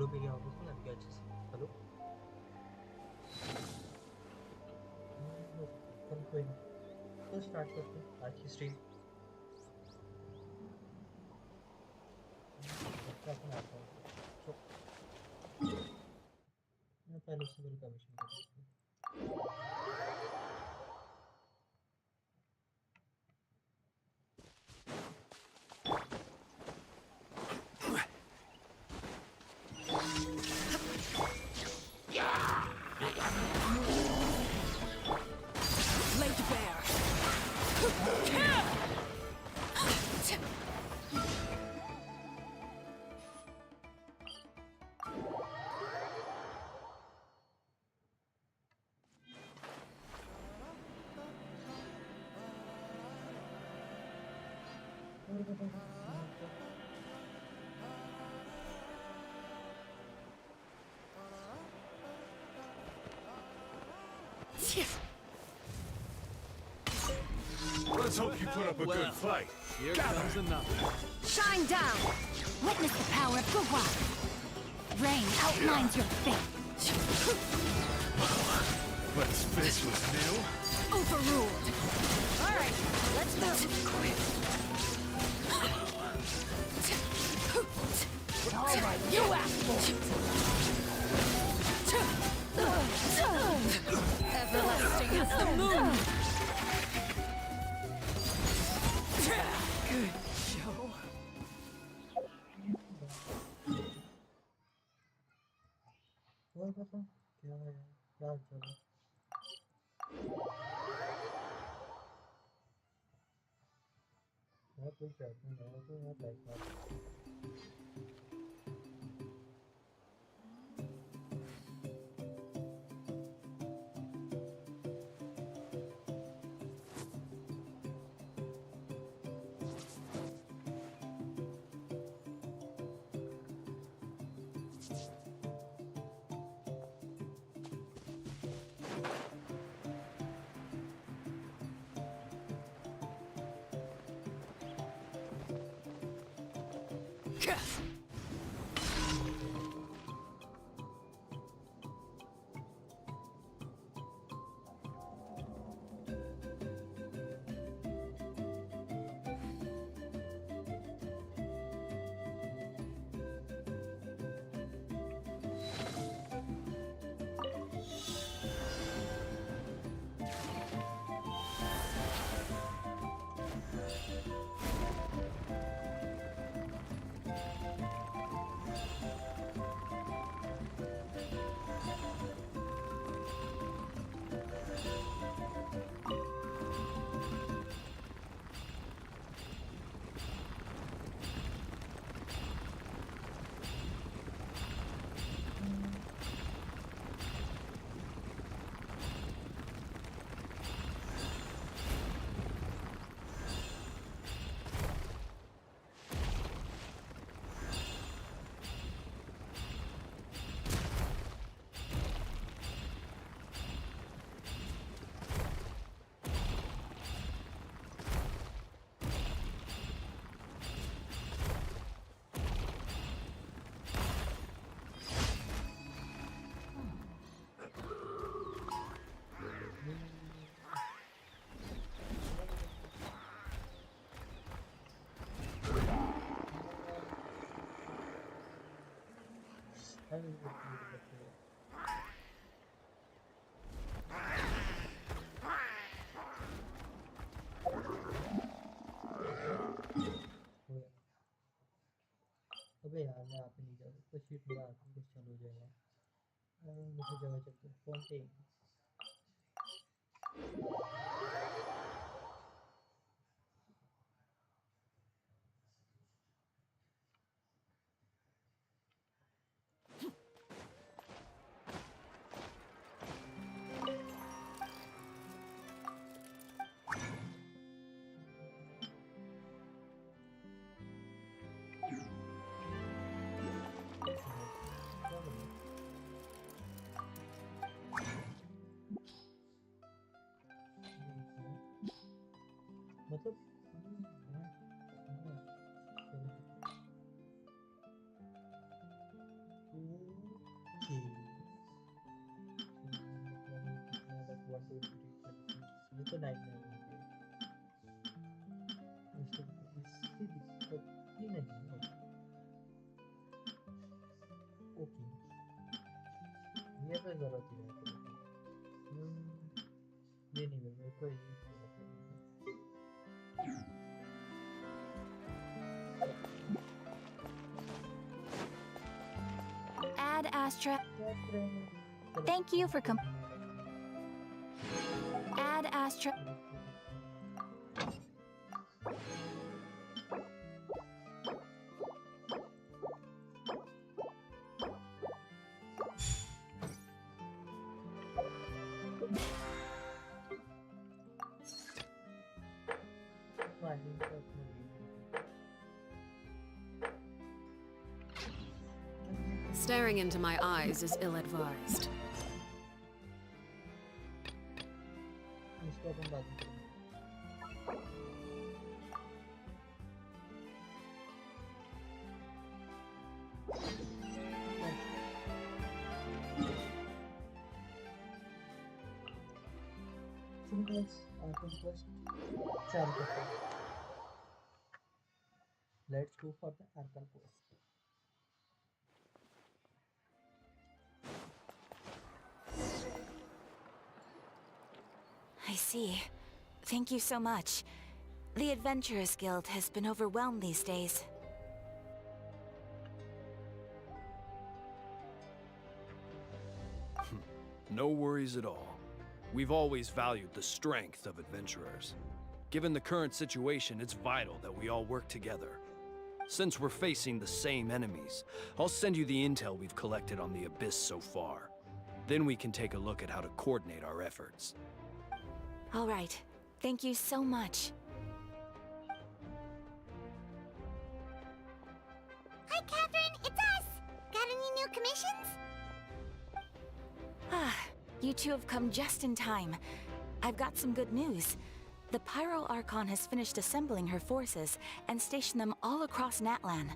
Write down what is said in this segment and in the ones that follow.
Hello मेरी आवाज़ नहीं आ रही है अच्छे से? हेलो? हो सकता है, चलो कोई नहीं। तो स्टार्ट करते हैं आज की स्ट्रीम। अच्छा अपन आता हूँ। तो मैं पहले उससे पहले कमीशन कर देता हूँ। Laid bare. और बताओ आपको Let's hope you put up a good fight. Here comes another. Shine down! Witness the power of Gawa! Rain outlines your fate. But this was new. Overruled. Alright, let's move. Alright, you asked everlasting as the moon! Good show. और बताओ क्या है यार, क्या हाल चाल है? यार कोई चाहता नहीं है तो यार लाइक मार। अबे यार मैं आप नहीं जा सकता, शीट मेरा आखिरी कुछ चालू हो जाएगा। दूसरी जगह चलते हैं, फोन 2 3 4 ये तो 9 में होंगे। इसकी दिक्कत ही नहीं है। ओके, ये तो जरूरत ही नहीं पड़ेगी। ये नहीं मेरे को यही चाहिए। Ad Astra. चलो Thank you for Ad Astra. Mining का अपना Staring into my eyes is ill-advised. इसको अपन बात करेंगे। Archon Quest 4 करते हैं। Let's go for the Archon Quest. I see. Thank you so much. The Adventurers Guild has been overwhelmed these days. No worries at all. We've always valued the strength of adventurers. Given the current situation, it's vital that we all work together. Since we're facing the same enemies, I'll send you the intel we've collected on the Abyss so far. Then we can take a look at how to coordinate our efforts. All right. Thank you so much. Hi, Catherine. It's us. Got any new commissions? Ah, you two have come just in time. I've got some good news. The Pyro Archon has finished assembling her forces and stationed them all across Natlan.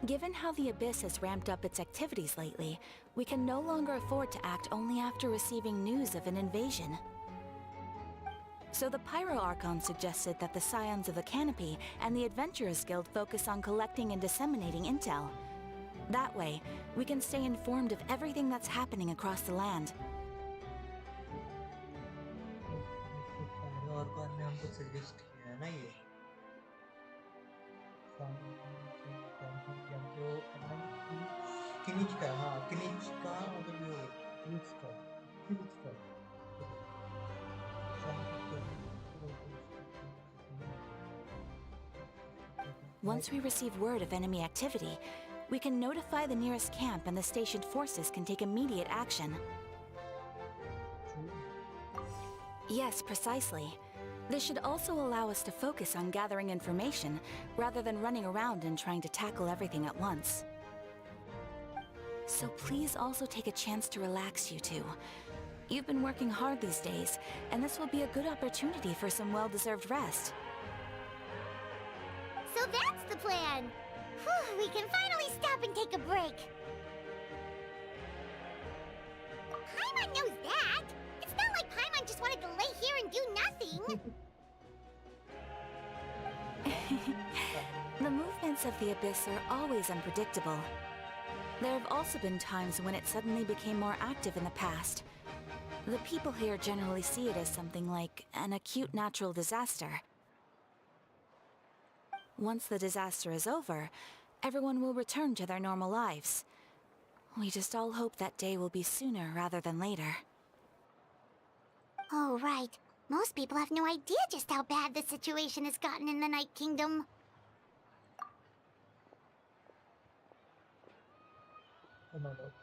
Given how the Abyss has ramped up its activities lately, we can no longer afford to act only after receiving news of an invasion. So the Pyro Archon suggested that the Scions of the Canopy and the Adventurers Guild focus on collecting and disseminating intel. That way, we can stay informed of everything that's happening across the land. और कौन ने हमको suggest किया है ना ये जो किनिच का हाँ किनिच का मतलब ये किनिच का Once we receive word of enemy activity, we can notify the nearest camp and the stationed forces can take immediate action. Yes, precisely. This should also allow us to focus on gathering information, rather than running around and trying to tackle everything at once. So please also take a chance to relax, you two. You've been working hard these days, and this will be a good opportunity for some well-deserved rest. So that's the plan. Whew, we can finally stop and take a break. Paimon knows that. It's not like Paimon just wanted to lay here and do nothing. The movements of the Abyss are always unpredictable. There have also been times when it suddenly became more active in the past. The people here generally see it as something like an acute natural disaster. Once the disaster is over, everyone will return to their normal lives. We just all hope that day will be sooner rather than later. Oh, right. Most people have no idea just how bad the situation has gotten in the Night Kingdom. Oh my god.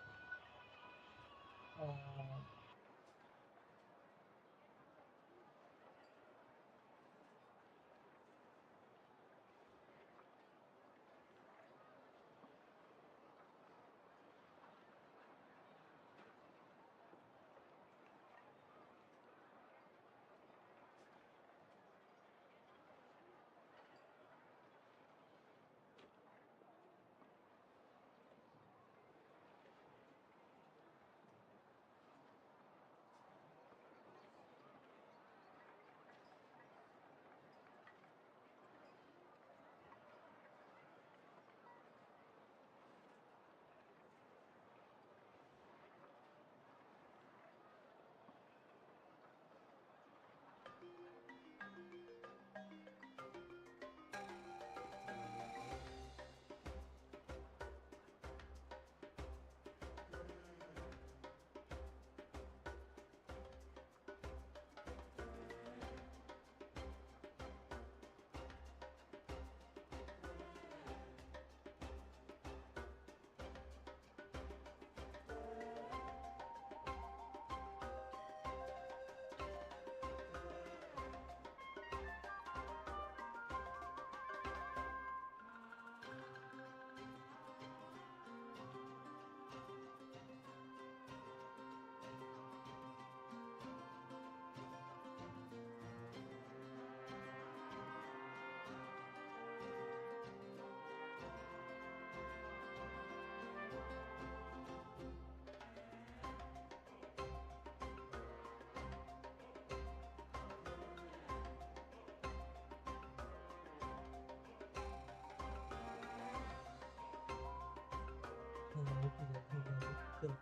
ठीक है हो गया चल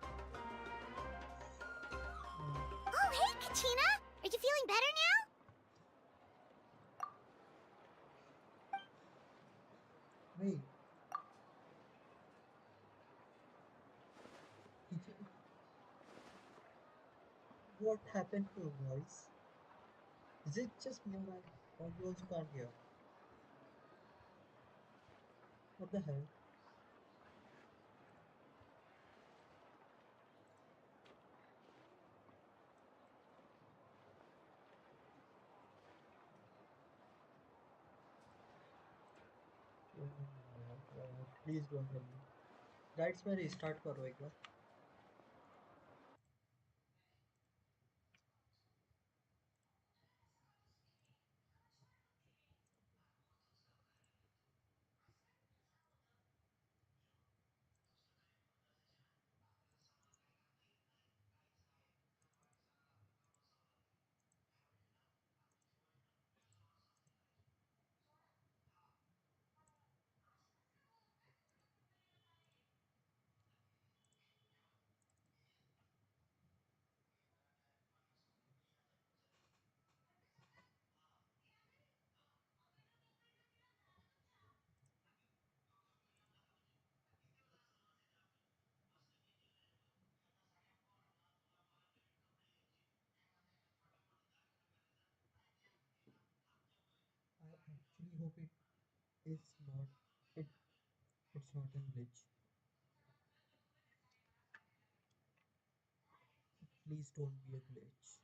Oh, hey, Katina! Are you feeling better now? wait kitchen what happened to your voice is it just me or you also can't hear what the hell please don't tell me guides में restart करो एक बार I actually hope it is not it it's not a glitch. Please don't be a glitch.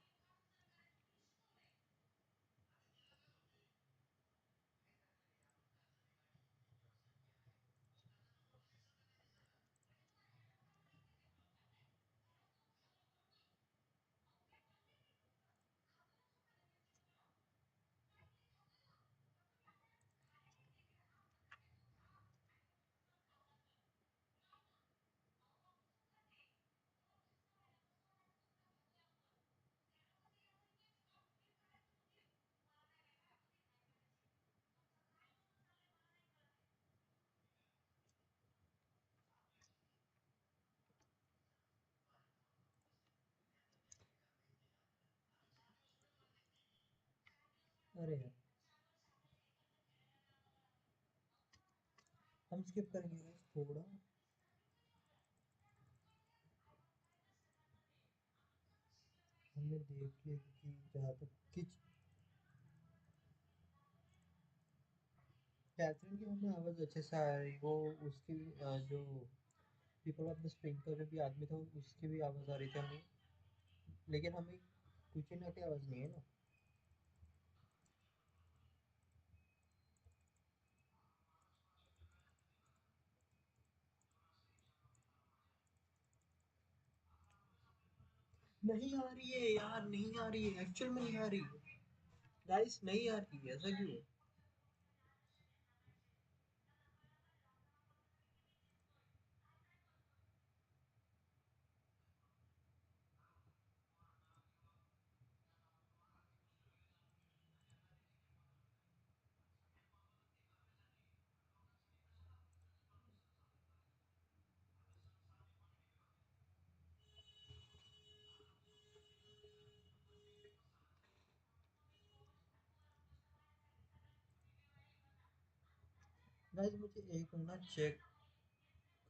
अरे यार हम skip करेंगे guys, थोड़ा हमने देख लिया कि जहाँ तक किच कैथरीन की हमें आवाज़ अच्छे से आ रही वो उसकी जो पीपल ऑफ द स्प्रिंग का जो भी आदमी था उसकी भी आवाज़ आ रही थी हमें लेकिन हमें कुचिना की आवाज़ नहीं है ना नहीं आ रही है यार नहीं आ रही है एक्चुअल में नहीं आ रही है गाइस नहीं आ रही है ऐसा क्यों गाइस मुझे एक ना चेक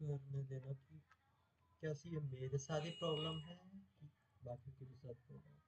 करने देना कि क्या सी ये मेरे साथ ही प्रॉब्लम है कि बाकी के भी साथ problem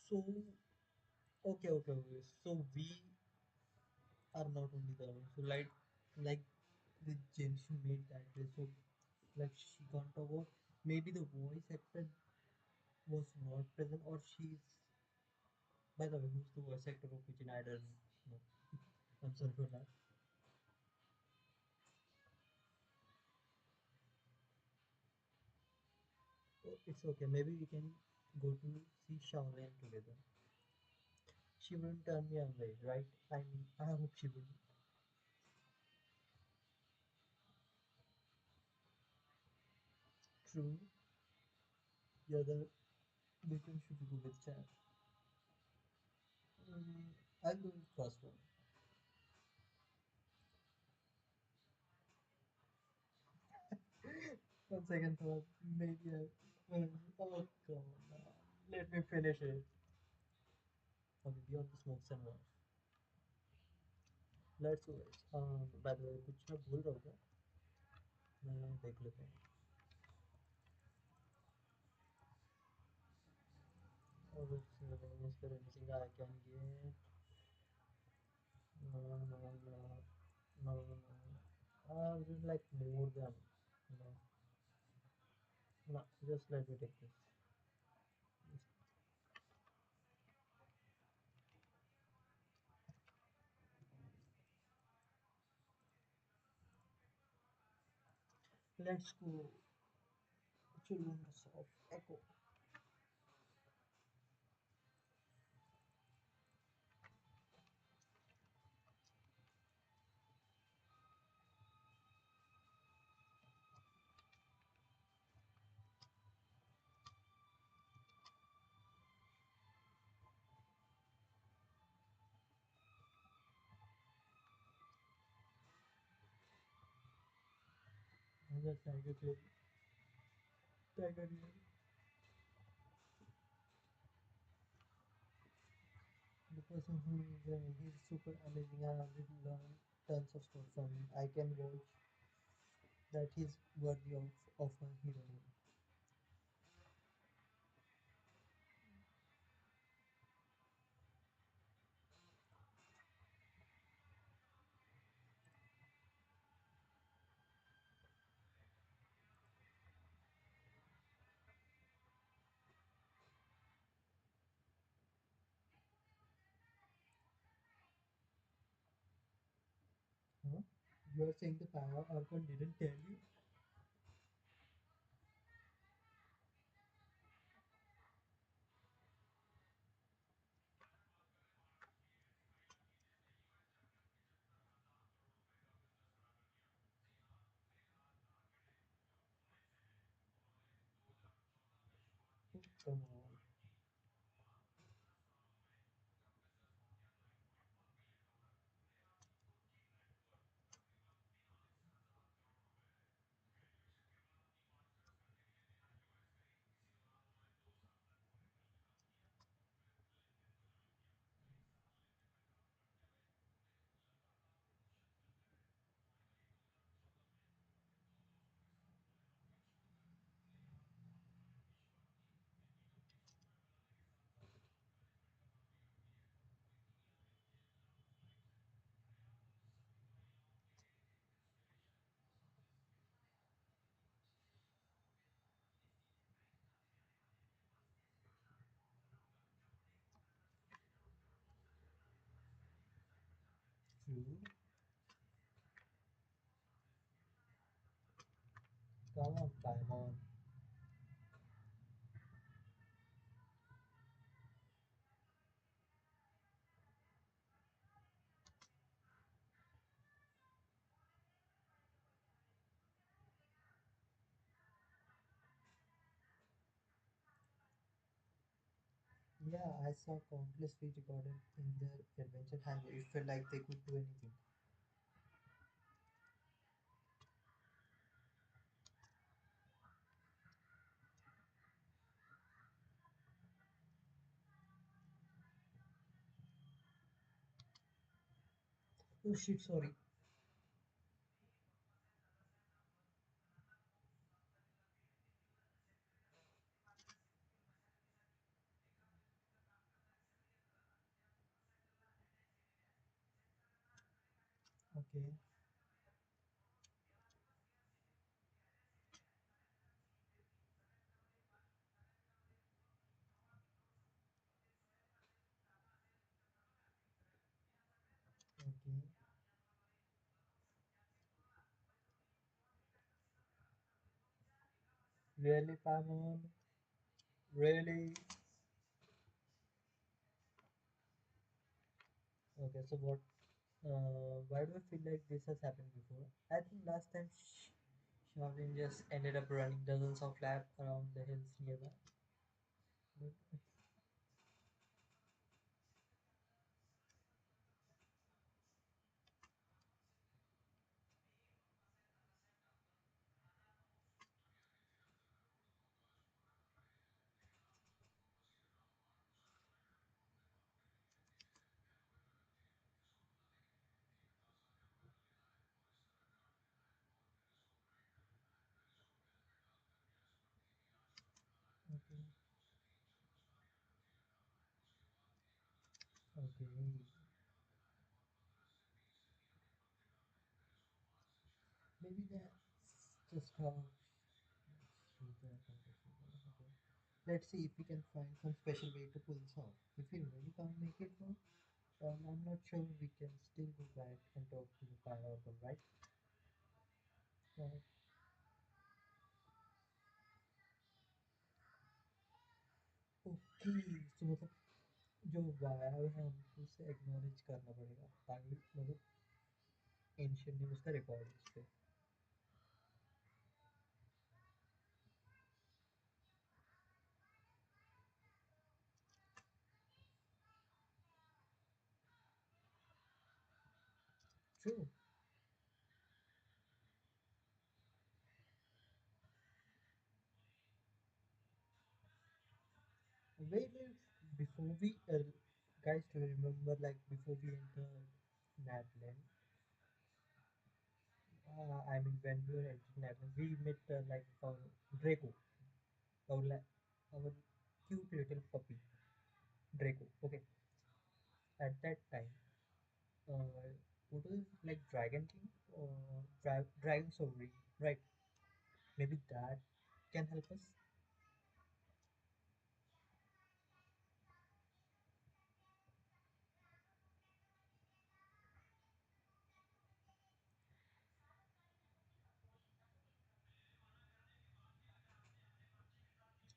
so okay so we are not only the one so like the generation made that way. So like she can't talk about, maybe the voice actor was not present, or she's, by the way, who's the voice actor of Pigeon? I don't know. I'm sorry for that. Oh, it's okay. Maybe we can go to see Shaolin together. She wouldn't turn me away, right? I mean, I hope she wouldn't. True. The other weekend should we go with chat? Mm, I'll go with first one. One second thought. Maybe oh come on. Let me finish it. Okay, beyond the smokes and war. Let's go guys. By the way, कुछ मैं भूल रहा हूँ क्या? मैं देख लेता हूँ. और is there anything I can get? No, no, no, no, no. I would like more than, no, no. Just let me take this. Let's go. Children of Echo. Another tiger tail. Tiger ear. The person who is he's super amazing. I have learned tons of stuff from him. I can watch that he's worthy of a hero name. Huh? You are saying the power Archon didn't tell you? Oh, come on. True. Come on, Paimon. Yeah, I saw countless feet recorded in their adventure highway. It felt like they could do anything. Oh shit, sorry. Okay. Really, Paimon? Really? Okay, so what? Why do I feel like this has happened before? I think last time Shaolin just ended up running dozens of laps around the hills nearby. But, okay, okay. Maybe that's just how shoot the okay. Let's see if we can find some special way to pull this off. If we really can't make it work, I'm not sure we can still go back and talk to the fire organ, right? Right. Okay तो मतलब जो via है हमको उसे acknowledge करना पड़ेगा ताकि मतलब एंशियंट ने उसका रिकॉर्ड उस पे true wait before we guys to remember like before we enter Natland I mean when we were entering Natland we met like our Draco our our cute little puppy Draco okay at that time what was it, like Dragon King or Dragon Sovereign right maybe that can help us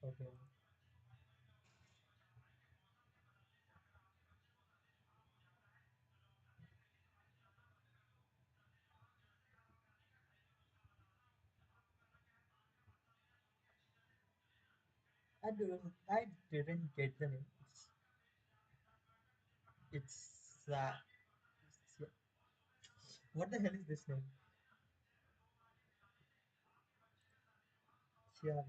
okay I didn't get the name it's what the hell is this name yeah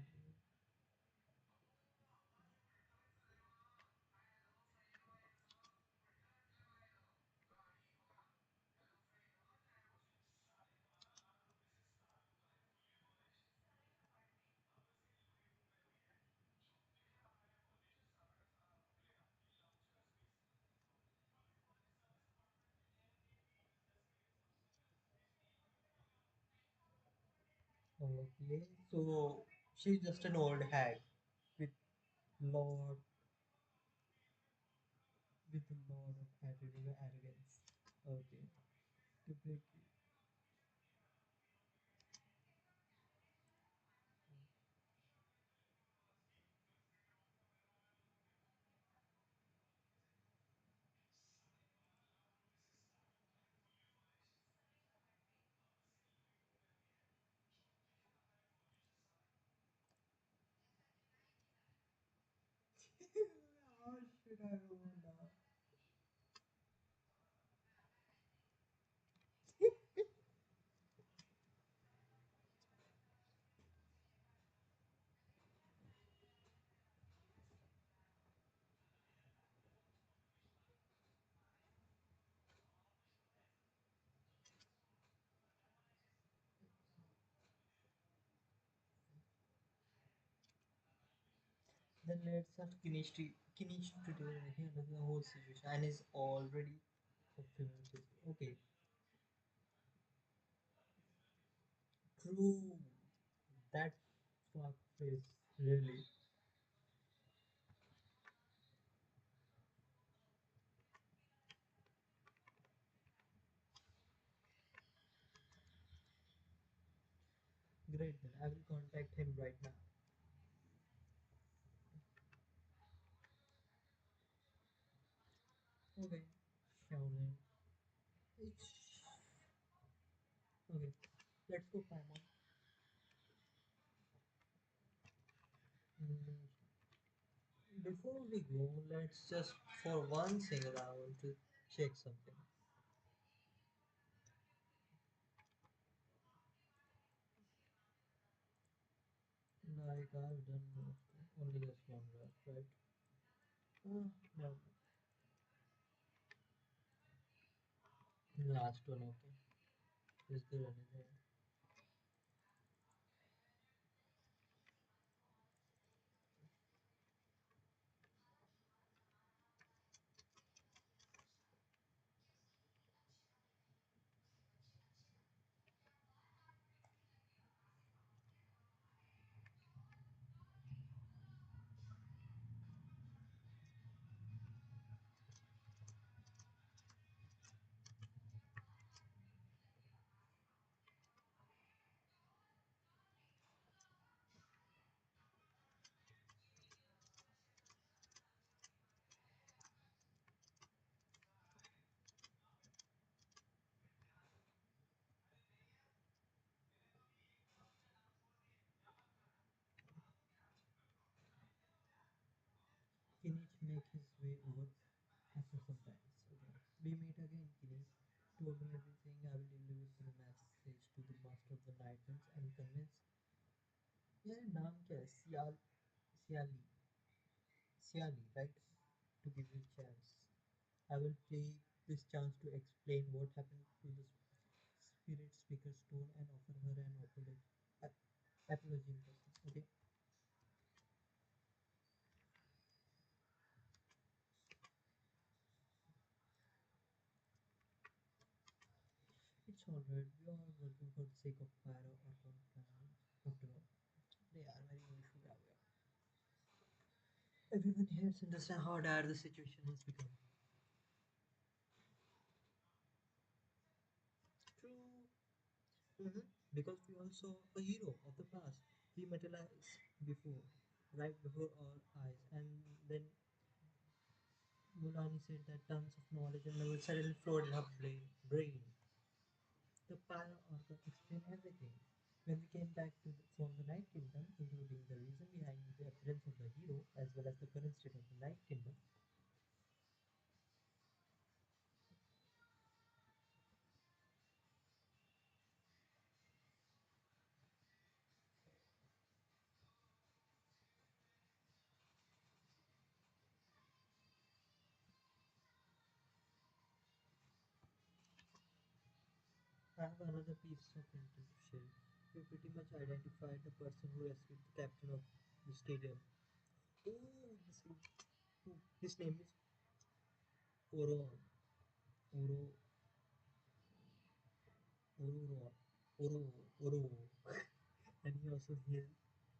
okay so she's just an old hag with lot with a lot of attitude and arrogance. Okay, to break it. How should I go now? Then let's have Kinish today. He understands the whole situation and is already a familiar. Okay, true. That fuck face really. Alright then, I will contact him right now. Okay, Shaolin. It's okay. Let's go, Paimon. Mm, before we go, let's just for one single I want to check something. Like I've done most, only this one left, right? No, last one. Okay. Is there anything? Kinich make his way over after some time. Okay. We meet again, Kinich. Told me everything. I will deliver the message to the master of the night winds and convince. Yeah, नाम क्या है? Siali, Siali, right? To give you a chance. I will take this chance to explain what happened to the spirit speaker stone and offer her an apology in person. Okay. It's alright. We are working for the sake of Pyro or Conference. After all, they are very useful. Everyone here understands how dire the situation has become. True. Because we also a hero of the past. He materialized before, right before our eyes, and then Mulani said that tons of knowledge and level suddenly flowed in her brain. The Pyro Orca explained everything. When we came back from the Night Kingdom, including the reason behind the appearance of the hero, as well as the current state of the Night Kingdom, I have another piece of info to share. We pretty much identified the person who rescued the captain of the stadium. Oh, his name is Oron. Oro, Oro, Oro, Oro. And he also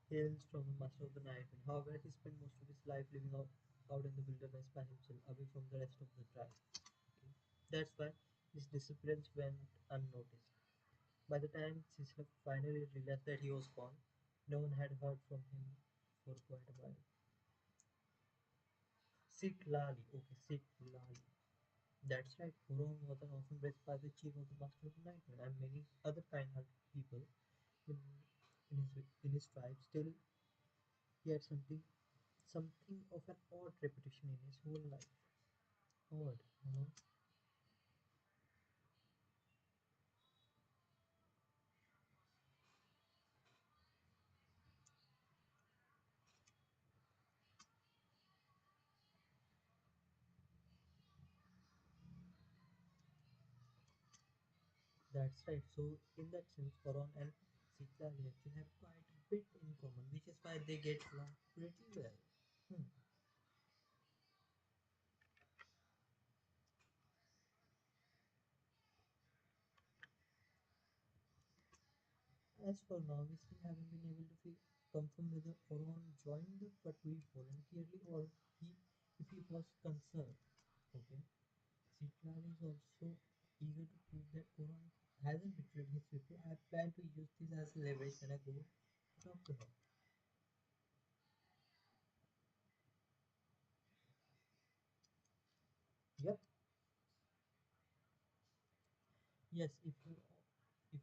hails from the Master of the Night. And however, he spent most of his life living out in the wilderness by himself, away from the rest of the tribe. Okay. That's why his disappearance went unnoticed. By the time Cicely finally realized that he was gone, no one had heard from him for quite a while. Sit Lali, okay, Sit Lali. That's right, Huron was an orphan raised by the chief of the Master of the Nightmare and many other kind-hearted people in, in his tribe. Still, he had something of an odd reputation in his whole life. Odd, you know. That's right. So in that sense, Huron and Sitlali actually have quite a bit in common, which is why they get along pretty well. Hmm. As for now, we still haven't been able to confirm whether Oron joined the patrol voluntarily or he, if he was concerned. Okay, Citral is also eager to prove that Oron hasn't betrayed his people. I plan to use this as leverage Can I go talk to her? Yep. Yes, if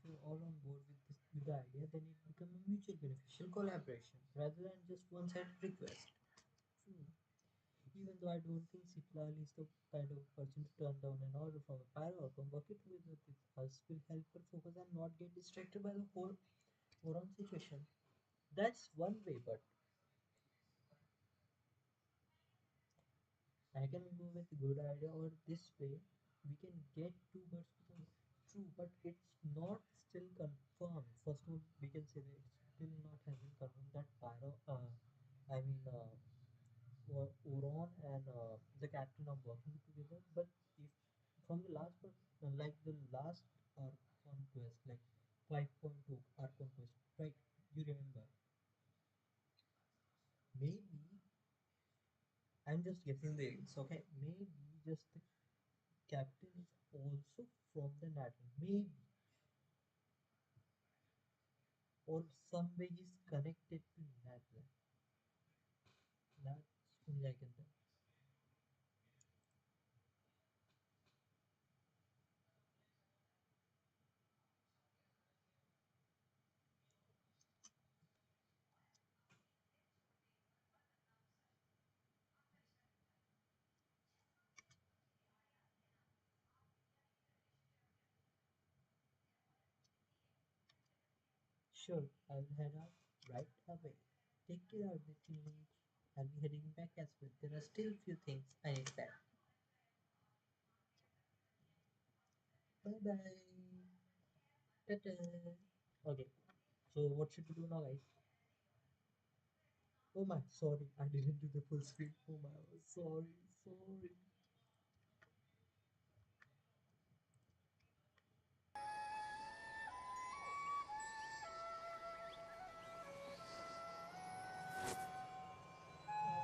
you're all on board with the idea, then it becomes a mutual beneficial collaboration rather than just one-sided request. Hmm. Even though I don't think Sitlal is the kind of person to turn down an order from a pyro outcome, working together with us will help her focus and not get distracted by the whole overall situation. That's one way, but I can go with good idea or this way. We can get two birds with one. True, but it's not still confirmed. First of all, we can say that it's still not has been confirmed that Pyro, I mean, Oron and the captain are working together. But if from the last part, like the last Archon Quest, like 5.2 Archon Quest, right? You remember? Maybe I'm just guessing the age. Okay, maybe just the captain is also from the Nathan. Maybe or some way is connected to Nathan. That's only I can tell. Sure, I'll head out right away. Take care of the teenage. I'll be heading back as well. There are still a few things I need back. Bye bye. Ta-ta. Okay, so what should we do now, guys? Oh my, sorry, I didn't do the full screen. Oh my, sorry, sorry. Wait,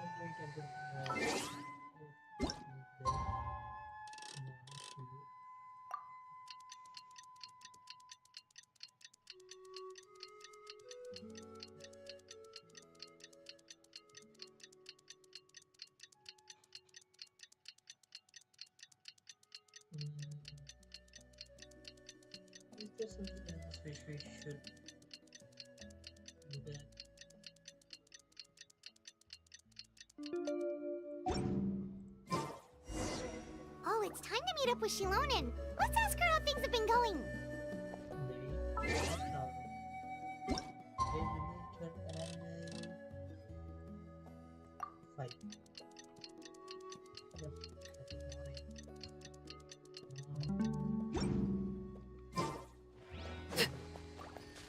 I'm gonna go to there. One, two. Mm, is there something else which we should look at? Oh, it's time to meet up with Shilonen. Let's ask her how things have been going. Lady, now, in the nature and fight. Yes, that's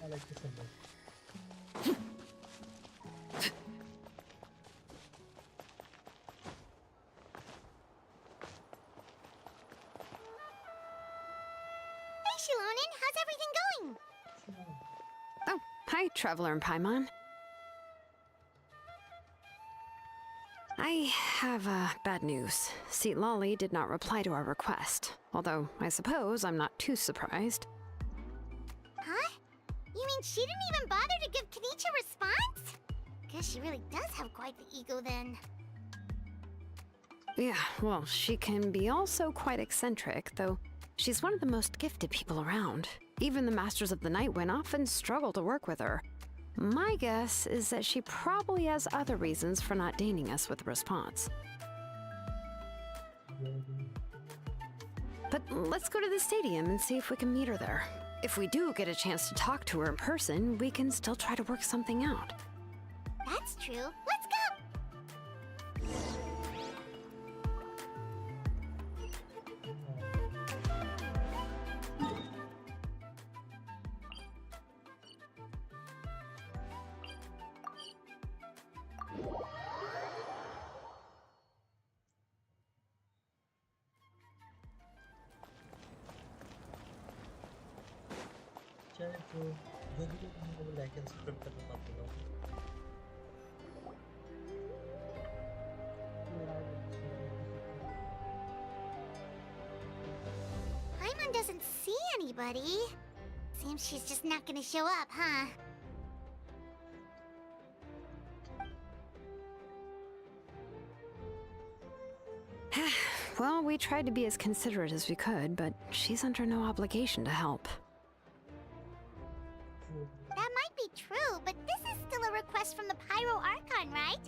I like the symbol. Hey, Shilonen, how's everything going? Sure. Oh, hi, Traveler and Paimon. I have bad news. Seat Lolly did not reply to our request, although I suppose I'm not too surprised. Huh? You mean she didn't even bother to give Kenichi a response? Guess she really does have quite the ego then. Yeah, well, she can be also quite eccentric, though she's one of the most gifted people around. Even the Masters of the Nightwind often struggle to work with her. My guess is that she probably has other reasons for not deigning us with a response. But let's go to the stadium and see if we can meet her there. If we do get a chance to talk to her in person, we can still try to work something out. That's true. Let's go! चाहे तो जो भी लोग हमें वो like and subscribe करना मत भूलो Paimon doesn't see anybody. Seems she's just not gonna show up, huh? Well, we tried to be as considerate as we could, but she's under no obligation to help. True. That might be true, but this is still a request from the Pyro Archon, right?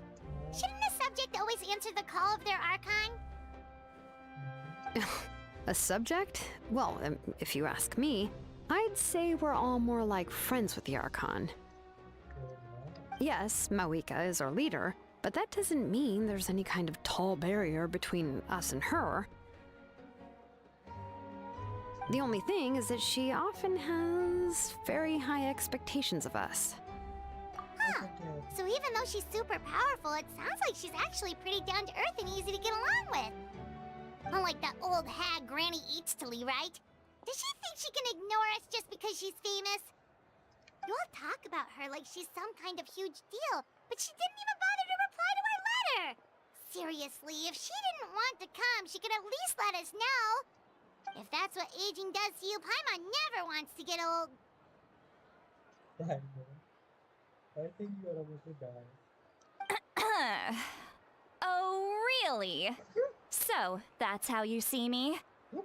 Shouldn't the subject always answer the call of their Archon? A subject? Well, if you ask me, I'd say we're all more like friends with the Archon. Yes, Mawika is our leader, but that doesn't mean there's any kind of tall barrier between us and her. The only thing is that she often has very high expectations of us. Huh. So even though she's super powerful, it sounds like she's actually pretty down to earth and easy to get along with. Unlike that old hag Granny Eatstily, right? Does she think she can ignore us just because she's famous? You all talk about her like she's some kind of huge deal, but she didn't even bother to reply to our letter! Seriously, if she didn't want to come, she could at least let us know. If that's what aging does to you, Paimon never wants to get old. I know. I think you are about to die. Oh, really? So, that's how you see me? Huh?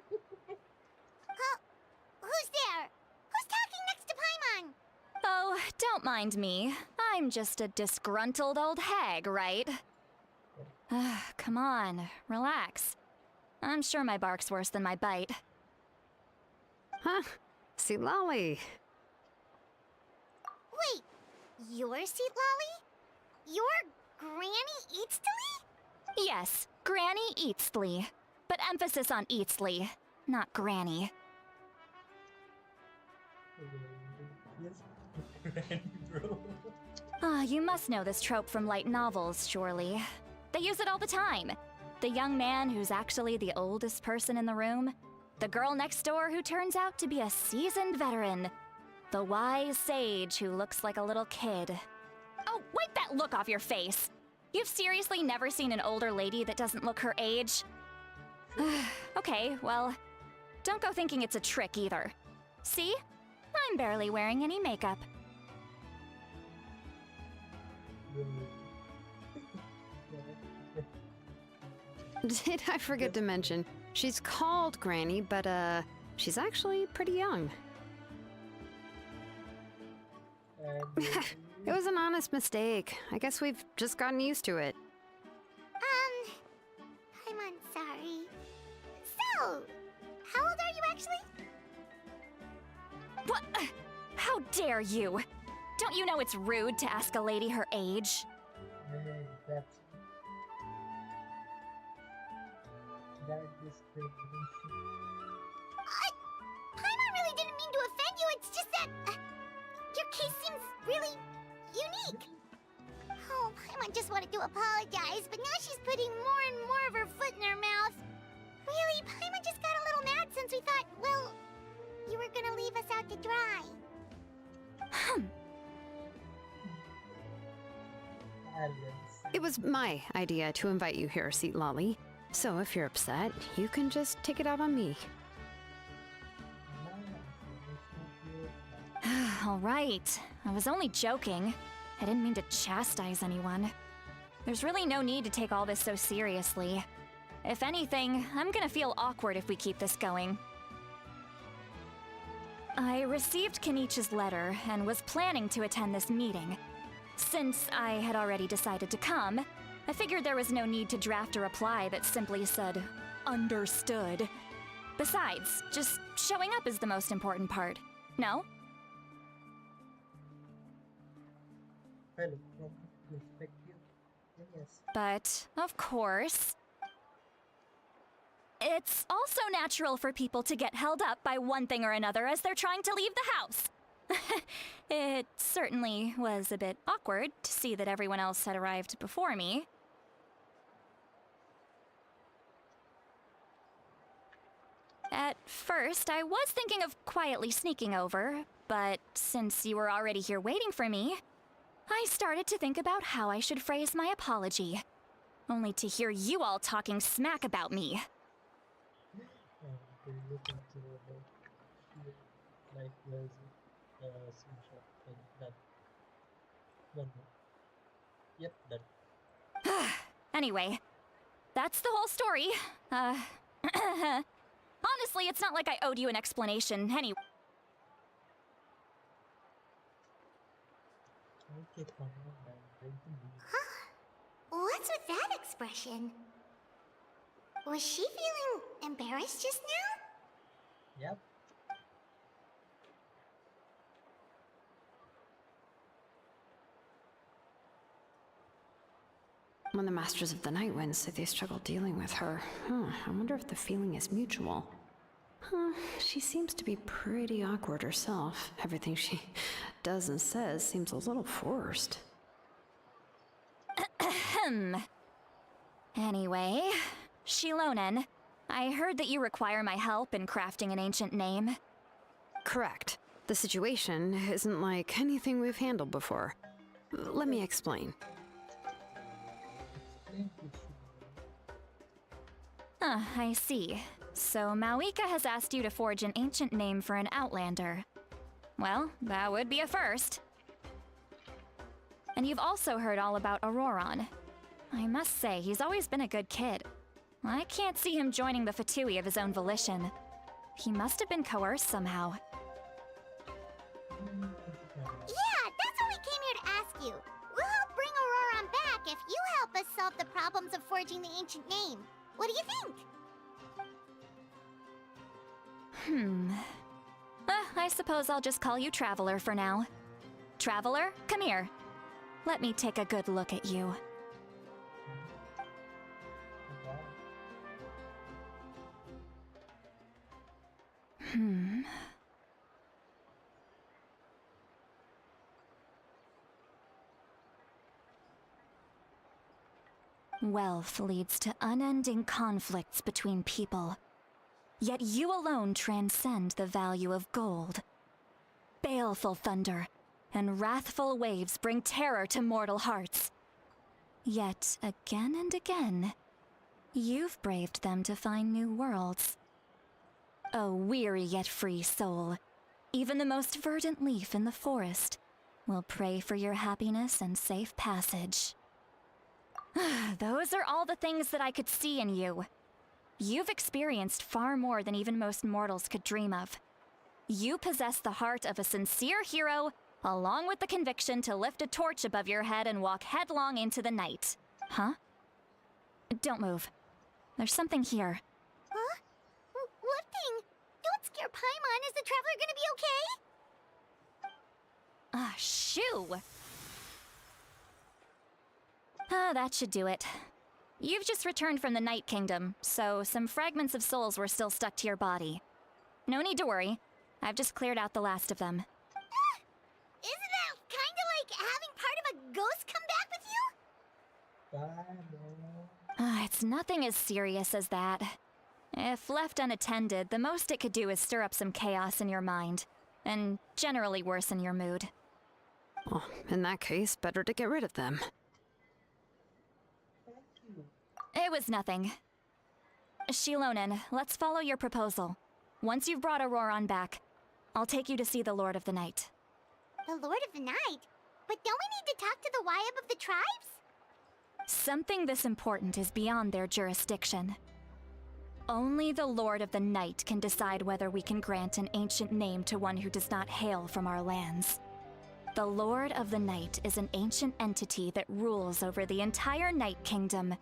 Who's there? Who's talking next to Paimon? Oh, don't mind me. I'm just a disgruntled old hag, right? Come on, relax. I'm sure my bark's worse than my bite. Huh? See, Lolly. Wait, your seat, Lolly? Your Granny Eatstily? Yes, Granny Eatsley. But emphasis on Eatsley, not Granny. Yes, Granny, bro. Ah, you must know this trope from light novels, surely. They use it all the time. The young man who's actually the oldest person in the room. The girl next door who turns out to be a seasoned veteran. The wise sage who looks like a little kid. Oh, wipe that look off your face! You've seriously never seen an older lady that doesn't look her age? Okay, well, don't go thinking it's a trick either. See? I'm barely wearing any makeup. Did I forget to mention, she's called Granny, but she's actually pretty young. It was an honest mistake. I guess we've just gotten used to it. Paimon, sorry. So, how old are you actually? What? How dare you? Don't you know it's rude to ask a lady her age? Hey, that discrimination. Paimon really didn't mean to offend you, it's just that... your case seems really unique. Oh, Paimon just wanted to apologize, but now she's putting more and more of her foot in her mouth. Really, Paimon just got a little mad since we thought, well, you were gonna leave us out to dry. Aliens. It was my idea to invite you here, Seat Lolly. So if you're upset, you can just take it out on me. All right. I was only joking. I didn't mean to chastise anyone. There's really no need to take all this so seriously. If anything, I'm gonna feel awkward if we keep this going. I received Kenichi's letter and was planning to attend this meeting. Since I had already decided to come, I figured there was no need to draft a reply that simply said, "Understood." Besides, just showing up is the most important part. No? Well, from perspective, then yes. But, of course, it's also natural for people to get held up by one thing or another as they're trying to leave the house. It certainly was a bit awkward to see that everyone else had arrived before me. At first, I was thinking of quietly sneaking over, but since you were already here waiting for me, I started to think about how I should phrase my apology, only to hear you all talking smack about me. They look into like there's a screenshot like that. One more. Yep, that. Anyway, that's the whole story. Honestly, it's not like I owed you an explanation anyway. Okay, come on, man. Break the news. What's with that expression? Was she feeling embarrassed just now? Yep. When the Masters of the Night Wind say they struggle dealing with her, I wonder if the feeling is mutual. She seems to be pretty awkward herself. Everything she does and says seems a little forced. Anyway, Shilonen, I heard that you require my help in crafting an ancient name. Correct. The situation isn't like anything we've handled before. Let me explain. Explain to Shilonen. I see. So Mawika has asked you to forge an ancient name for an Outlander. Well, that would be a first. And you've also heard all about Auroron. I must say, he's always been a good kid. I can't see him joining the Fatui of his own volition. He must have been coerced somehow. Yeah, that's what we came here to ask you. We'll help bring Auroron back if you help us solve the problems of forging the ancient name. What do you think? I suppose I'll just call you Traveler for now. Traveler, come here. Let me take a good look at you. Wealth leads to unending conflicts between people. Yet you alone transcend the value of gold. Baleful thunder and wrathful waves bring terror to mortal hearts. Yet again and again, you've braved them to find new worlds. A weary yet free soul, even the most verdant leaf in the forest will pray for your happiness and safe passage. Those are all the things that I could see in you. You've experienced far more than even most mortals could dream of. You possess the heart of a sincere hero, along with the conviction to lift a torch above your head and walk headlong into the night. Huh? Don't move. There's something here. Huh? What thing? Don't scare Paimon. Is the Traveler gonna be okay? Shoo! That should do it. You've just returned from the Night Kingdom, so some fragments of souls were still stuck to your body. No need to worry. I've just cleared out the last of them. Isn't that kinda like having part of a ghost come back with you? Bye, bro. It's nothing as serious as that. If left unattended, the most it could do is stir up some chaos in your mind, and generally worsen your mood. Well, in that case, better to get rid of them. Thank you. It was nothing. Shilonen, let's follow your proposal. Once you've brought Auroron back, I'll take you to see the Lord of the Night. The Lord of the Night? But don't we need to talk to the Wyab of the tribes? Something this important is beyond their jurisdiction. Only the Lord of the Night can decide whether we can grant an ancient name to one who does not hail from our lands. The Lord of the Night is an ancient entity that rules over the entire Night Kingdom,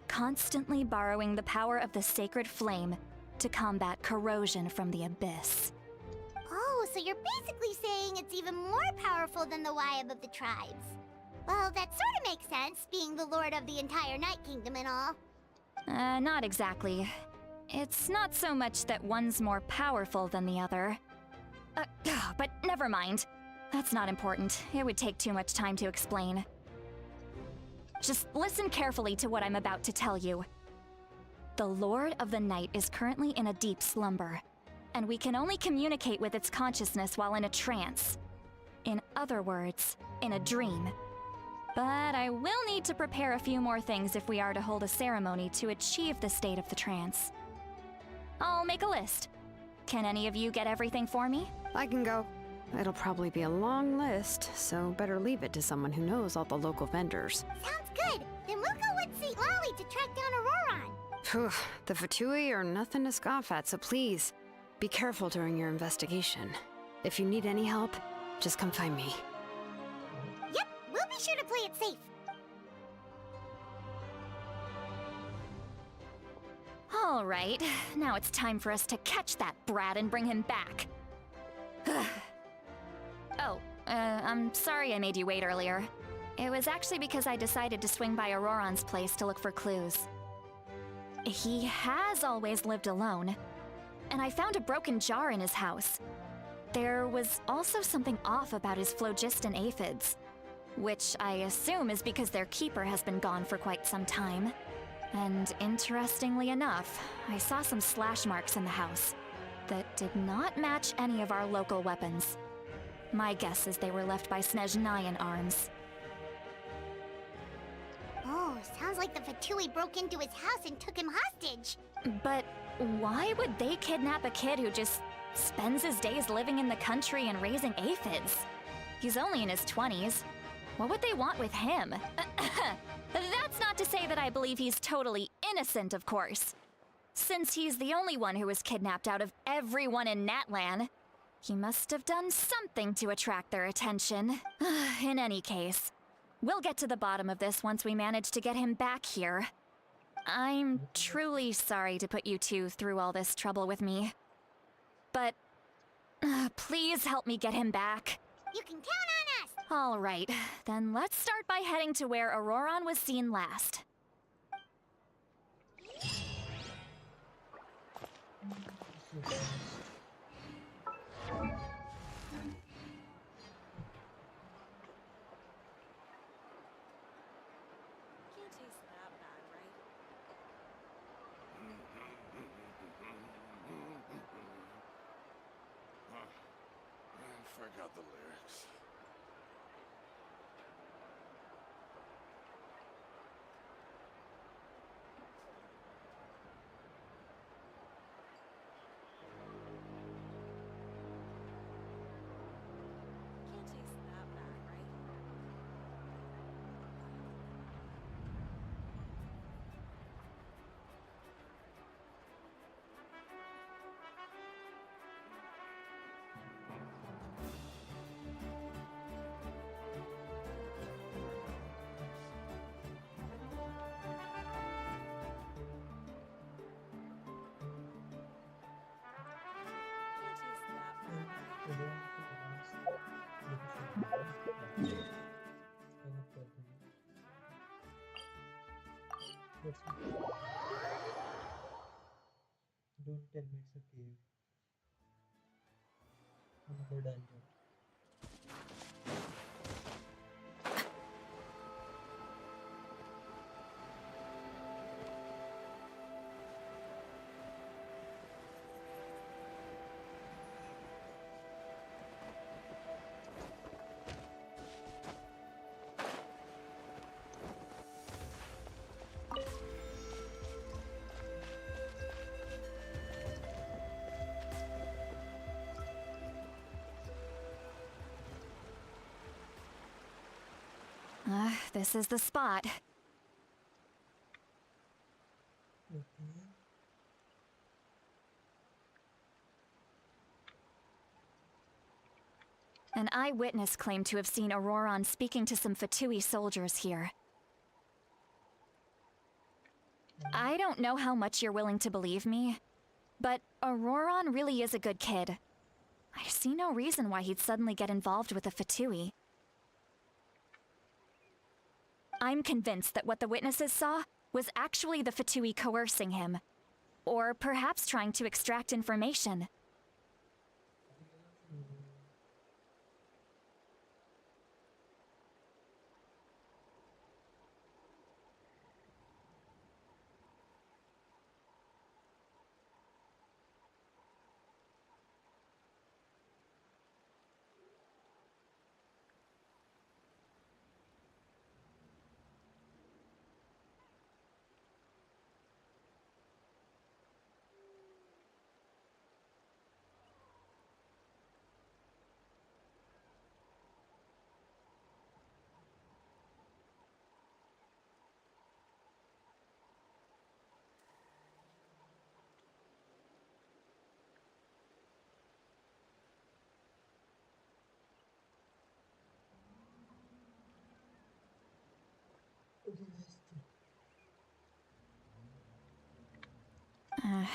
constantly borrowing the power of the sacred flame to combat corrosion from the abyss. Oh, so you're basically saying it's even more powerful than the Wyab of the tribes. Well, that sort of makes sense, being the Lord of the entire Night Kingdom and all. Not exactly. It's not so much that one's more powerful than the other. But never mind. That's not important. It would take too much time to explain. Just listen carefully to what I'm about to tell you. The Lord of the Night is currently in a deep slumber, and we can only communicate with its consciousness while in a trance. In other words, in a dream. But I will need to prepare a few more things if we are to hold a ceremony to achieve the state of the trance. I'll make a list. Can any of you get everything for me? I can go. It'll probably be a long list, so better leave it to someone who knows all the local vendors. Sounds good. Then we'll go with St. Lolly to track down Auroron. Phew, the Fatui are nothing to scoff at, so please, be careful during your investigation. If you need any help, just come find me. Yep, we'll be sure to play it safe. All right, now it's time for us to catch that brat and bring him back. I'm sorry I made you wait earlier. It was actually because I decided to swing by Auroron's place to look for clues. He has always lived alone, and I found a broken jar in his house. There was also something off about his phlogiston aphids, which I assume is because their keeper has been gone for quite some time. And interestingly enough, I saw some slash marks in the house that did not match any of our local weapons. My guess is they were left by Snezhnayan arms. Oh, sounds like the Fatui broke into his house and took him hostage. But why would they kidnap a kid who just spends his days living in the country and raising aphids? He's only in his 20s. What would they want with him? That's not to say that I believe he's totally innocent, of course. Since he's the only one who was kidnapped out of everyone in Natlan, he must have done something to attract their attention. In any case, we'll get to the bottom of this once we manage to get him back here. I'm truly sorry to put you two through all this trouble with me. But please help me get him back. You can count on us! All right, then let's start by heading to where Auroron was seen last. Forgot the lyrics. Don't tell me it's a cave. Another dungeon. This is the spot. Okay. An eyewitness claimed to have seen Auroron speaking to some Fatui soldiers here. I don't know how much you're willing to believe me, but Auroron really is a good kid. I see no reason why he'd suddenly get involved with a Fatui. I'm convinced that what the witnesses saw was actually the Fatui coercing him, or perhaps trying to extract information.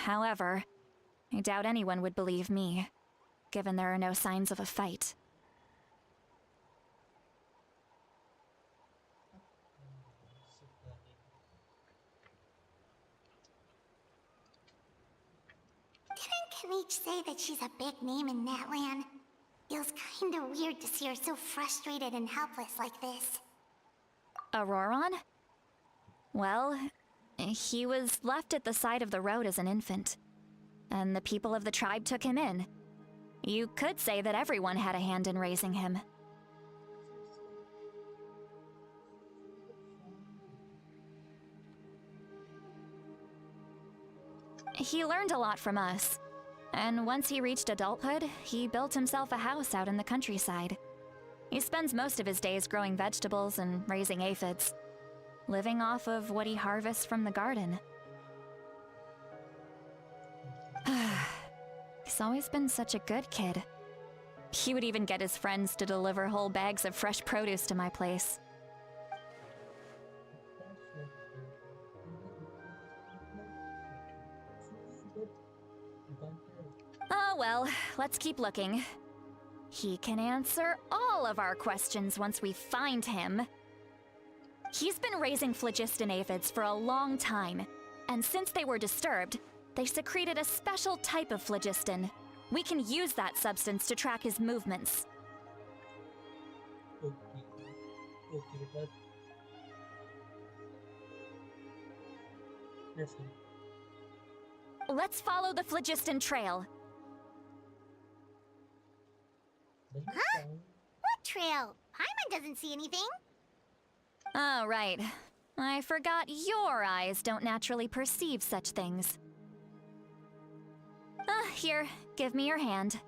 However, I doubt anyone would believe me, given there are no signs of a fight. Didn't Kanich say that she's a big name in Natlan? Feels kinda weird to see her so frustrated and helpless like this. Auroron? Well, he was left at the side of the road as an infant, and the people of the tribe took him in. You could say that everyone had a hand in raising him. He learned a lot from us, and once he reached adulthood, he built himself a house out in the countryside. He spends most of his days growing vegetables and raising aphids, living off of what he harvests from the garden. He's always been such a good kid. He would even get his friends to deliver whole bags of fresh produce to my place. Oh well, let's keep looking. He can answer all of our questions once we find him. He's been raising phlogiston aphids for a long time, and since they were disturbed, they secreted a special type of phlogiston. We can use that substance to track his movements. Okay. Okay, but let's go. Let's follow the phlogiston trail. Doesn't it Huh? sound What trail? Paimon doesn't see anything. Oh, right. I forgot your eyes don't naturally perceive such things. Here, give me your hand.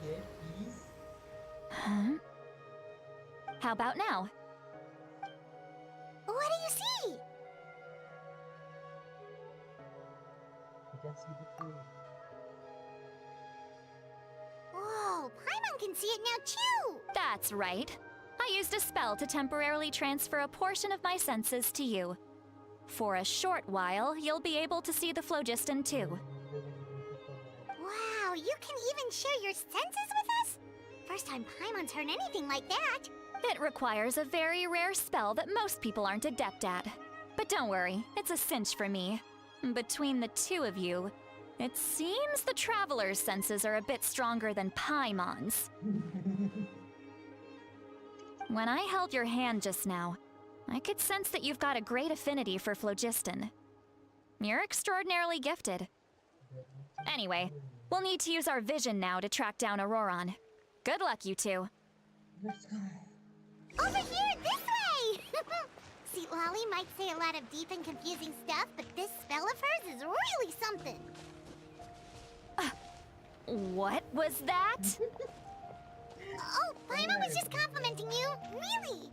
yeah, please? Huh? How about now? What do you see? I can see the truth. Whoa, Paimon can see it now too! That's right. I used a spell to temporarily transfer a portion of my senses to you. For a short while, you'll be able to see the phlogiston too. Wow, you can even share your senses with us? First time Paimon's heard anything like that. It requires a very rare spell that most people aren't adept at. But don't worry, it's a cinch for me. Between the two of you, it seems the Traveler's senses are a bit stronger than Paimon's. When I held your hand just now, I could sense that you've got a great affinity for phlogiston. You're extraordinarily gifted. Anyway, we'll need to use our vision now to track down Auroron. Good luck, you two. Let's go. Over here, this way! See, Lolly might say a lot of deep and confusing stuff, but this spell of hers is really something. What was that? Oh, Paimon was just complimenting you. Really?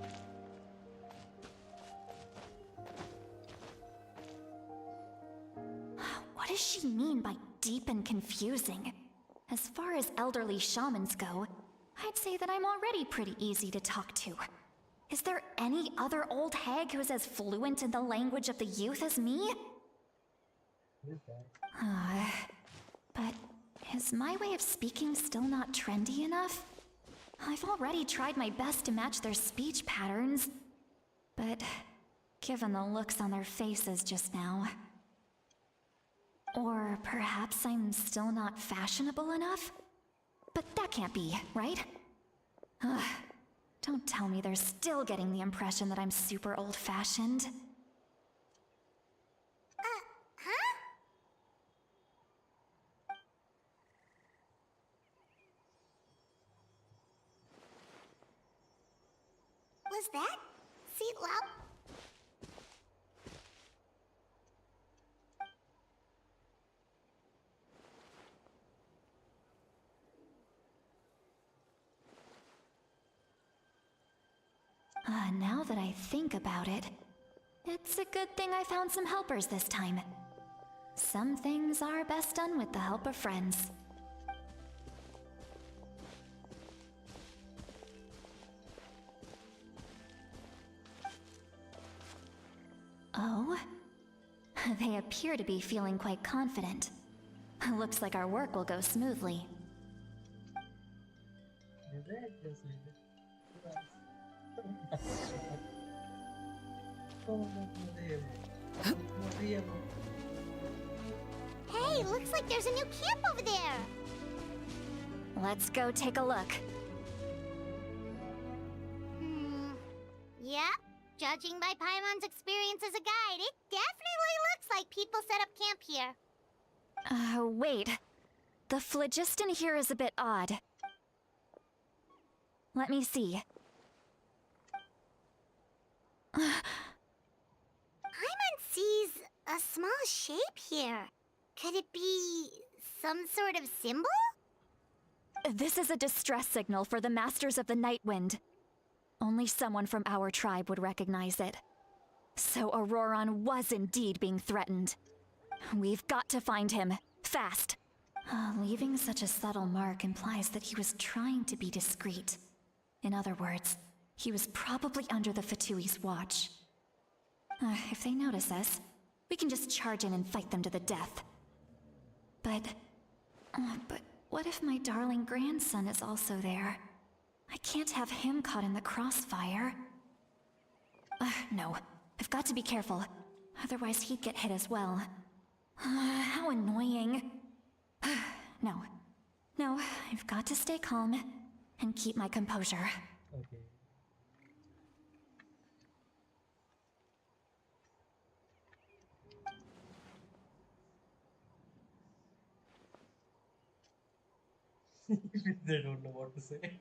What does she mean by deep and confusing? As far as elderly shamans go, I'd say that I'm already pretty easy to talk to. Is there any other old hag who's as fluent in the language of the youth as me? Who's that? But is my way of speaking still not trendy enough? I've already tried my best to match their speech patterns, but given the looks on their faces just now... Or perhaps I'm still not fashionable enough? But that can't be, right? Ugh, don't tell me they're still getting the impression that I'm super old-fashioned. Huh? Was that? See, Lal? Now that I think about it, It's a good thing I found some helpers this time. Some things are best done with the help of friends. Oh? They appear to be feeling quite confident. Looks like our work will go smoothly. Is that just leave it? Oh, no, Hey, looks like there's a new camp over there. Let's go take a look. Yep. Judging by Paimon's experience as a guide, it definitely looks like people set up camp here. Wait. The phlogiston here is a bit odd. Let me see. Paimon sees a small shape here. Could it be some sort of symbol? This is a distress signal for the Masters of the Night Wind. Only someone from our tribe would recognize it. So Auroron was indeed being threatened. We've got to find him, fast. Leaving such a subtle mark implies that he was trying to be discreet. In other words, he was probably under the Fatui's watch. If they notice us, we can just charge in and fight them to the death. But what if my darling grandson is also there? I can't have him caught in the crossfire. No. I've got to be careful. Otherwise he'd get hit as well. How annoying. No. No, I've got to stay calm and keep my composure. Okay. They don't know what to say.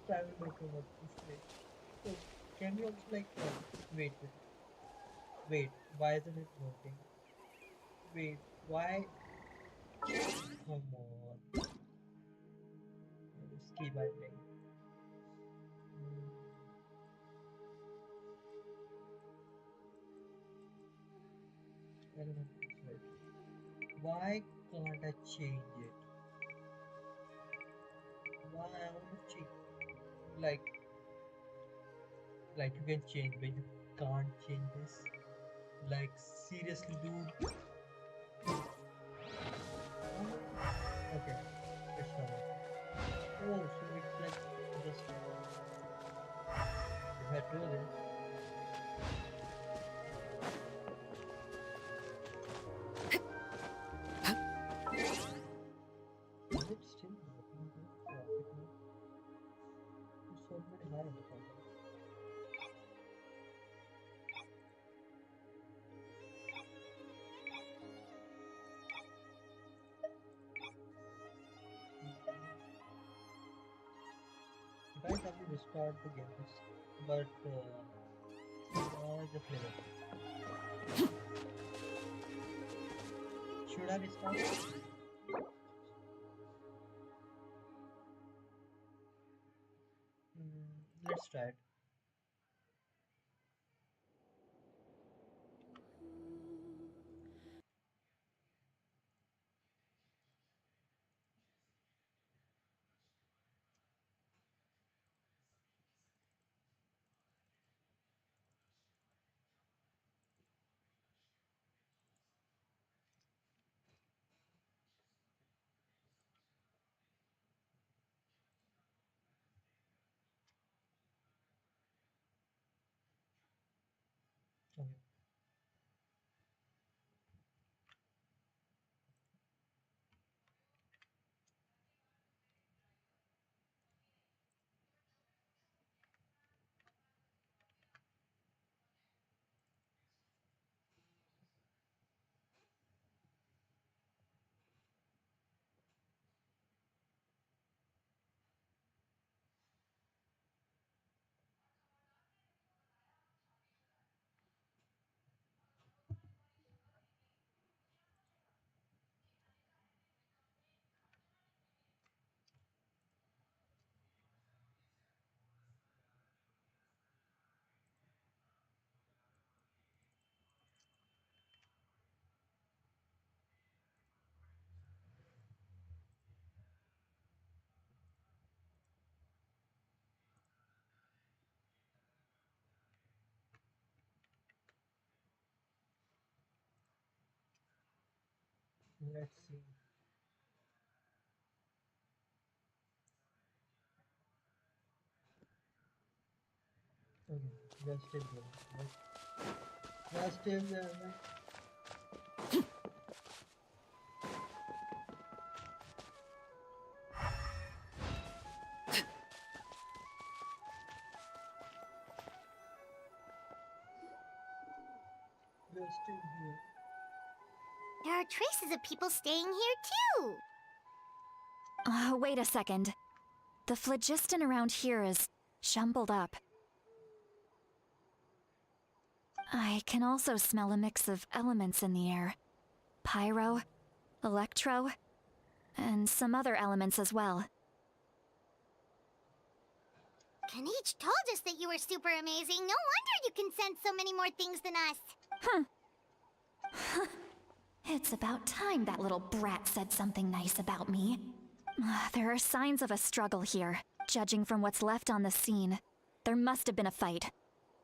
I don't know what to say. So, can you also like wait, wait, why isn't it working? Wait, why? Come on. Just keep idling. Element right. Why can't I change it? Why I want to change? Like you can change, but you can't change this. Like seriously, dude. Okay, it's not. Oh, so it's like just if I do this. Is it still working good? Profit now? It's already high in the profit. Guys, have to restart the games, but just leave it. Should I restart it? Let's try it. Let's see. Okay, we are still there. Right? We are still there, right? We are still here. There are traces of people staying here too. Wait a second. The phlogiston around here is jumbled up. I can also smell a mix of elements in the air. Pyro, electro, and some other elements as well. Kanich told us that you were super amazing. No wonder you can sense so many more things than us. It's about time that little brat said something nice about me. There are signs of a struggle here, judging from what's left on the scene. There must have been a fight.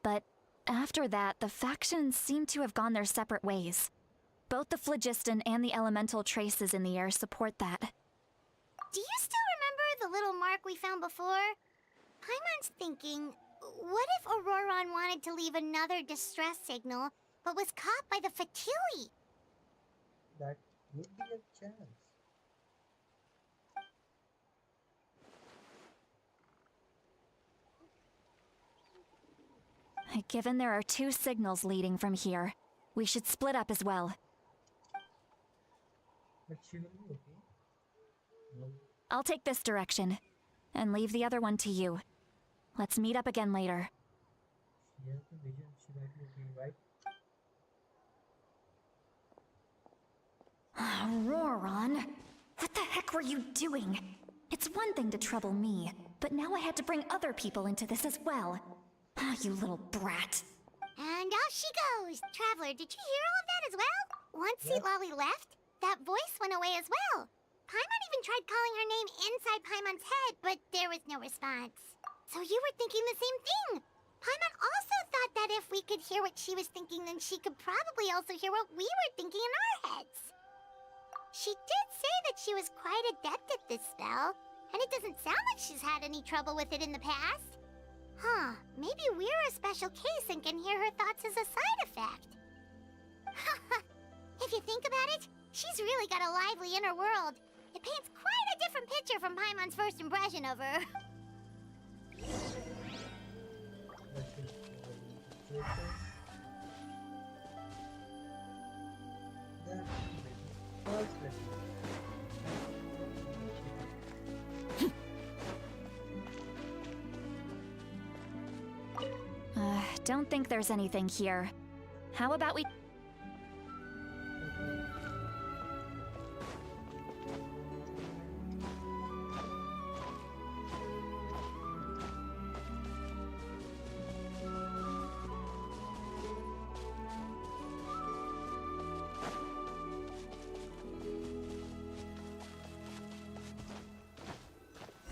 But after that, the factions seem to have gone their separate ways. Both the phlogiston and the elemental traces in the air support that. Do you still remember the little mark we found before? Paimon's thinking, what if Auroron wanted to leave another distress signal, but was caught by the Fatui? That would be a chance. Given there are two signals leading from here, we should split up as well. But she will be okay. No. I'll take this direction, and leave the other one to you. Let's meet up again later. She has the vision. She might be okay, right? Auroron, what the heck were you doing? It's one thing to trouble me, but now I had to bring other people into this as well. You little brat. And out she goes. Traveler, did you hear all of that as well? Once Lolly left, that voice went away as well. Paimon even tried calling her name inside Paimon's head, but there was no response. So you were thinking the same thing. Paimon also thought that if we could hear what she was thinking, then she could probably also hear what we were thinking in our heads. She did say that she was quite adept at this spell, and it doesn't sound like she's had any trouble with it in the past. Huh, maybe we're a special case and can hear her thoughts as a side effect. If you think about it, she's really got a lively inner world. It paints quite a different picture from Paimon's first impression of her. Let's see. That first lesson. Don't think there's anything here. How about we...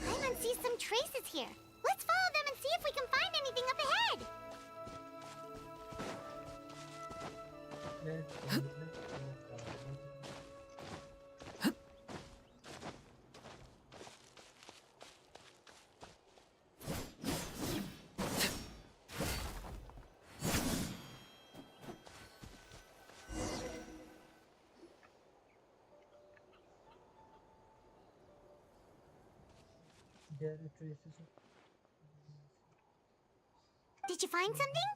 Paimon sees some traces here. Let's follow them and see if we can find anything up ahead. There are traces of... Did you find something?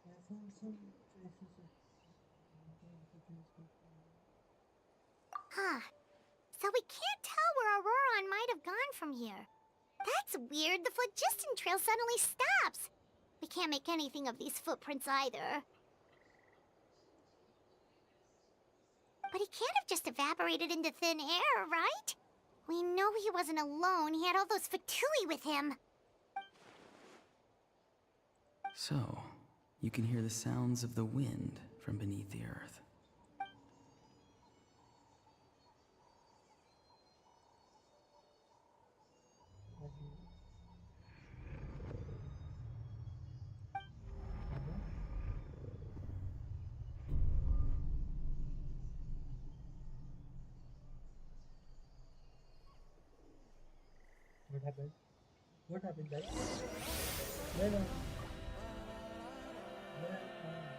I found some traces of... Huh. So we can't tell where Auroron might have gone from here. That's weird. The phlogiston trail suddenly stops. We can't make anything of these footprints either. But he can't have just evaporated into thin air, right? We know he wasn't alone. He had all those Fatui with him. So, you can hear the sounds of the wind from beneath the earth. What happened? What happened, guys? Where are we? Where are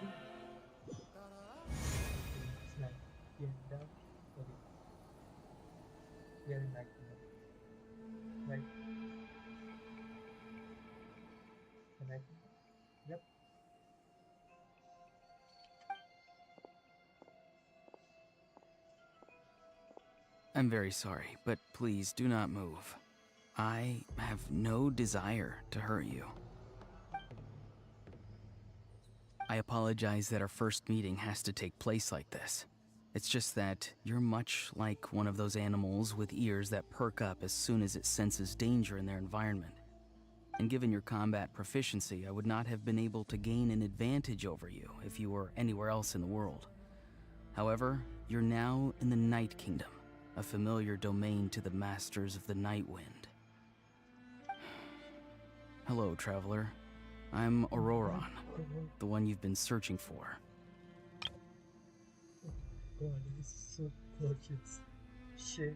we? It's night. We are down. Okay. We are in night now. Right? The night. Yep. I'm very sorry, but please do not move. I have no desire to hurt you. I apologize that our first meeting has to take place like this. It's just that you're much like one of those animals with ears that perk up as soon as it senses danger in their environment. And given your combat proficiency, I would not have been able to gain an advantage over you if you were anywhere else in the world. However, you're now in the Night Kingdom, a familiar domain to the Masters of the Night Wind. Hello, traveler. I'm Auroron, the one you've been searching for. God, he's so gorgeous. Shit,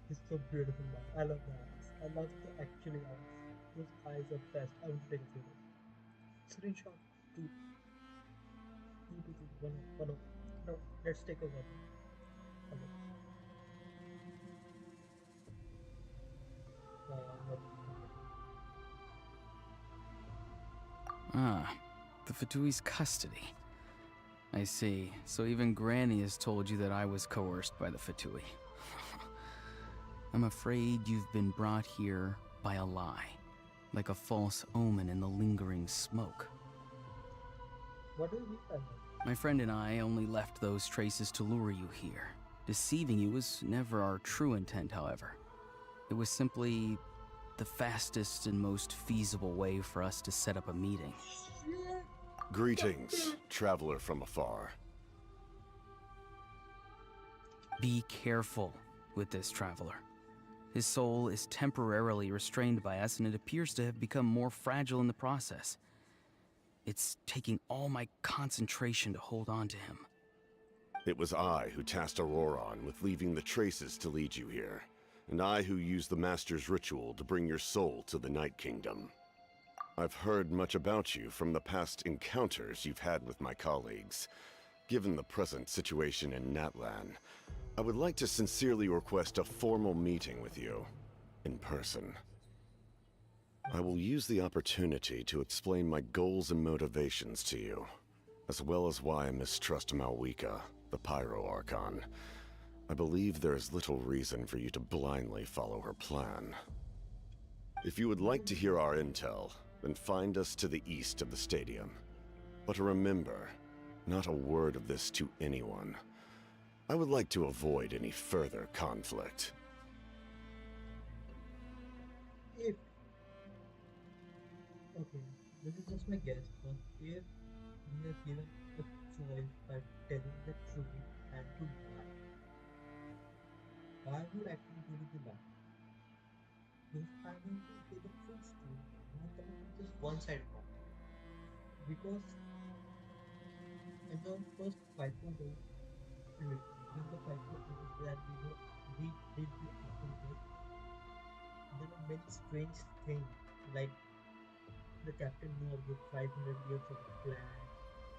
he's so beautiful, man. I love the eyes. I love the actually eyes. Those eyes are best. I want to take a photo. Screenshot. Two. One. One. No, let's take a one. Okay. No. Ah, the Fatui's custody. I see. So even Granny has told you that I was coerced by the Fatui. I'm afraid you've been brought here by a lie, like a false omen in the lingering smoke. What do you mean by that? My friend and I only left those traces to lure you here. Deceiving you was never our true intent, however. It was simply the fastest and most feasible way for us to set up a meeting. Greetings, traveler from afar. Be careful with this traveler. His soul is temporarily restrained by us, and it appears to have become more fragile in the process. It's taking all my concentration to hold on to him. It was I who tasked Auroron with leaving the traces to lead you here, and I who used the Master's ritual to bring your soul to the Night Kingdom. I've heard much about you from the past encounters you've had with my colleagues. Given the present situation in Natlan, I would like to sincerely request a formal meeting with you, in person. I will use the opportunity to explain my goals and motivations to you, as well as why I mistrust Malwika, the Pyro Archon. I believe there is little reason for you to blindly follow her plan. If you would like to hear our intel, then find us to the east of the stadium. But remember, not a word of this to anyone. I would like to avoid any further conflict. If okay, this is just my guess, but if we are given a choice by telling the truth and to lie, I would actually go with the lie. Because I want to hear the full story, not the just one-sided one. Because in the first 5.0 trilogy, in the 5.0 that we did the Archon Quest, there are many strange things like the captain knew about 500 years of the plan,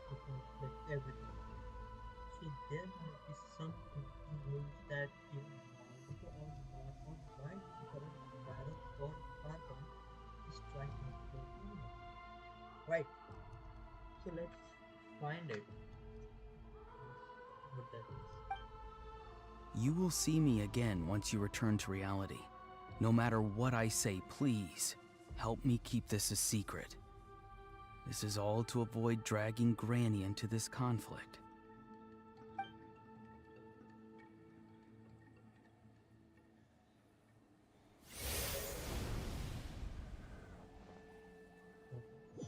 the conflict, everything. So there might be some rules that even Malvika or why the current Pyro or Archon is trying to kill humans. Right. So let's find it. What that is. You will see me again once you return to reality. No matter what I say, please, help me keep this a secret. This is all to avoid dragging Granny into this conflict.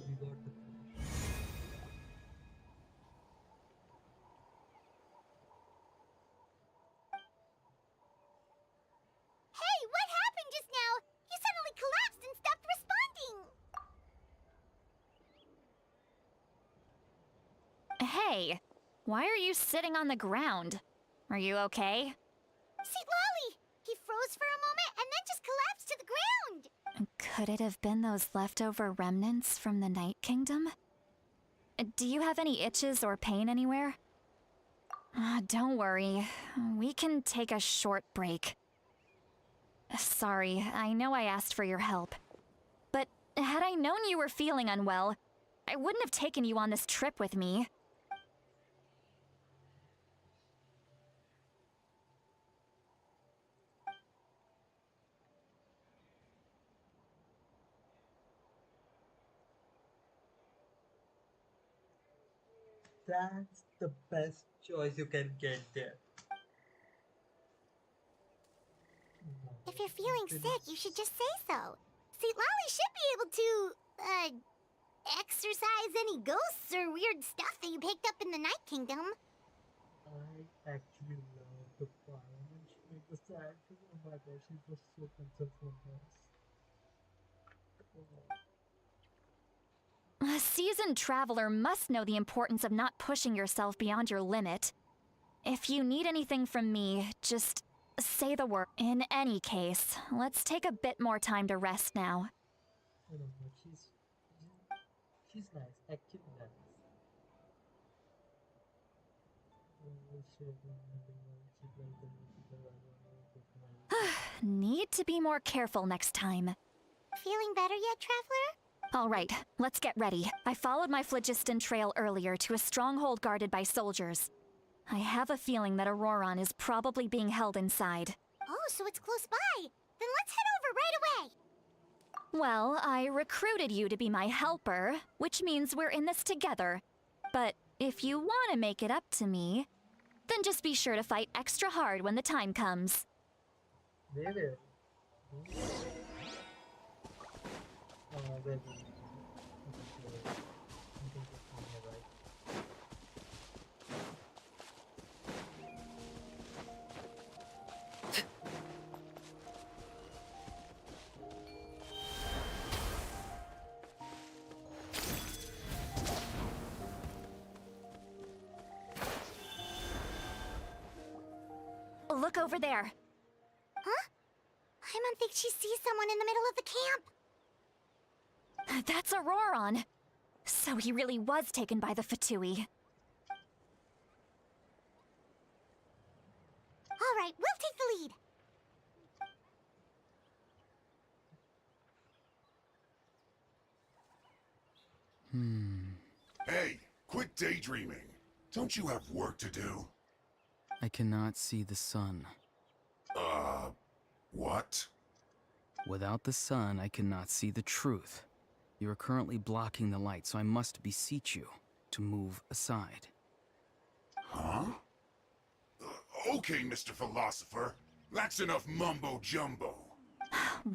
We got the Hey, what happened just now? You suddenly collapsed and stopped responding. Hey, why are you sitting on the ground? Are you okay? See, Lolly! He froze for a moment and then just collapsed to the ground. Could it have been those leftover remnants from the Night Kingdom? Do you have any itches or pain anywhere? Don't worry. We can take a short break. Sorry, I know I asked for your help. But had I known you were feeling unwell, I wouldn't have taken you on this trip with me. That's the best choice you can get there. If you're feeling sick, you should just say so. See, Lolly should be able to, exorcise any ghosts or weird stuff that you picked up in the Night Kingdom. I actually love the part when she made the sad face. Oh my god, she was so concerned for us. A seasoned traveler must know the importance of not pushing yourself beyond your limit. If you need anything from me, just say the word. In any case, let's take a bit more time to rest now. I don't know, she's nice, actually nice. Need to be more careful next time. Feeling better yet, Traveler? All right, let's get ready. I followed my phlogiston trail earlier to a stronghold guarded by soldiers. I have a feeling that Auroron is probably being held inside. Oh, so it's close by. Then let's head over right away. Well, I recruited you to be my helper, which means we're in this together. But if you want to make it up to me, then just be sure to fight extra hard when the time comes. Maybe. Look over there. Huh? Paimon thinks she sees someone in the middle of the camp. That's Auroron. So he really was taken by the Fatui. All right, we'll take the lead. Hey, quit daydreaming. Don't you have work to do? I cannot see the sun. What? Without the sun, I cannot see the truth. You are currently blocking the light, so I must beseech you to move aside. Huh? Okay, Mr. Philosopher. That's enough mumbo-jumbo.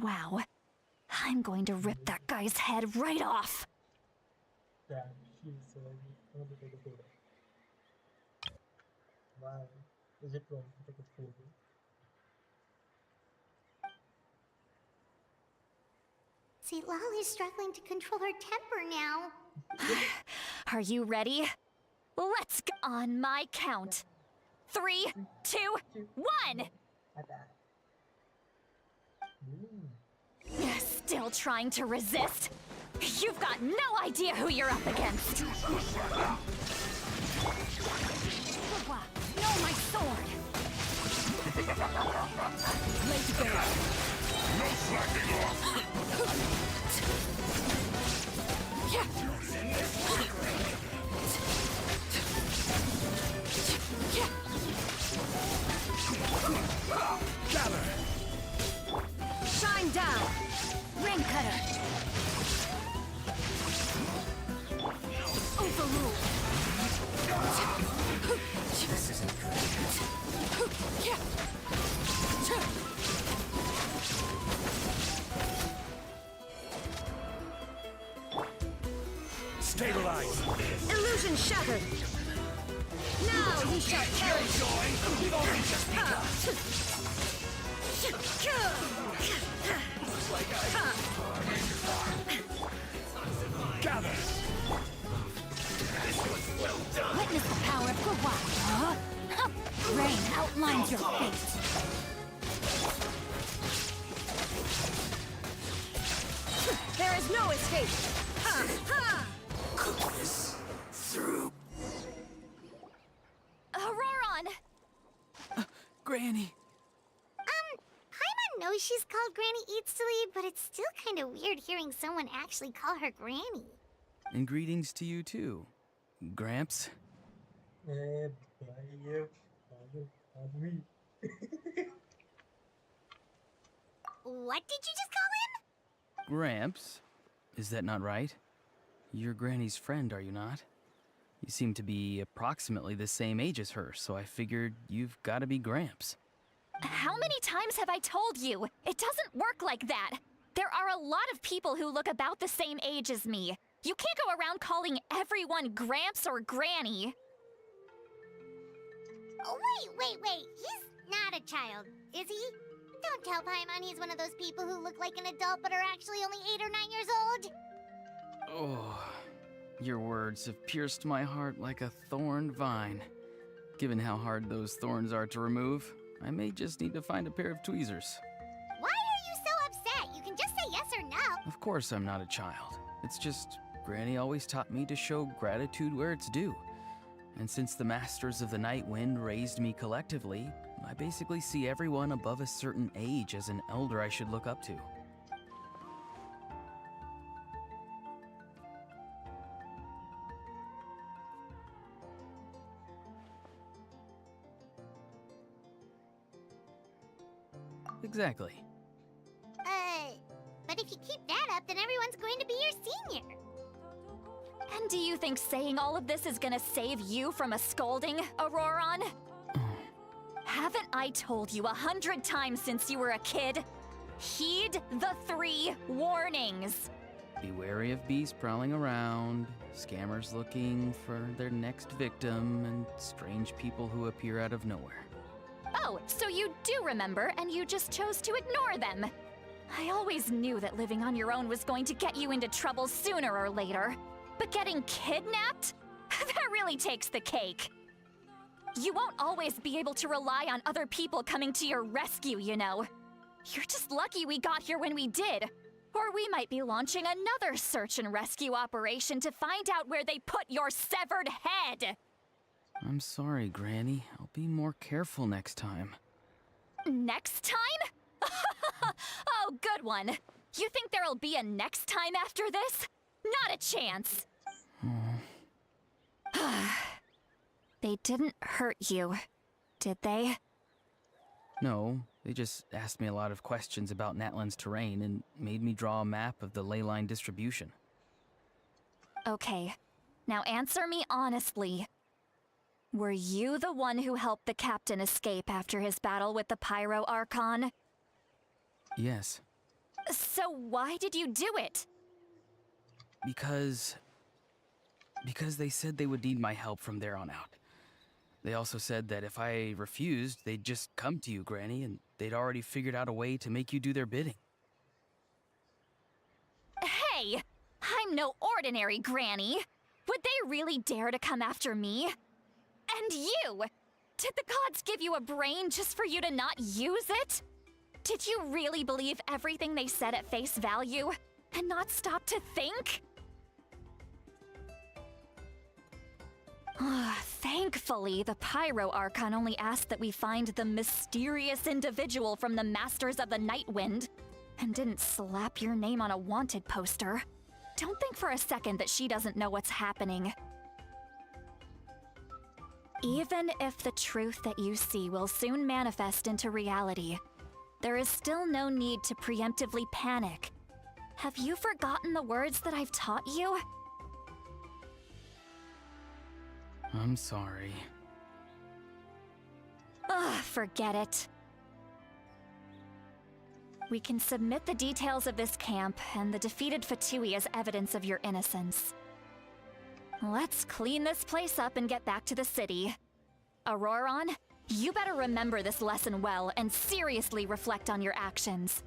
Wow. I'm going to rip that guy's head right off. Damn, she's so want to take a photo. Wow. Is it wrong to take a photo? See, Lolly's struggling to control her temper now. Are you ready? Let's go on my count. 3, 2, 1! Still trying to resist? You've got no idea who you're up against! No, my sword! Let's go! No slacking off! Gather! Shine down! Ring cutter! Overrule! This isn't good. Stabilize! Illusion shattered! Now he shall perish! We've only just begun! Gather! Witness the power of Gawai! Rain outlines your fate! no escape! Ha! Ha! Cook this through. Auroron! Granny! Paimon knows she's called Granny Eats to Lead, but it's still kind of weird hearing someone actually call her Granny. And greetings to you too, Gramps. What did you just call him? Gramps? Is that not right? You're Granny's friend, are you not? You seem to be approximately the same age as her, so I figured you've got to be Gramps. How many times have I told you? It doesn't work like that. There are a lot of people who look about the same age as me. You can't go around calling everyone Gramps or Granny. Oh, wait. He's not a child, is he? Don't tell Paimon he's one of those people who look like an adult but are actually only 8 or 9 years old. Oh, your words have pierced my heart like a thorn vine. Given how hard those thorns are to remove, I may just need to find a pair of tweezers. Why are you so upset? You can just say yes or no. Of course I'm not a child. It's just, Granny always taught me to show gratitude where it's due. And since the Masters of the Night Wind raised me collectively, I basically see everyone above a certain age as an elder I should look up to. Exactly. But if you keep that up, then everyone's going to be your senior. And do you think saying all of this is gonna save you from a scolding, Auroron? Haven't I told you 100 times since you were a kid? Heed the 3 warnings. Be wary of beasts prowling around, scammers looking for their next victim, and strange people who appear out of nowhere. Oh, so you do remember, and you just chose to ignore them. I always knew that living on your own was going to get you into trouble sooner or later. But getting kidnapped? That really takes the cake. You won't always be able to rely on other people coming to your rescue, you know. You're just lucky we got here when we did. Or we might be launching another search and rescue operation to find out where they put your severed head. I'm sorry, Granny. I'll be more careful next time. Next time? Oh, good one. You think there'll be a next time after this? Not a chance. They didn't hurt you, did they? No, they just asked me a lot of questions about Natlan's terrain and made me draw a map of the ley line distribution. Okay, now answer me honestly. Were you the one who helped the captain escape after his battle with the Pyro Archon? Yes. So why did you do it? Because they said they would need my help from there on out. They also said that if I refused, they'd just come to you, Granny, and they'd already figured out a way to make you do their bidding. Hey! I'm no ordinary Granny! Would they really dare to come after me? And you! Did the gods give you a brain just for you to not use it? Did you really believe everything they said at face value, and not stop to think? Thankfully, the Pyro Archon only asked that we find the mysterious individual from the Masters of the Night Wind, and didn't slap your name on a wanted poster. Don't think for a second that she doesn't know what's happening. Even if the truth that you see will soon manifest into reality, there is still no need to preemptively panic. Have you forgotten the words that I've taught you? I'm sorry. Forget it. We can submit the details of this camp and the defeated Fatui as evidence of your innocence. Let's clean this place up and get back to the city. Auroron, you better remember this lesson well and seriously reflect on your actions.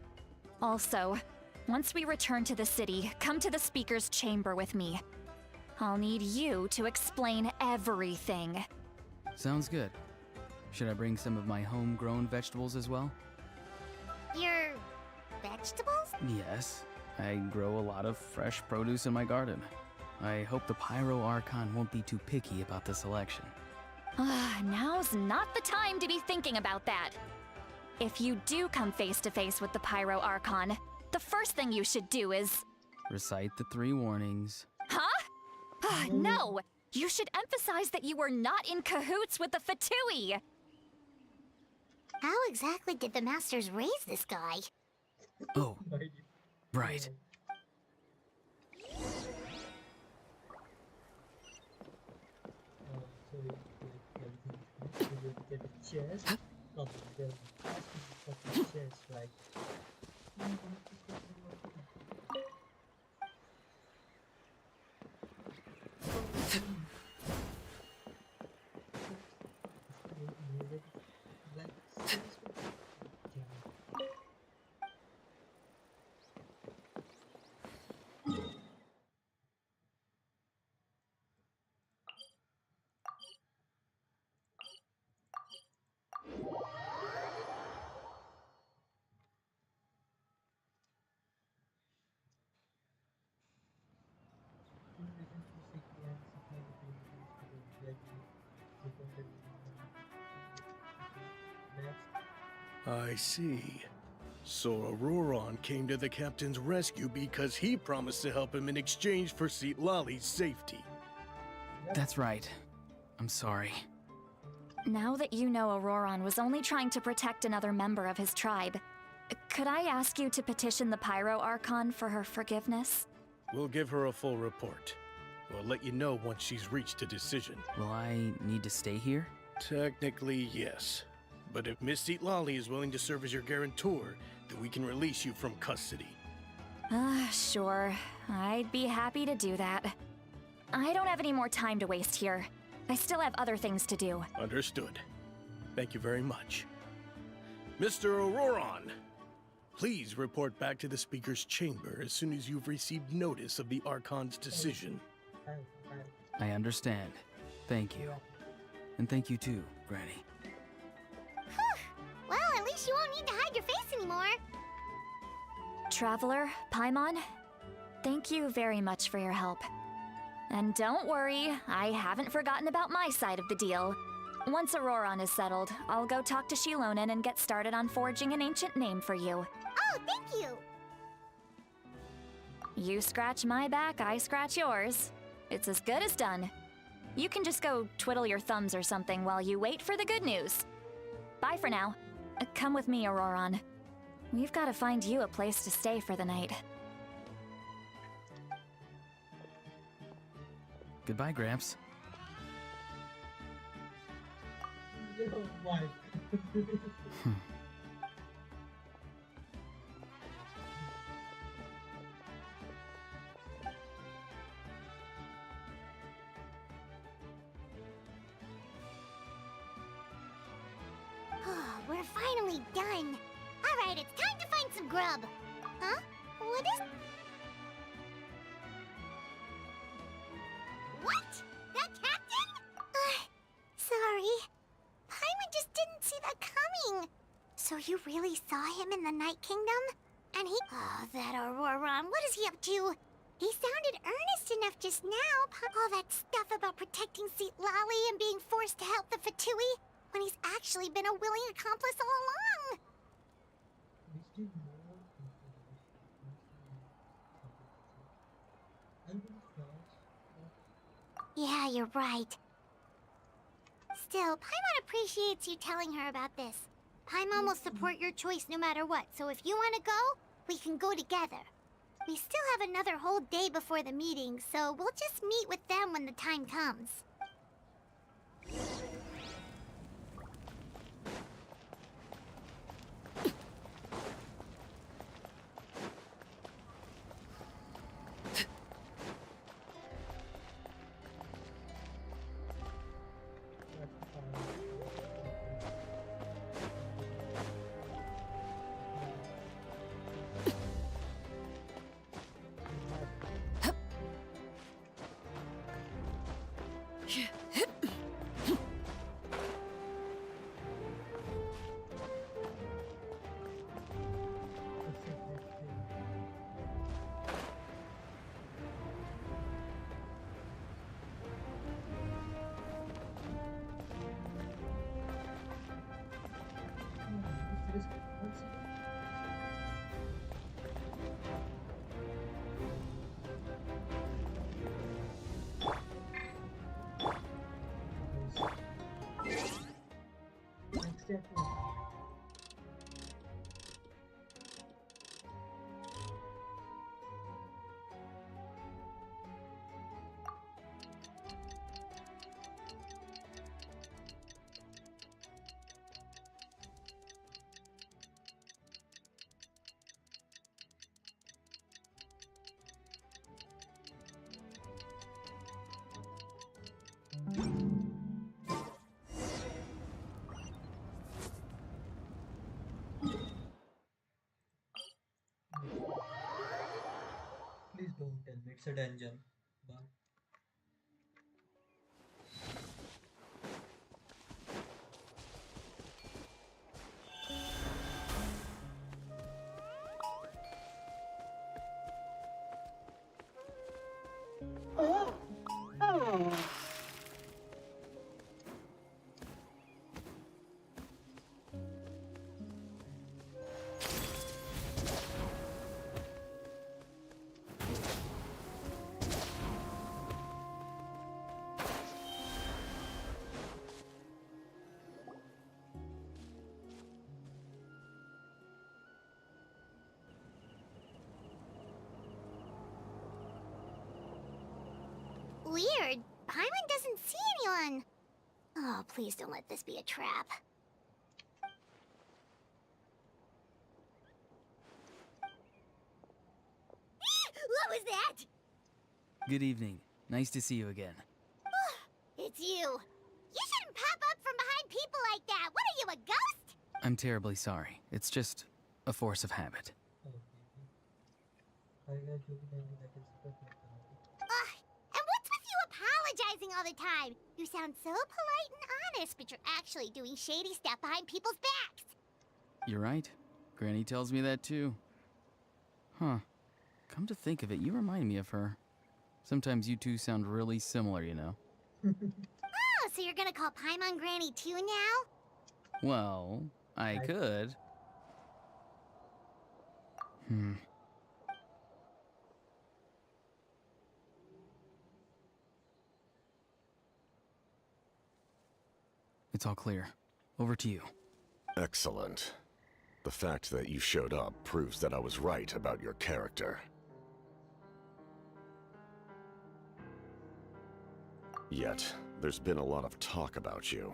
Also, once we return to the city, come to the speaker's chamber with me. I'll need you to explain everything. Sounds good. Should I bring some of my homegrown vegetables as well? Your vegetables? Yes. I grow a lot of fresh produce in my garden. I hope the Pyro Archon won't be too picky about the selection. Now's not the time to be thinking about that. If you do come face to face with the Pyro Archon, the first thing you should do is... Recite the 3 warnings. Huh? No! You should emphasize that you were not in cahoots with the Fatui! How exactly did the Masters raise this guy? Oh, right. So you get a chest. No, the fucking chest, right? I see. So Auroron came to the captain's rescue because he promised to help him in exchange for Lali's safety. That's right. I'm sorry. Now that you know Auroron was only trying to protect another member of his tribe, could I ask you to petition the Pyro Archon for her forgiveness? We'll give her a full report. We'll let you know once she's reached a decision. Will I need to stay here? Technically, yes. But if Miss Lali is willing to serve as your guarantor, then we can release you from custody. Sure. I'd be happy to do that. I don't have any more time to waste here. I still have other things to do. Understood. Thank you very much. Mr. Auroron, please report back to the Speaker's chamber as soon as you've received notice of the Archon's decision. I understand. Thank you. And thank you too, Granny. Well, at least you won't need to hide your face anymore. Traveler, Paimon, thank you very much for your help. And don't worry, I haven't forgotten about my side of the deal. Once Auroron is settled, I'll go talk to Shilonen and get started on forging an ancient name for you. Oh, thank you! You scratch my back, I scratch yours. It's as good as done. You can just go twiddle your thumbs or something while you wait for the good news. Bye for now. Come with me, Auroron. We've got to find you a place to stay for the night. Goodbye, Gramps. Oh my. We're finally done. Alright, it's time to find some grub. Huh? What is... What? That captain? Sorry. Paimon just didn't see that coming. So you really saw him in the Night Kingdom? And he... Oh, that Auroron, what is he up to? He sounded earnest enough just now. All that stuff about protecting Lali and being forced to help the Fatui, when he's actually been a willing accomplice all along. Yeah, you're right. Still, Paimon appreciates you telling her about this. Paimon will support your choice no matter what, so if you want to go, we can go together. We still have another whole day before the meeting, so we'll just meet with them when the time comes. Definitely. Please don't tell me it's a dungeon. But Weird. Paimon doesn't see anyone. Oh, please don't let this be a trap. What was that? Good evening. Nice to see you again. It's you. You shouldn't pop up from behind people like that. What are you, a ghost? I'm terribly sorry. It's just a force of habit. I got you can that is perfect. Ugh. And what's with you apologizing all the time? You sound so polite and honest, but you're actually doing shady stuff behind people's backs. You're right. Granny tells me that too. Huh. Come to think of it, you remind me of her. Sometimes you two sound really similar, you know. Oh, so you're gonna call Paimon Granny too now? Well, I could. It's all clear. Over to you. Excellent. The fact that you showed up proves that I was right about your character. Yet, there's been a lot of talk about you.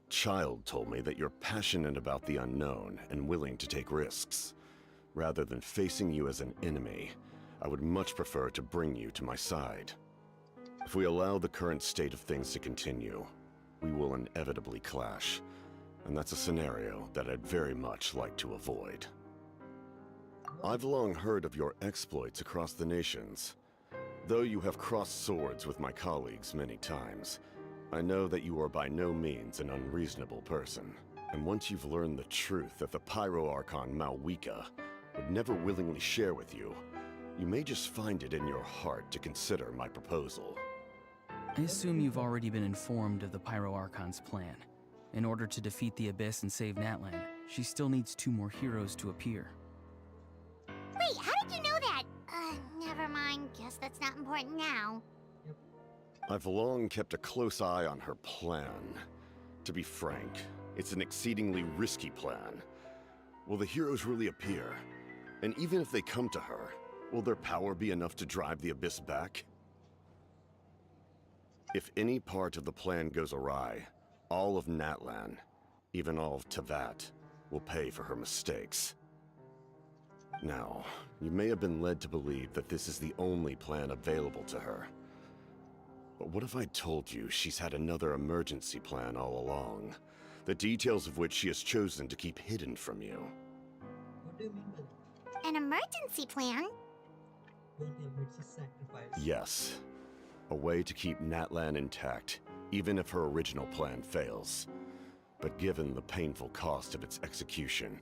Child told me that you're passionate about the unknown and willing to take risks. Rather than facing you as an enemy, I would much prefer to bring you to my side. If we allow the current state of things to continue, we will inevitably clash, and that's a scenario that I'd very much like to avoid. I've long heard of your exploits across the nations. Though you have crossed swords with my colleagues many times, I know that you are by no means an unreasonable person. And once you've learned the truth that the Pyro Archon Malwika would never willingly share with you, you may just find it in your heart to consider my proposal. I assume you've already been informed of the Pyro Archon's plan. In order to defeat the Abyss and save Natlan, she still needs 2 more heroes to appear. Wait, how did you know that? Never mind. Guess that's not important now. I've long kept a close eye on her plan. To be frank, it's an exceedingly risky plan. Will the heroes really appear? And even if they come to her, will their power be enough to drive the Abyss back? If any part of the plan goes awry, all of Natlan, even all of Teyvat, will pay for her mistakes. Now, you may have been led to believe that this is the only plan available to her. But what if I told you she's had another emergency plan all along, the details of which she has chosen to keep hidden from you? What do you mean by that? An emergency plan? Well, yeah, it's a sacrifice. Yes. A way to keep Natlan intact, even if her original plan fails. But given the painful cost of its execution,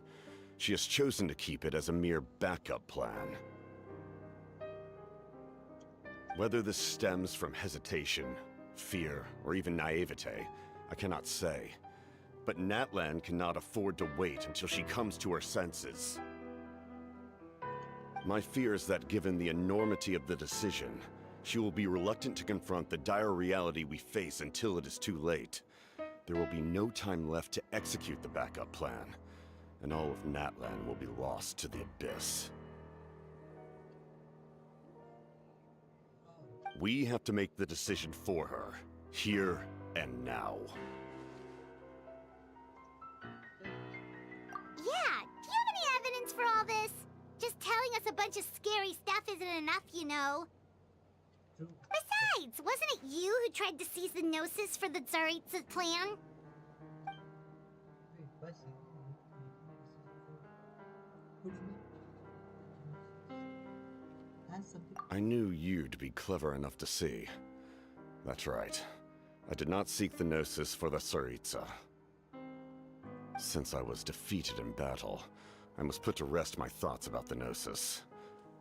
she has chosen to keep it as a mere backup plan. Whether this stems from hesitation, fear, or even naivete, I cannot say. But Natlan cannot afford to wait until she comes to her senses. My fear is that given the enormity of the decision, she will be reluctant to confront the dire reality we face until it is too late. there will be no time left to execute the backup plan, and all of Natlan will be lost to the abyss. We have to make the decision for her, here and now. Yeah, do you have any evidence for all this? Just telling us a bunch of scary stuff isn't enough, you know. True. Besides, wasn't it you who tried to seize the Gnosis for the Tsaritsa plan? Wait, why see? What do you mean? Has something. I knew you'd be clever enough to see. That's right. I did not seek the Gnosis for the Tsaritsa. Since I was defeated in battle, I must put to rest my thoughts about the Gnosis.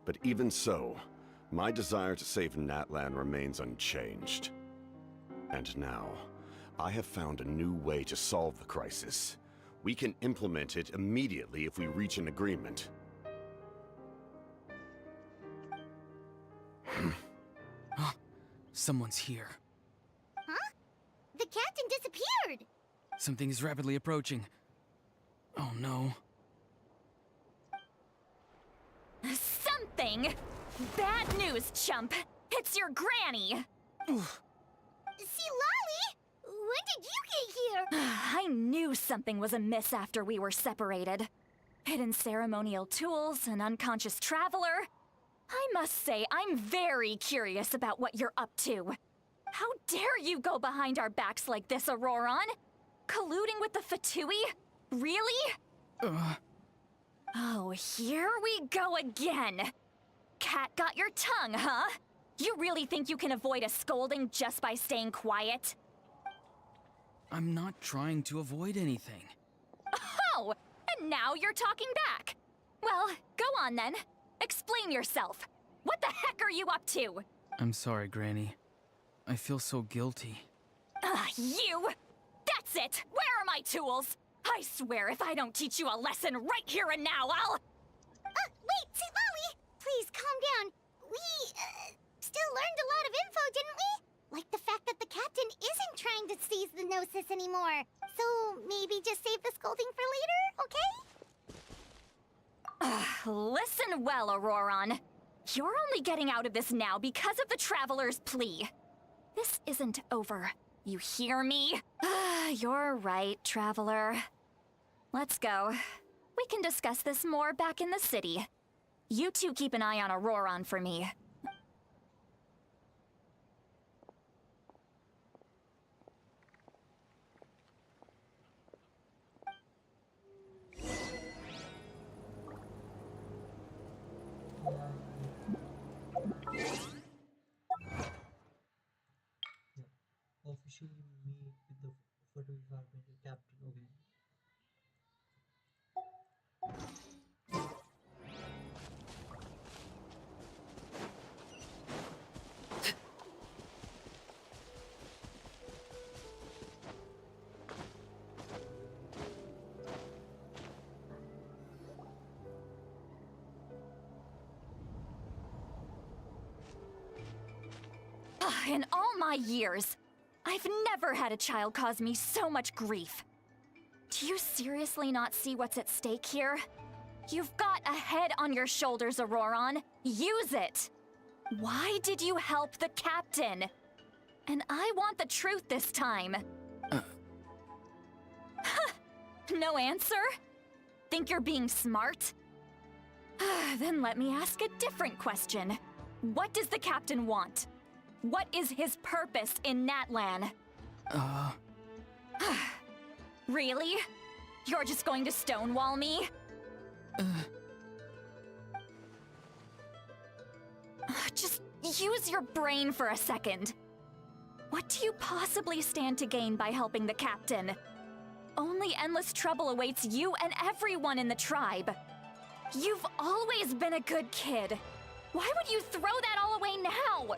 But even so, my desire to save Natlan remains unchanged. And now, I have found a new way to solve the crisis. We can implement it immediately if we reach an agreement. Someone's here. Huh? The captain disappeared! Something is rapidly approaching. Oh no. Something? Bad news, chump. It's your granny. See, Lolly? When did you get here? I knew something was amiss after we were separated. Hidden ceremonial tools, an unconscious traveler. I must say, I'm very curious about what you're up to. How dare you go behind our backs like this, Auroron? Colluding with the Fatui? Really? Oh, here we go again. Cat got your tongue, huh? You really think you can avoid a scolding just by staying quiet? I'm not trying to avoid anything. Oh, and now you're talking back. Well, go on then. Explain yourself. What the heck are you up to? I'm sorry, Granny. I feel so guilty. You! That's it! Where are my tools? I swear if I don't teach you a lesson right here and now, I'll... Wait, see, Lolly! Please, calm down. We, still learned a lot of info, didn't we? Like the fact that the captain isn't trying to seize the Gnosis anymore. So, maybe just save the scolding for later, okay? Listen well, Auroron. You're only getting out of this now because of the Traveler's plea. This isn't over. You hear me? You're right, Traveler. Let's go. We can discuss this more back in the city. You two keep an eye on Auroron for me. Officially meet with the Fatui Carpenter captain. Okay. In all my years, I've never had a child cause me so much grief. Do you seriously not see what's at stake here? You've got a head on your shoulders, Auroron. Use it! Why did you help the captain? And I want the truth this time. No answer? Think you're being smart? Then let me ask a different question. What does the captain want? What is his purpose in Natlan? Really? You're just going to stonewall me? Just use your brain for a second. What do you possibly stand to gain by helping the captain? Only endless trouble awaits you and everyone in the tribe. You've always been a good kid. Why would you throw that all away now?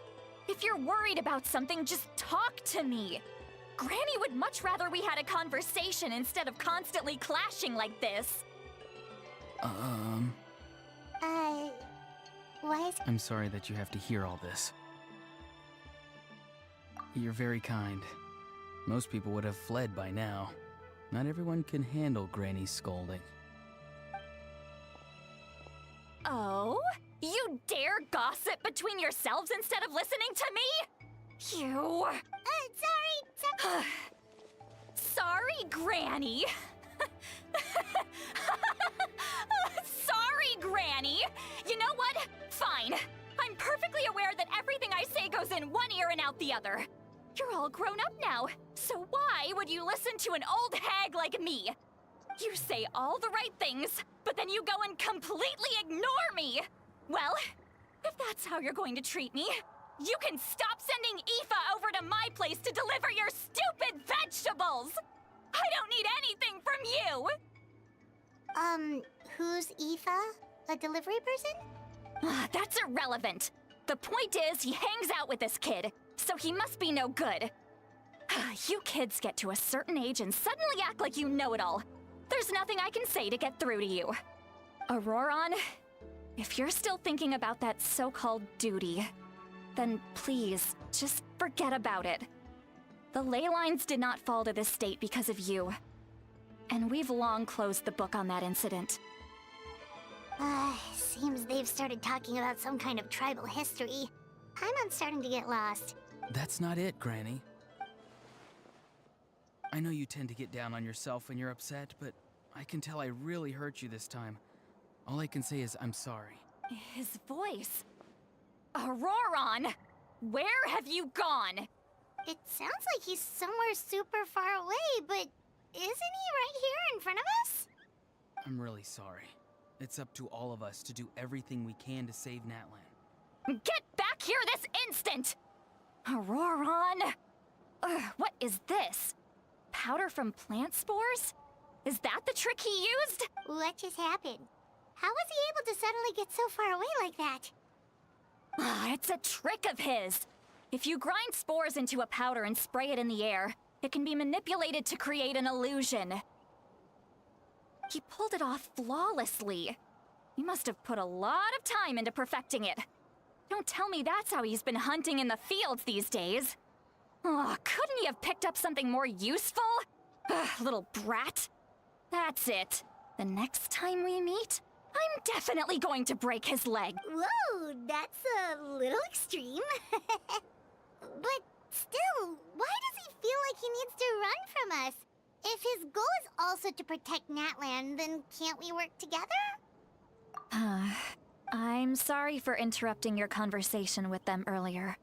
If you're worried about something, just talk to me. Granny would much rather we had a conversation instead of constantly clashing like this. Why is... I'm sorry that you have to hear all this. You're very kind. Most people would have fled by now. Not everyone can handle Granny's scolding. Oh? You dare gossip between yourselves instead of listening to me? You... Sorry. Sorry, Granny. Sorry, Granny. You know what? Fine. I'm perfectly aware that everything I say goes in one ear and out the other. You're all grown up now, so why would you listen to an old hag like me? You say all the right things, but then you go and completely ignore me. Well, if that's how you're going to treat me, you can stop sending Aoife over to my place to deliver your stupid vegetables! I don't need anything from you! Who's Aoife? A delivery person? That's irrelevant. The point is, he hangs out with this kid, so he must be no good. You kids get to a certain age and suddenly act like you know it all. There's nothing I can say to get through to you. Auroron, if you're still thinking about that so-called duty, then please, just forget about it. The ley lines did not fall to this state because of you. And we've long closed the book on that incident. Seems they've started talking about some kind of tribal history. I'm starting to get lost. That's not it, Granny. I know you tend to get down on yourself when you're upset, but I can tell I really hurt you this time. All I can say is I'm sorry. His voice. Auroron! Where have you gone? It sounds like he's somewhere super far away, but isn't he right here in front of us? I'm really sorry. It's up to all of us to do everything we can to save Natlan. Get back here this instant! Auroron! What is this? Powder from plant spores? Is that the trick he used? What just happened? How was he able to suddenly get so far away like that? It's a trick of his. If you grind spores into a powder and spray it in the air, it can be manipulated to create an illusion. He pulled it off flawlessly. He must have put a lot of time into perfecting it. Don't tell me that's how he's been hunting in the fields these days. Couldn't he have picked up something more useful? Little brat. That's it. The next time we meet, I'm definitely going to break his leg. Whoa, that's a little extreme. But still, why does he feel like he needs to run from us? If his goal is also to protect Natlan, then can't we work together? I'm sorry for interrupting your conversation with them earlier.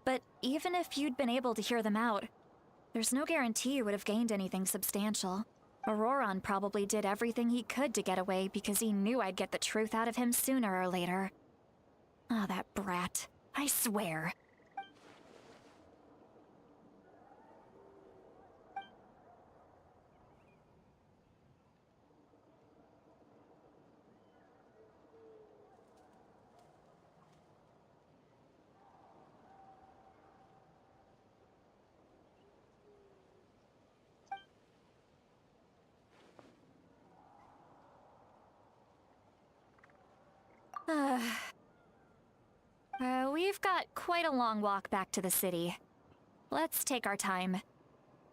But even if you'd been able to hear them out, there's no guarantee you would have gained anything substantial. Auroron probably did everything he could to get away because he knew I'd get the truth out of him sooner or later. That brat. I swear. We've got quite a long walk back to the city. Let's take our time.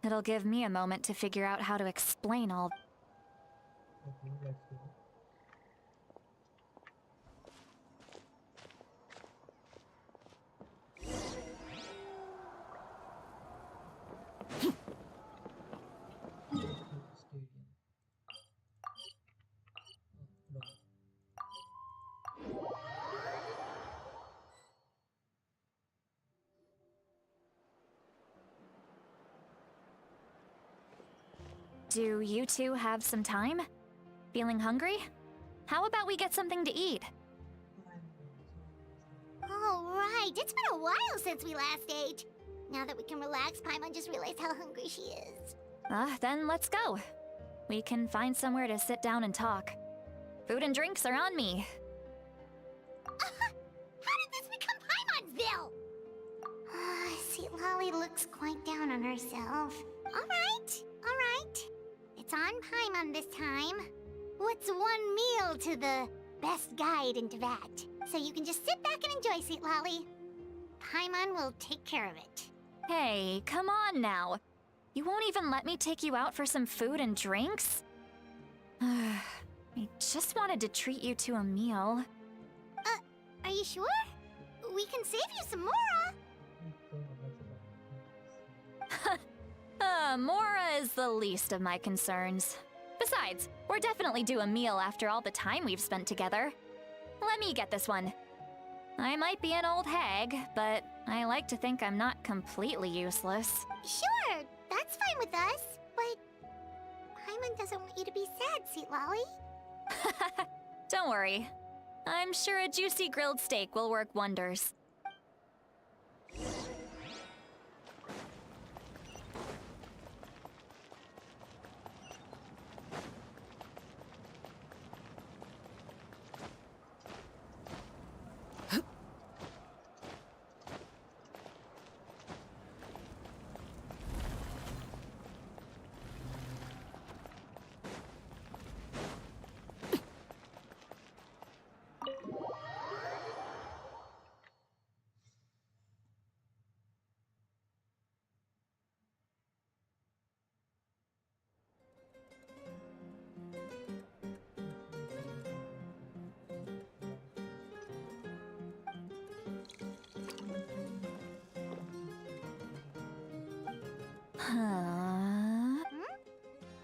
It'll give me a moment to figure out how to explain all. Okay, let's go. Stadium. No. Do you two have some time? Feeling hungry? How about we get something to eat? All right, it's been a while since we last ate. Now that we can relax, Paimon just realized how hungry she is. Then let's go. We can find somewhere to sit down and talk. Food and drinks are on me. How did this become Paimonville? Sweet Lolly looks quite down on herself. All right. It's on Paimon this time. What's one meal to the best guide into that? So you can just sit back and enjoy, Sweet Lolly. Paimon will take care of it. Hey, come on now. You won't even let me take you out for some food and drinks? I just wanted to treat you to a meal. Are you sure? We can save you some Mora. Mora is the least of my concerns. Besides, we're definitely due a meal after all the time we've spent together. Let me get this one. I might be an old hag, but I like to think I'm not completely useless. Sure, that's fine with us. But Paimon doesn't want you to be sad, Sweet Lolly. Don't worry. I'm sure a juicy grilled steak will work wonders.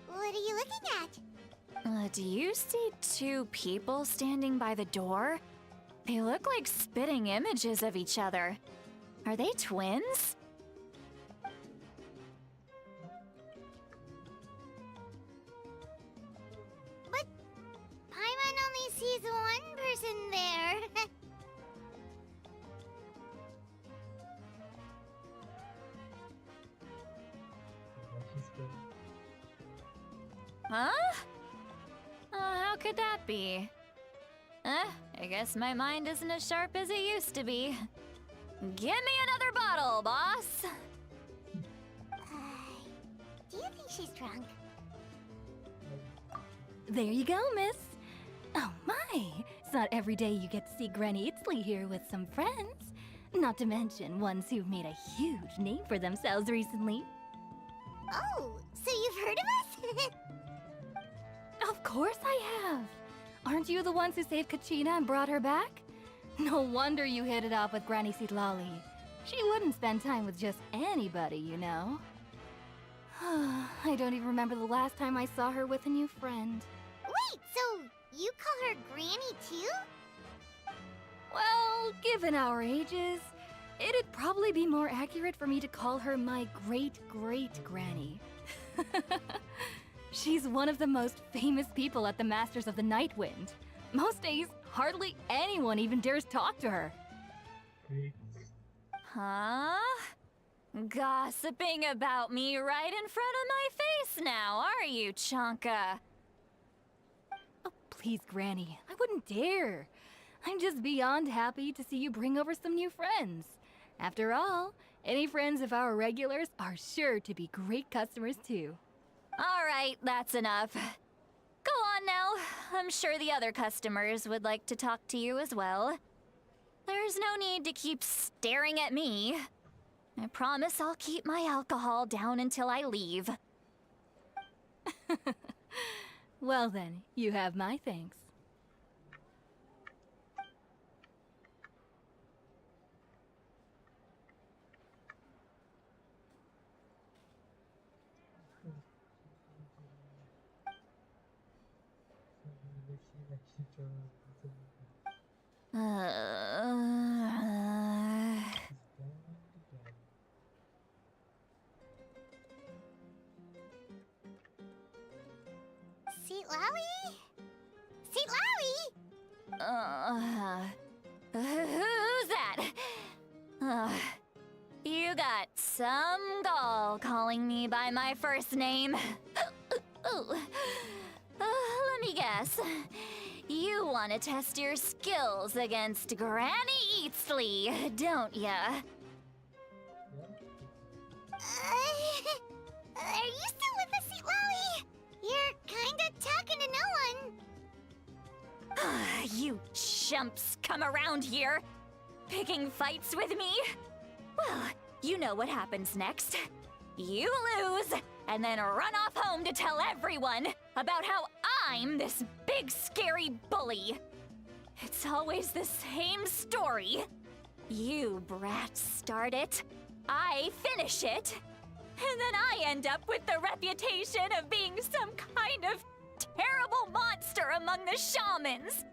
What are you looking at? Do you see two people standing by the door? They look like spitting images of each other. Are they twins? But Paimon only sees one person there. Huh? How could that be? I guess my mind isn't as sharp as it used to be. Give me another bottle, boss! Do you think she's drunk? There you go, miss. Oh my, it's not every day you get to see Granny Itzley here with some friends. Not to mention ones who've made a huge name for themselves recently. Oh, so you've heard of us? Of course I have. Aren't you the ones who saved Kachina and brought her back? No wonder you hit it off with Granny Sitlali. She wouldn't spend time with just anybody, you know. I don't even remember the last time I saw her with a new friend. Wait, so you call her Granny too? Well, given our ages, it'd probably be more accurate for me to call her my great-great-granny. She's one of the most famous people at the Masters of the Night Wind. Most days, hardly anyone even dares talk to her. Huh? Gossiping about me right in front of my face now, are you, Chonka? Oh, please, Granny, I wouldn't dare. I'm just beyond happy to see you bring over some new friends. After all, any friends of our regulars are sure to be great customers too. All right, that's enough. Go on now. I'm sure the other customers would like to talk to you as well. There's no need to keep staring at me. I promise I'll keep my alcohol down until I leave. Well then, you have my thanks. Seat Lowy? Seat Lowy? Who's that? You got some gall calling me by my first name. Let me guess. You want to test your skills against Granny Eatsley, don't ya? Are you still with us, Seat Lowy? You're kinda talking to no one. You chumps come around here, picking fights with me? Well, you know what happens next. you lose, and then run off home to tell everyone about how I'm this big scary bully. It's always the same story. You brats start it, I finish it, and then I end up with the reputation of being some kind of terrible monster among the shamans.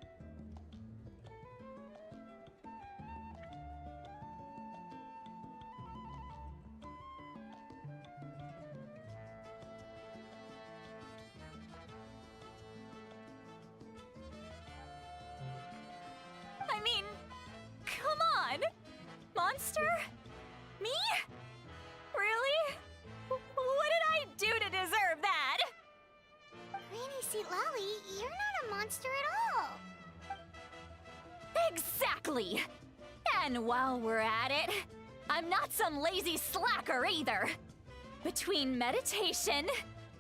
I mean, come on! Monster? Me? Really? What did I do to deserve that? Granny Seat Lolly, you're not a monster at all. Exactly! And while we're at it, I'm not some lazy slacker either. Between meditation,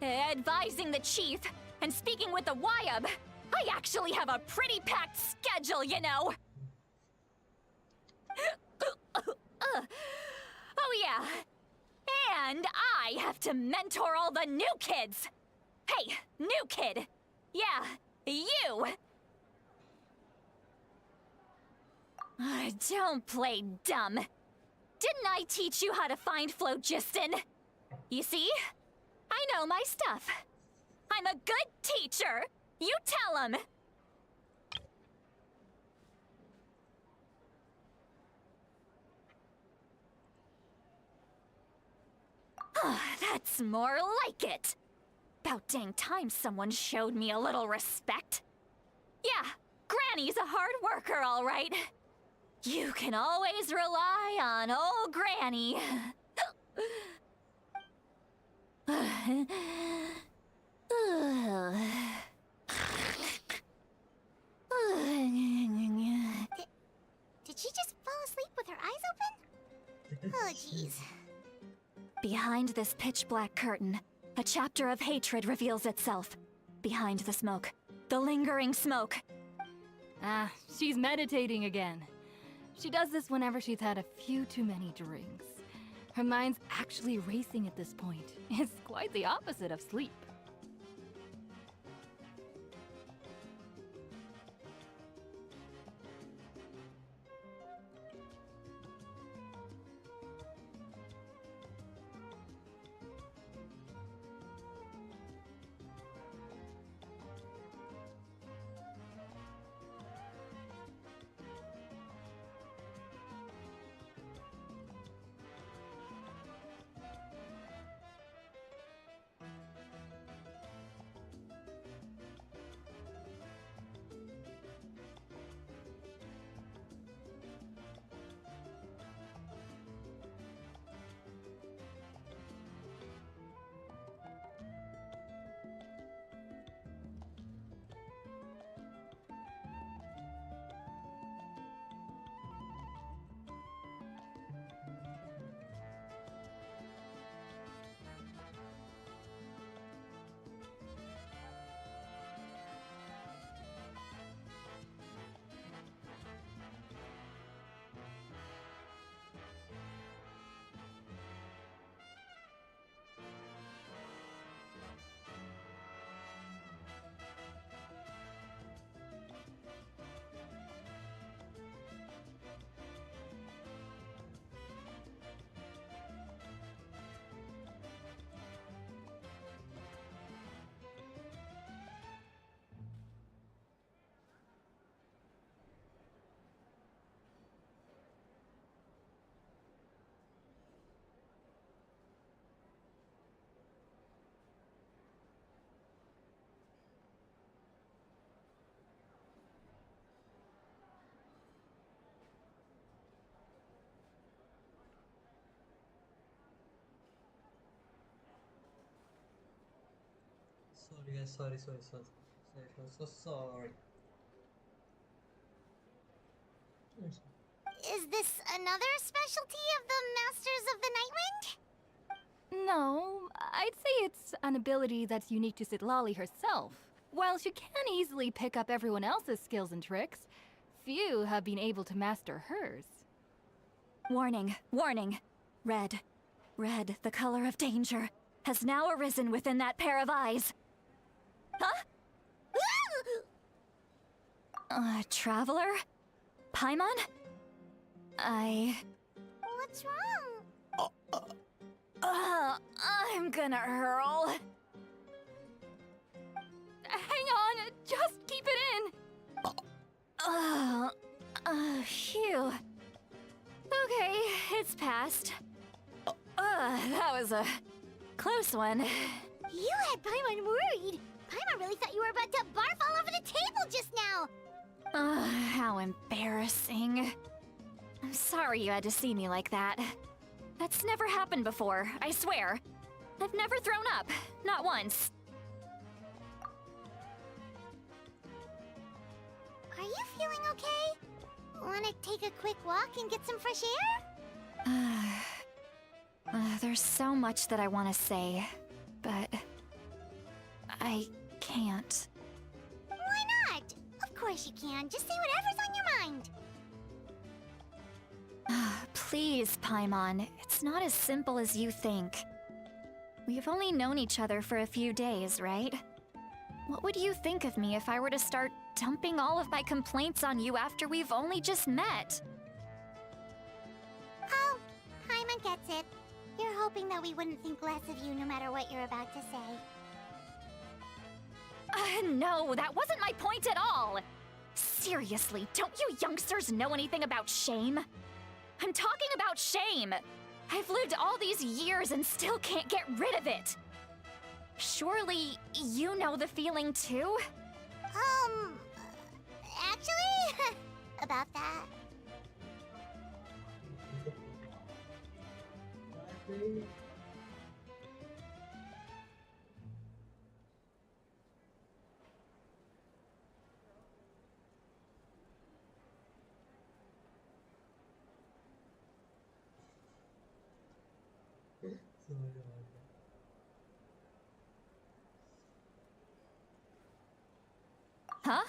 advising the chief, and speaking with the Wyab, I actually have a pretty packed schedule, you know! Oh yeah, and I have to mentor all the new kids! Hey, new kid! Yeah, you! Don't play dumb. Didn't I teach you how to find phlogiston? You see? I know my stuff. I'm a good teacher! You tell him! That's more like it. About dang time someone showed me a little respect. Yeah, Granny's a hard worker, all right. You can always rely on old Granny. Did she just fall asleep with her eyes open? Oh, jeez. Behind this pitch-black curtain, a chapter of hatred reveals itself. Behind the smoke. The lingering smoke. Ah, she's meditating again. She does this whenever she's had a few too many drinks. Her mind's actually racing at this point. It's quite the opposite of sleep. Sorry guys, sorry. So sorry. Is this another specialty of the Masters of the Nightwind? No, I'd say it's an ability that's unique to Citlali herself. While she can easily pick up everyone else's skills and tricks, few have been able to master hers. Warning, warning. Red. Red, the color of danger, has now arisen within that pair of eyes. Huh? Traveler? Paimon? What's wrong? I'm gonna hurl. Hang on, just keep it in. Phew. Okay, it's passed. That was a close one. You had Paimon worried. Paimon really thought you were about to barf all over the table just now. How embarrassing. I'm sorry you had to see me like that. That's never happened before, I swear. I've never thrown up, not once. Are you feeling okay? Wanna take a quick walk and get some fresh air? There's so much that I want to say, but I can't. Why not? Of course you can. Just say whatever's on your mind. Please, Paimon, it's not as simple as you think. We've only known each other for a few days, right? What would you think of me if I were to start dumping all of my complaints on you after we've only just met? Oh, Paimon gets it. You're hoping that we wouldn't think less of you no matter what you're about to say. No, that wasn't my point at all! Seriously, don't you youngsters know anything about shame? I'm talking about shame! I've lived all these years and still can't get rid of it! Surely, you know the feeling too? Actually, about that. Huh?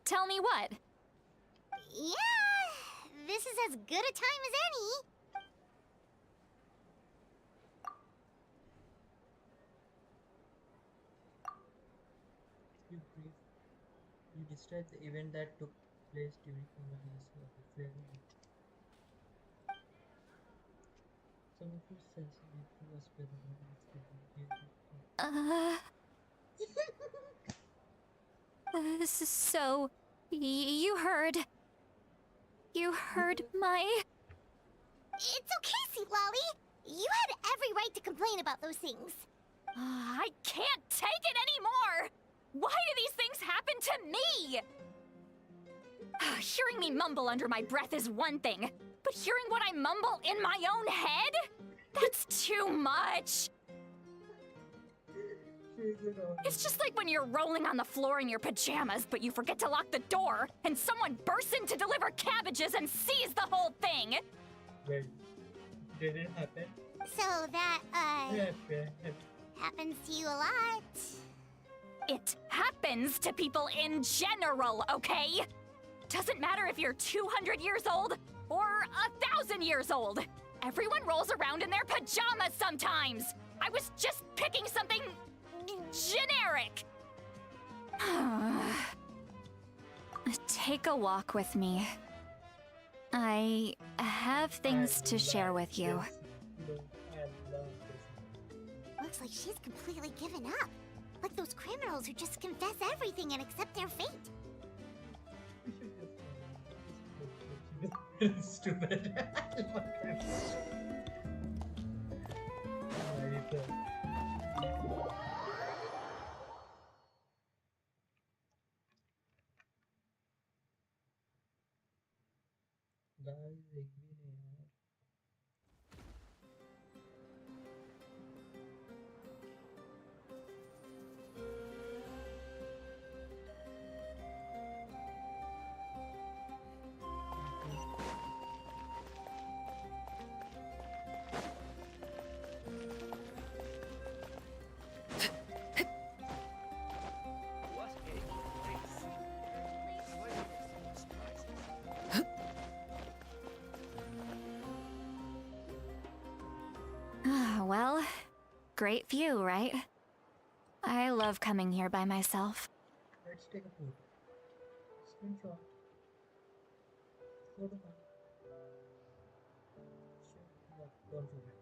Tell me what? Yeah, this is as good a time as any. You described the event that took place during Paimon fair. Some of your sensitive to us better than So, you heard my... It's okay, Sweet Lolly. You had every right to complain about those things. I can't take it anymore! Why do these things happen to me? Hearing me mumble under my breath is one thing, but hearing what I mumble in my own head? That's too much! It's just like when you're rolling on the floor in your pajamas, but you forget to lock the door, and someone bursts in to deliver cabbages and sees the whole thing! Wait, did it happen? So that, happens to you a lot. It happens to people in general, okay? Doesn't matter if you're 200 years old or 1,000 years old. Everyone rolls around in their pajamas sometimes. I was just picking something generic. Take a walk with me. I have things to share with you. Looks like she's completely given up. Like those criminals who just confess everything and accept their fate. Stupid. Guys, एक भी नहीं यार. great view, right? I love coming here by myself. Let's take a photo. Screenshot. Photo. Sure. No, don't zoom it.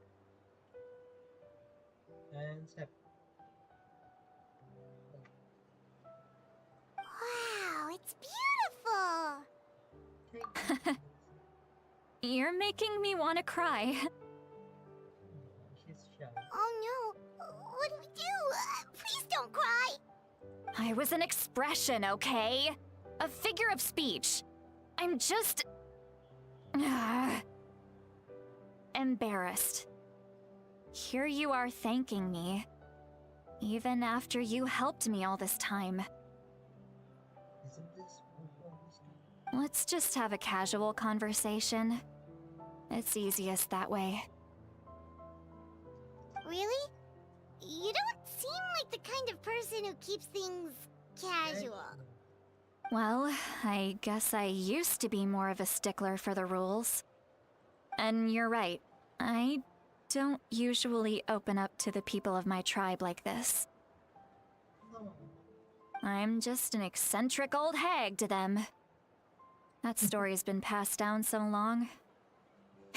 And snap. Wow, it's beautiful! You're making me want to cry. She's shy. Oh no, what do we do? Please don't cry! I was an expression, okay? A figure of speech. I'm just... embarrassed. Here you are thanking me. Even after you helped me all this time. Isn't this what always do? Let's just have a casual conversation. It's easiest that way. Really? You don't seem like the kind of person who keeps things casual. Well, I guess I used to be more of a stickler for the rules. And you're right, I don't usually open up to the people of my tribe like this. No. I'm just an eccentric old hag to them. That story's been passed down so long,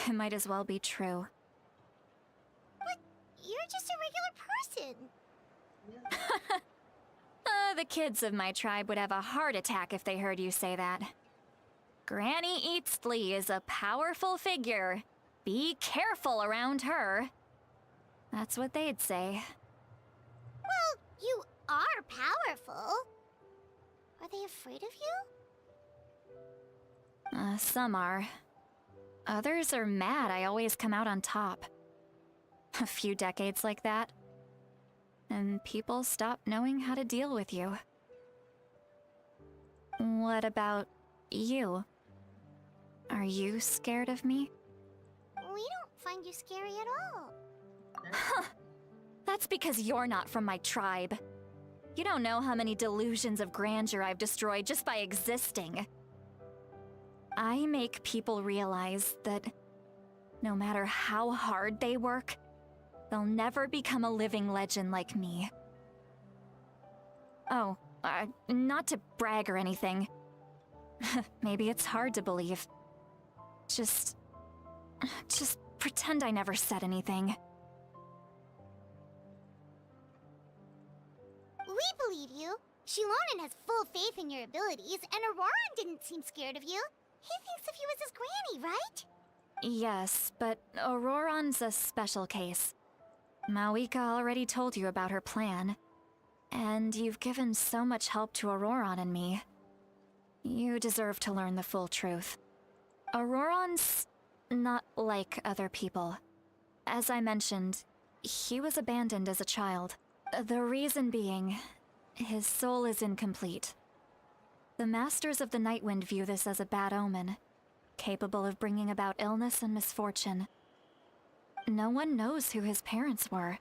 it might as well be true. But you're just a regular person. Yeah. The kids of my tribe would have a heart attack if they heard you say that. Granny Eatsley is a powerful figure. Be careful around her. That's what they'd say. Well, you are powerful. Are they afraid of you? Some are. Others are mad I always come out on top. A few decades like that, and people stop knowing how to deal with you. What about you? Are you scared of me? We don't find you scary at all. That's because you're not from my tribe. You don't know how many delusions of grandeur I've destroyed just by existing. I make people realize that no matter how hard they work, they'll never become a living legend like me. Oh, not to brag or anything. Maybe it's hard to believe. Just pretend I never said anything. We believe you. Shilonen has full faith in your abilities, and Auroran didn't seem scared of you. He thinks of you as his granny, right? Yes, but Auroran's a special case. Mawika already told you about her plan. And you've given so much help to Auroran and me. You deserve to learn the full truth. Auroran's not like other people. As I mentioned, he was abandoned as a child. The reason being, his soul is incomplete. The Masters of the Nightwind view this as a bad omen, capable of bringing about illness and misfortune. No one knows who his parents were.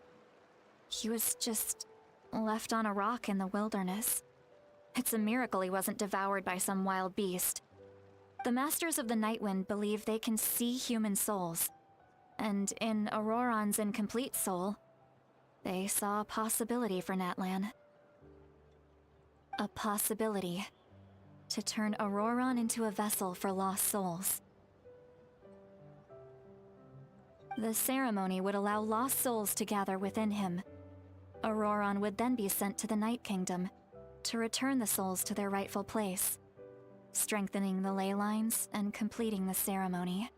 He was just left on a rock in the wilderness. It's a miracle he wasn't devoured by some wild beast. The Masters of the Nightwind believe they can see human souls, and in Auroran's incomplete soul, they saw a possibility for Natlan. A possibility to turn Auroran into a vessel for lost souls. The ceremony would allow lost souls to gather within him. Auroran would then be sent to the Night Kingdom to return the souls to their rightful place, strengthening the ley lines and completing the ceremony.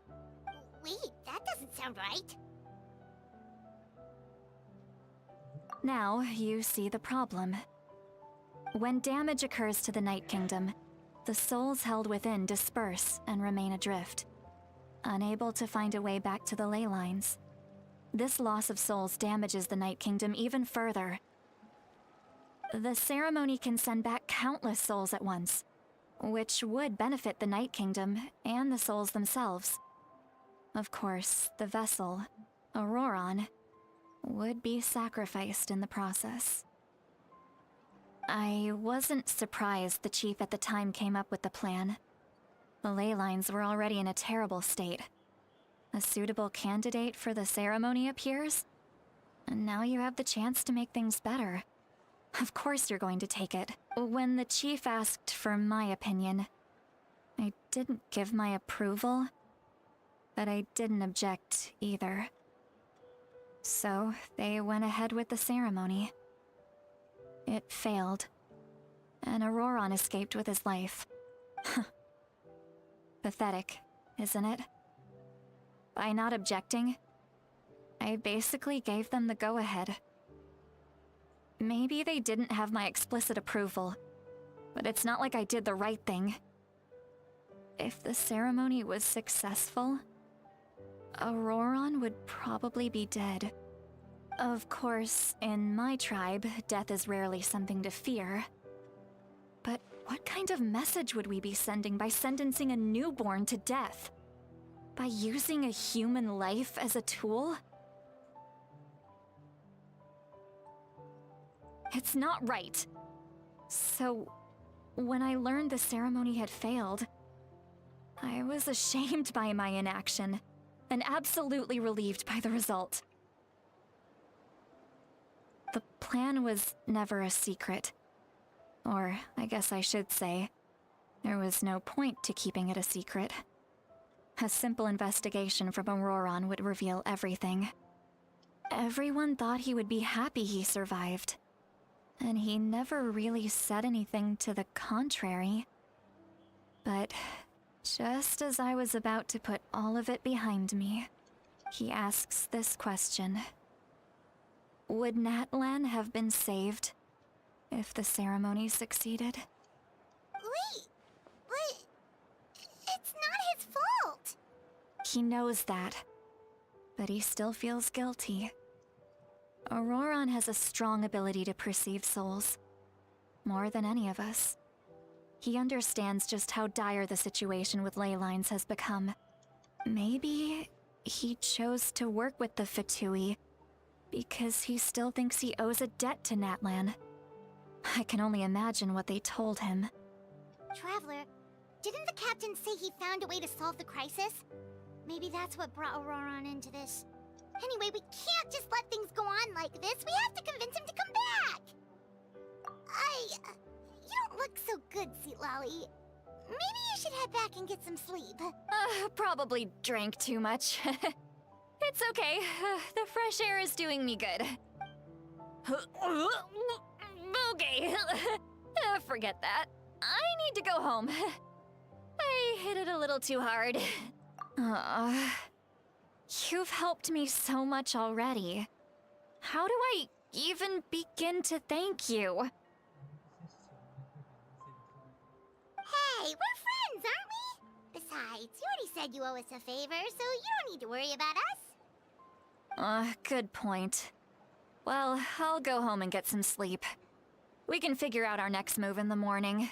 Wait, that doesn't sound right. Now you see the problem. When damage occurs to the Night Kingdom, the souls held within disperse and remain adrift, unable to find a way back to the ley lines. This loss of souls damages the Night Kingdom even further. The ceremony can send back countless souls at once, which would benefit the Night Kingdom and the souls themselves. Of course, the vessel, Auroran, would be sacrificed in the process. I wasn't surprised the chief at the time came up with the plan. The ley lines were already in a terrible state. A suitable candidate for the ceremony appears? And now you have the chance to make things better. Of course you're going to take it. When the chief asked for my opinion, I didn't give my approval, but I didn't object either. So they went ahead with the ceremony. It failed, and Auroron escaped with his life. Pathetic, isn't it? By not objecting, I basically gave them the go-ahead. Maybe they didn't have my explicit approval, but it's not like I did the right thing. If the ceremony was successful, Auroron would probably be dead. Of course, in my tribe, death is rarely something to fear. But what kind of message would we be sending by sentencing a newborn to death? By using a human life as a tool? It's not right. So, when I learned the ceremony had failed, I was ashamed by my inaction, and absolutely relieved by the result. The plan was never a secret. Or, I guess I should say, there was no point to keeping it a secret. A simple investigation from Auroron would reveal everything. Everyone thought he would be happy he survived. And he never really said anything to the contrary. But just as I was about to put all of it behind me, he asks this question. Would Natlan have been saved if the ceremony succeeded? Wait, but it's not his fault. He knows that, but he still feels guilty. Auroron has a strong ability to perceive souls, more than any of us. He understands just how dire the situation with ley lines has become. Maybe he chose to work with the Fatui because he still thinks he owes a debt to Natlan. I can only imagine what they told him. Traveler, didn't the captain say he found a way to solve the crisis? Maybe that's what brought Auroron into this. Anyway, we can't just let things go on like this. We have to convince him to come back. You don't look so good, Sweet Lolly. Maybe you should head back and get some sleep. Probably drank too much. It's okay. The fresh air is doing me good. Okay. Forget that. I need to go home. I hit it a little too hard. You've helped me so much already. How do I even begin to thank you? Hey, we're friends, aren't we? Besides, you already said you owe us a favor, so you don't need to worry about us. Good point. Well, I'll go home and get some sleep. We can figure out our next move in the morning.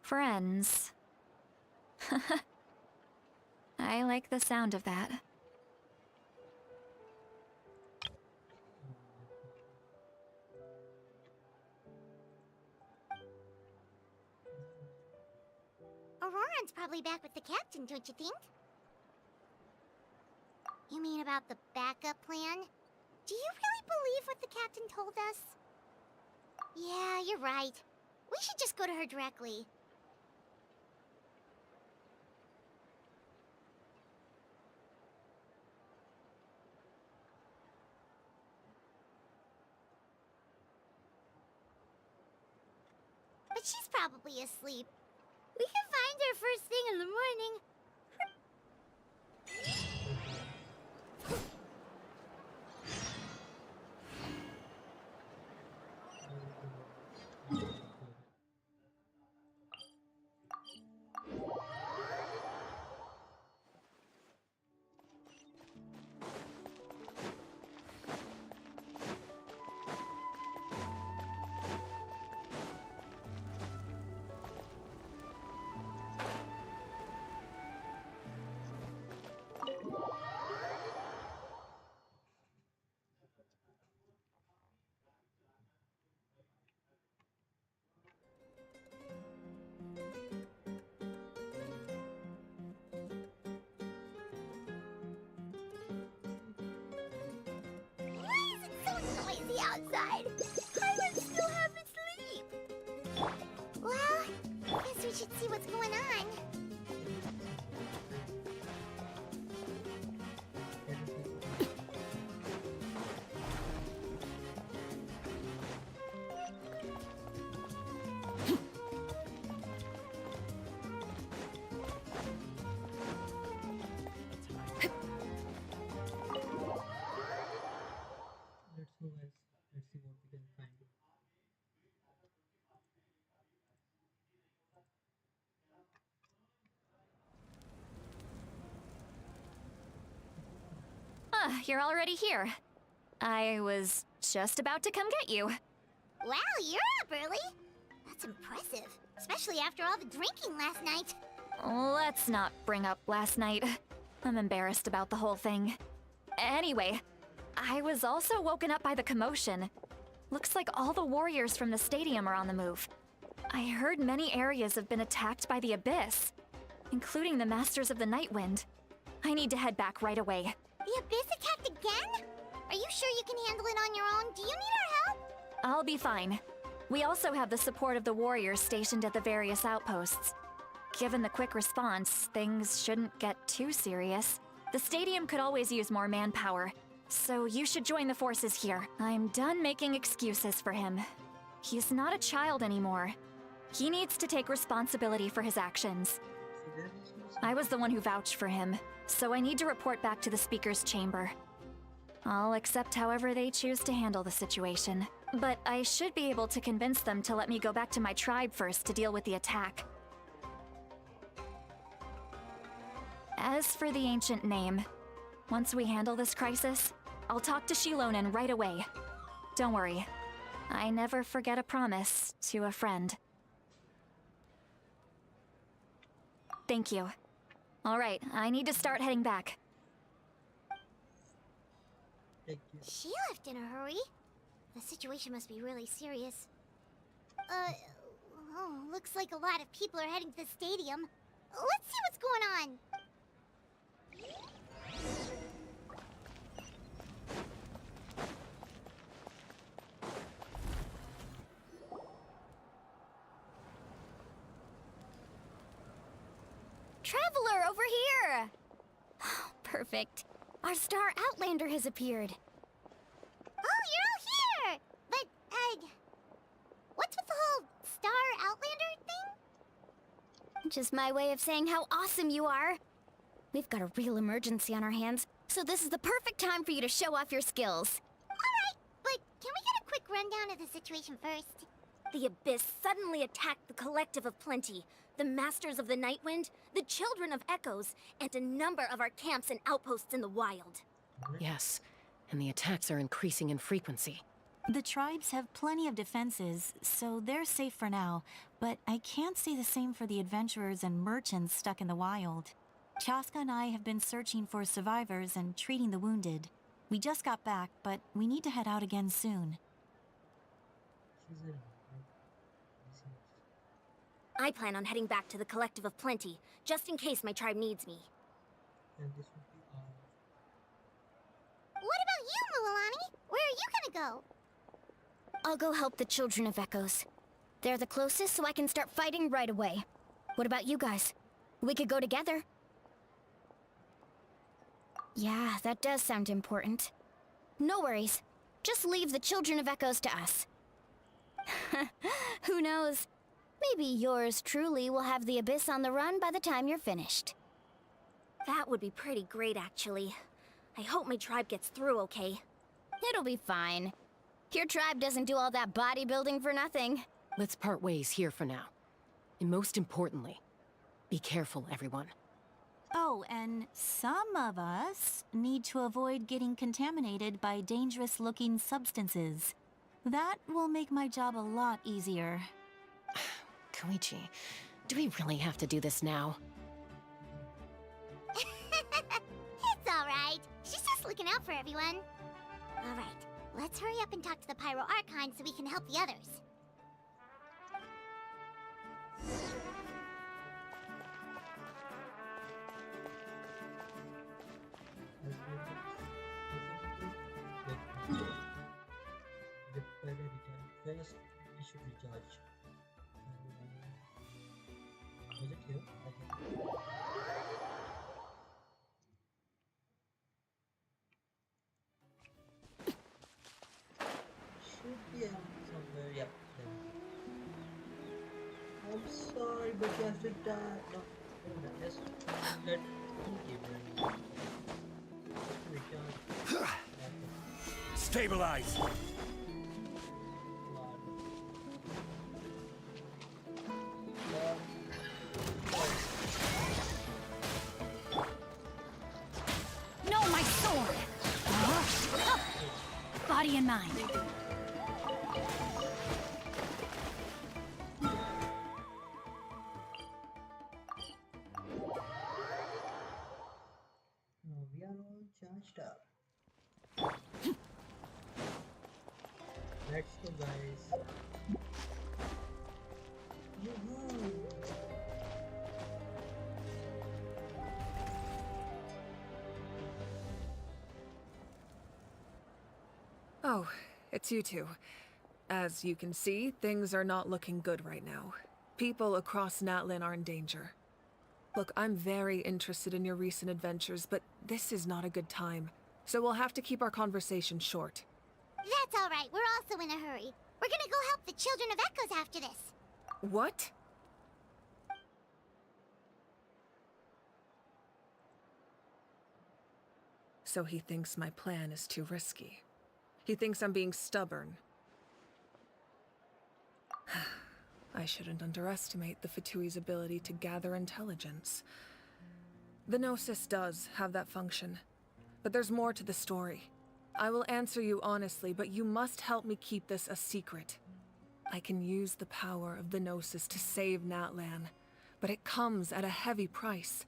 Friends. I like the sound of that. Auroron's probably back with the captain, don't you think? You mean about the backup plan? Do you really believe what the captain told us? Yeah, you're right. We should just go to her directly. But she's probably asleep. We can find her first thing in the morning. you're already here. I was just about to come get you. Wow, you're up early. That's impressive, especially after all the drinking last night. Let's not bring up last night. I'm embarrassed about the whole thing. Anyway, I was also woken up by the commotion. Looks like all the warriors from the stadium are on the move. I heard many areas have been attacked by the Abyss, including the Masters of the Nightwind. I need to head back right away. The Abyss attacked again? Are you sure you can handle it on your own? Do you need our help? I'll be fine. We also have the support of the warriors stationed at the various outposts. Given the quick response, things shouldn't get too serious. The stadium could always use more manpower, so you should join the forces here. I'm done making excuses for him. He's not a child anymore. He needs to take responsibility for his actions. I was the one who vouched for him, so I need to report back to the Speaker's chamber. I'll accept however they choose to handle the situation. But I should be able to convince them to let me go back to my tribe first to deal with the attack. As for the ancient name, once we handle this crisis, I'll talk to Shilonen right away. Don't worry, I never forget a promise to a friend. Thank you. All right, I need to start heading back. She left in a hurry. The situation must be really serious. Oh, looks like a lot of people are heading to the stadium. Let's see what's going on. Traveler, over here! Perfect. Our star Outlander has appeared. Oh, you're all here! But, what's with the whole Star Outlander thing? Just my way of saying how awesome you are. We've got a real emergency on our hands, so this is the perfect time for you to show off your skills. Alright, but can we get a quick rundown of the situation first? The Abyss suddenly attacked the Collective of Plenty, the Masters of the Nightwind, the Children of Echoes, and a number of our camps and outposts in the wild. Yes, and the attacks are increasing in frequency. The tribes have plenty of defenses, so they're safe for now, but I can't say the same for the adventurers and merchants stuck in the wild. Chaska and I have been searching for survivors and treating the wounded. We just got back, but we need to head out again soon. I plan on heading back to the Collective of Plenty, just in case my tribe needs me. What about you, Mualani? Where are you gonna go? I'll go help the Children of Echoes. They're the closest, so I can start fighting right away. What about you guys? We could go together. Yeah, that does sound important. No worries. Just leave the Children of Echoes to us. Who knows? Maybe yours truly will have the Abyss on the run by the time you're finished. That would be pretty great, actually. I hope my tribe gets through okay. It'll be fine. Your tribe doesn't do all that bodybuilding for nothing. Let's part ways here for now. And most importantly, be careful, everyone. Oh, and some of us need to avoid getting contaminated by dangerous-looking substances. That will make my job a lot easier. Koichi, do we really have to do this now? It's alright. She's just looking out for everyone. Alright, let's hurry up and talk to the Pyro Archon so we can help the others. First, we should recharge. Was it here? Okay. Should be somewhere. Yep. There. I'm sorry, but you have to die. No, just let keep running. Recharge. Stabilize. No, my sword! Now we are all charged up. Let's go, guys. Woohoo! Oh, it's you two. As you can see, things are not looking good right now. People across Natlin are in danger. Look, I'm very interested in your recent adventures, but this is not a good time. So we'll have to keep our conversation short. That's alright, we're also in a hurry. We're gonna go help the Children of Echoes after this. What? So he thinks my plan is too risky. He thinks I'm being stubborn. I shouldn't underestimate the Fatui's ability to gather intelligence. The Gnosis does have that function, but there's more to the story. I will answer you honestly, but you must help me keep this a secret. I can use the power of the Gnosis to save Natlan, but it comes at a heavy price.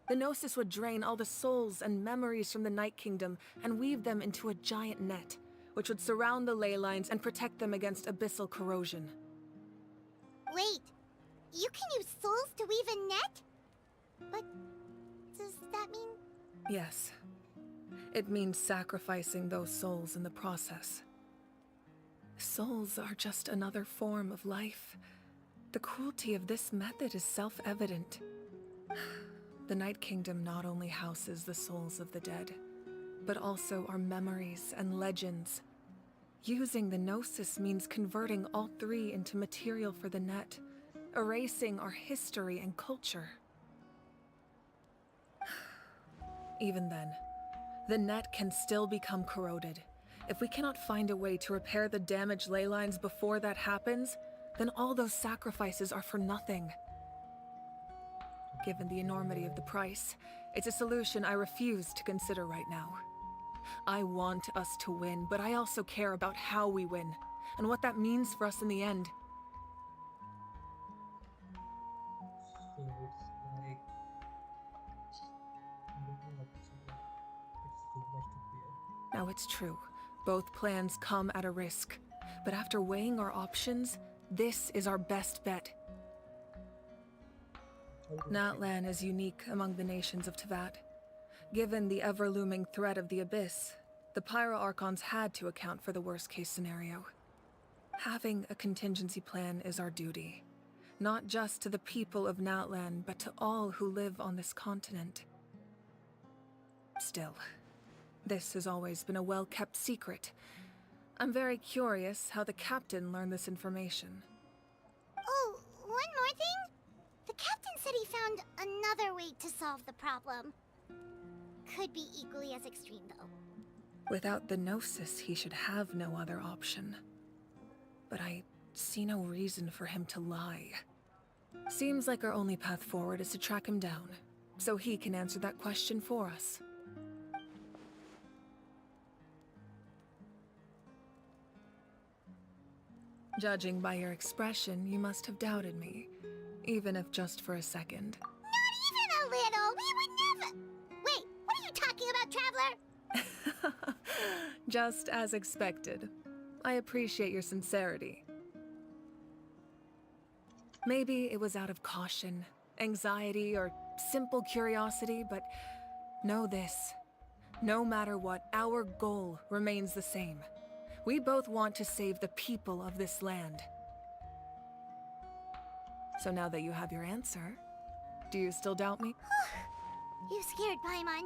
The Gnosis would drain all the souls and memories from the Night Kingdom and weave them into a giant net, which would surround the ley lines and protect them against abyssal corrosion. Wait, you can use souls to weave a net? But does that mean... Yes. It means sacrificing those souls in the process. Souls are just another form of life. The cruelty of this method is self-evident. The Night Kingdom not only houses the souls of the dead, but also our memories and legends. Using the Gnosis means converting all three into material for the net, erasing our history and culture. Even then, the net can still become corroded. If we cannot find a way to repair the damaged ley lines before that happens, then all those sacrifices are for nothing. Given the enormity of the price, it's a solution I refuse to consider right now. I want us to win, but I also care about how we win, and what that means for us in the end. So it's like looking up to it's so much to bear. Now it's true, both plans come at a risk, but after weighing our options, this is our best bet. Natlan is unique among the nations of Teyvat. Given the ever-looming threat of the Abyss, the Pyro Archons had to account for the worst-case scenario. Having a contingency plan is our duty, not just to the people of Natlan, but to all who live on this continent. Still, this has always been a well-kept secret. I'm very curious how the captain learned this information. Oh, one more thing? The captain said he found another way to solve the problem. Could be equally as extreme, though. Without the Gnosis, he should have no other option. But I see no reason for him to lie. Seems like our only path forward is to track him down, so he can answer that question for us. Judging by your expression, you must have doubted me, even if just for a second. Not even a little! We would never... Wait, what are you talking about, Traveler? Just as expected. I appreciate your sincerity. Maybe it was out of caution, anxiety, or simple curiosity, but know this. No matter what, our goal remains the same. We both want to save the people of this land. So now that you have your answer, do you still doubt me? You scared Paimon.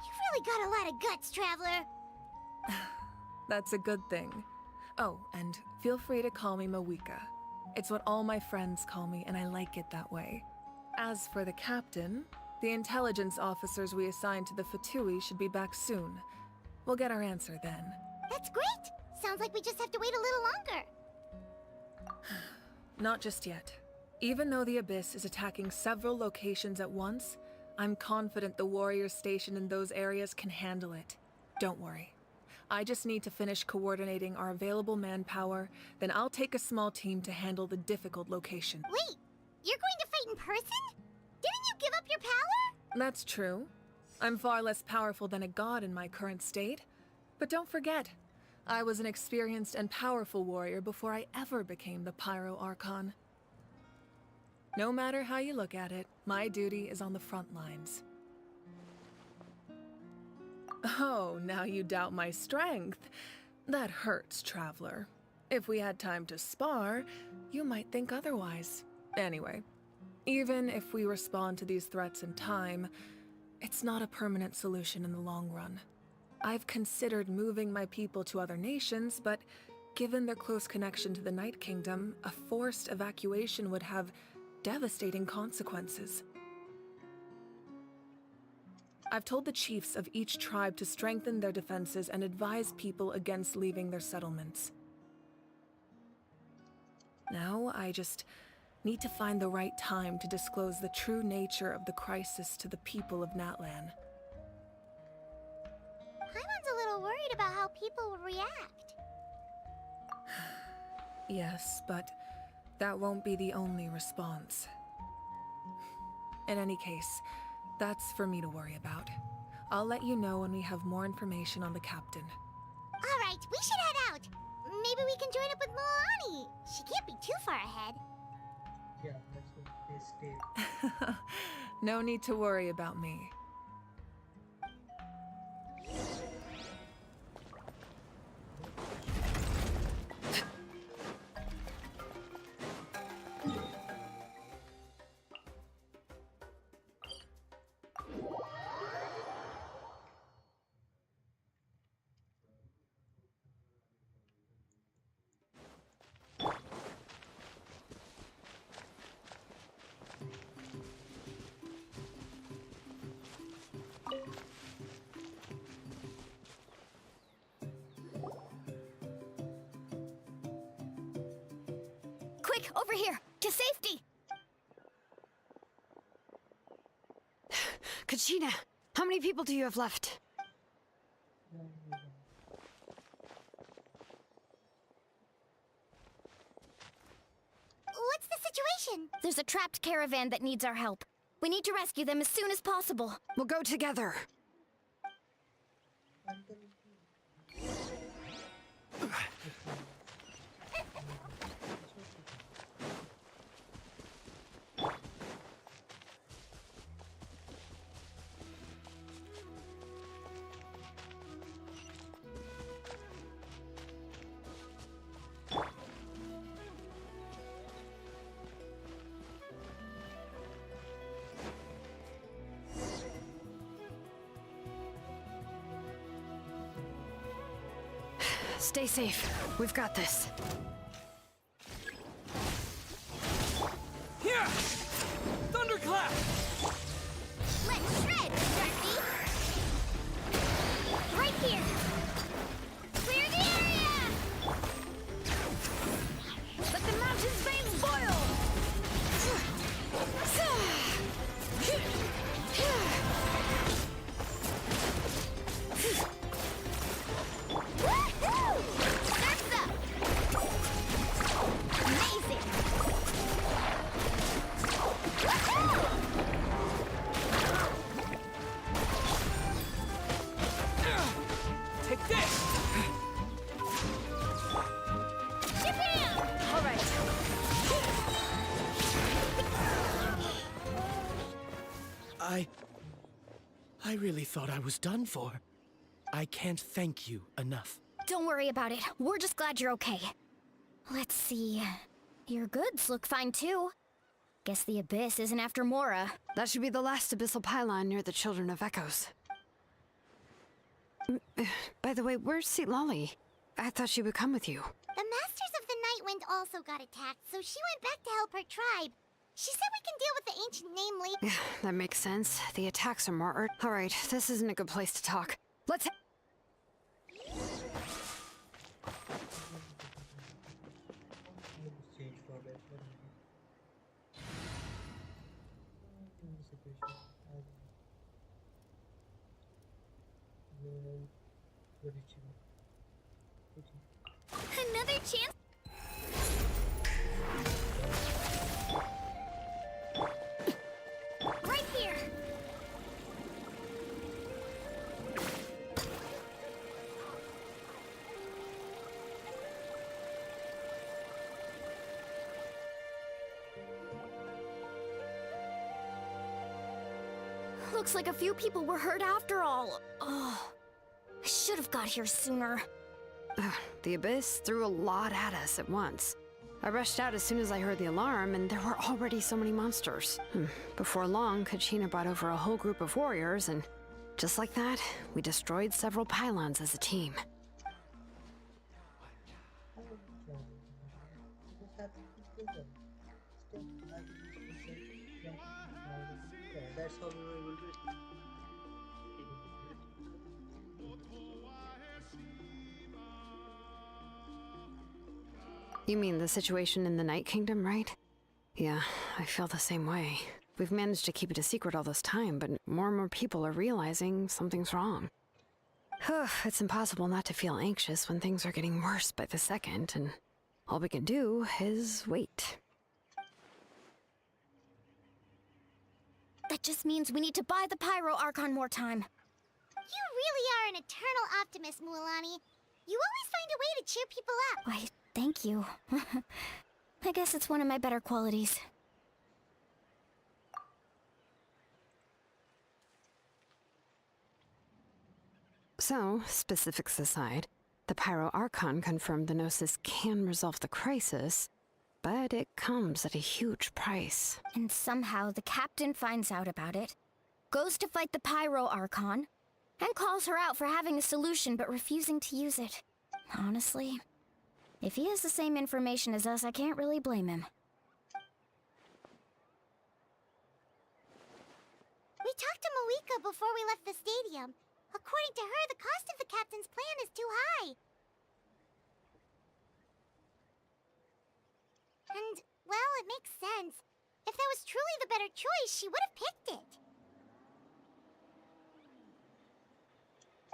You've really got a lot of guts, Traveler. That's a good thing. Oh, and feel free to call me Mawika. It's what all my friends call me, and I like it that way. As for the captain, the intelligence officers we assigned to the Fatui should be back soon. We'll get our answer then. That's great! Sounds like we just have to wait a little longer. Not just yet. Even though the Abyss is attacking several locations at once, I'm confident the warriors stationed in those areas can handle it. Don't worry. I just need to finish coordinating our available manpower, then I'll take a small team to handle the difficult location. Wait, you're going to fight in person? Didn't you give up your power? That's true. I'm far less powerful than a god in my current state. But don't forget, I was an experienced and powerful warrior before I ever became the Pyro Archon. No matter how you look at it, my duty is on the front lines. Oh, now you doubt my strength. That hurts, Traveler. If we had time to spar, you might think otherwise. Anyway, even if we respond to these threats in time, it's not a permanent solution in the long run. I've considered moving my people to other nations, but given their close connection to the Night Kingdom, a forced evacuation would have devastating consequences. I've told the chiefs of each tribe to strengthen their defenses and advise people against leaving their settlements. Now, I just need to find the right time to disclose the true nature of the crisis to the people of Natlan. Paimon's a little worried about how people will react. Yes, but that won't be the only response. In any case, that's for me to worry about. I'll let you know when we have more information on the captain. Alright, we should head out. Maybe we can join up with Moani. She can't be too far ahead. Yeah, let's go to this state. No need to worry about me. Quick, over here! To safety! Kachina, how many people do you have left? What's the situation? There's a trapped caravan that needs our help. We need to rescue them as soon as possible. We'll go together. Stay safe. We've got this. Here! Thunderclap! Let's shred, Darcy! Right here! Clear the area! Let the mountain's veins boil! Woohoo! Surf's up! Amazing! Woohoo! Take this! Shabam! All right. I really thought I was done for. I can't thank you enough. Don't worry about it. We're just glad you're okay. Let's see. Your goods look fine too. Guess the Abyss isn't after Mora. That should be the last abyssal pylon near the Children of Echoes. By the way, where's Lolly? I thought she would come with you. The Masters of the Night Wind also got attacked, so she went back to help her tribe. She said we can deal with the ancient namely. That makes sense. The attacks are more All right, this isn't a good place to talk. Let's Change for that. What did you? a chance? Right here! Looks like a few people were hurt after all. Oh, I should have got here sooner. The Abyss threw a lot at us at once. I rushed out as soon as I heard the alarm, and there were already so many monsters. Before long, KITSUNE brought over a whole group of warriors, and just like that, we destroyed several pylons as a team. That's how we were able to. You mean the situation in the Night Kingdom, right? Yeah, I feel the same way. We've managed to keep it a secret all this time, but more and more people are realizing something's wrong. It's impossible not to feel anxious when things are getting worse by the second, and all we can do is wait. That just means we need to buy the Pyro Archon more time. You really are an eternal optimist, Mualani. You always find a way to cheer people up. Why, thank you. I guess it's one of my better qualities. So, specifics aside, the Pyro Archon confirmed the Gnosis can resolve the crisis, but it comes at a huge price. And somehow the captain finds out about it, goes to fight the Pyro Archon, and calls her out for having a solution but refusing to use it. Honestly, if he has the same information as us, I can't really blame him. We talked to Moika before we left the stadium. According to her, the cost of the captain's plan is too high. And, well, it makes sense. If that was truly the better choice, she would have picked it.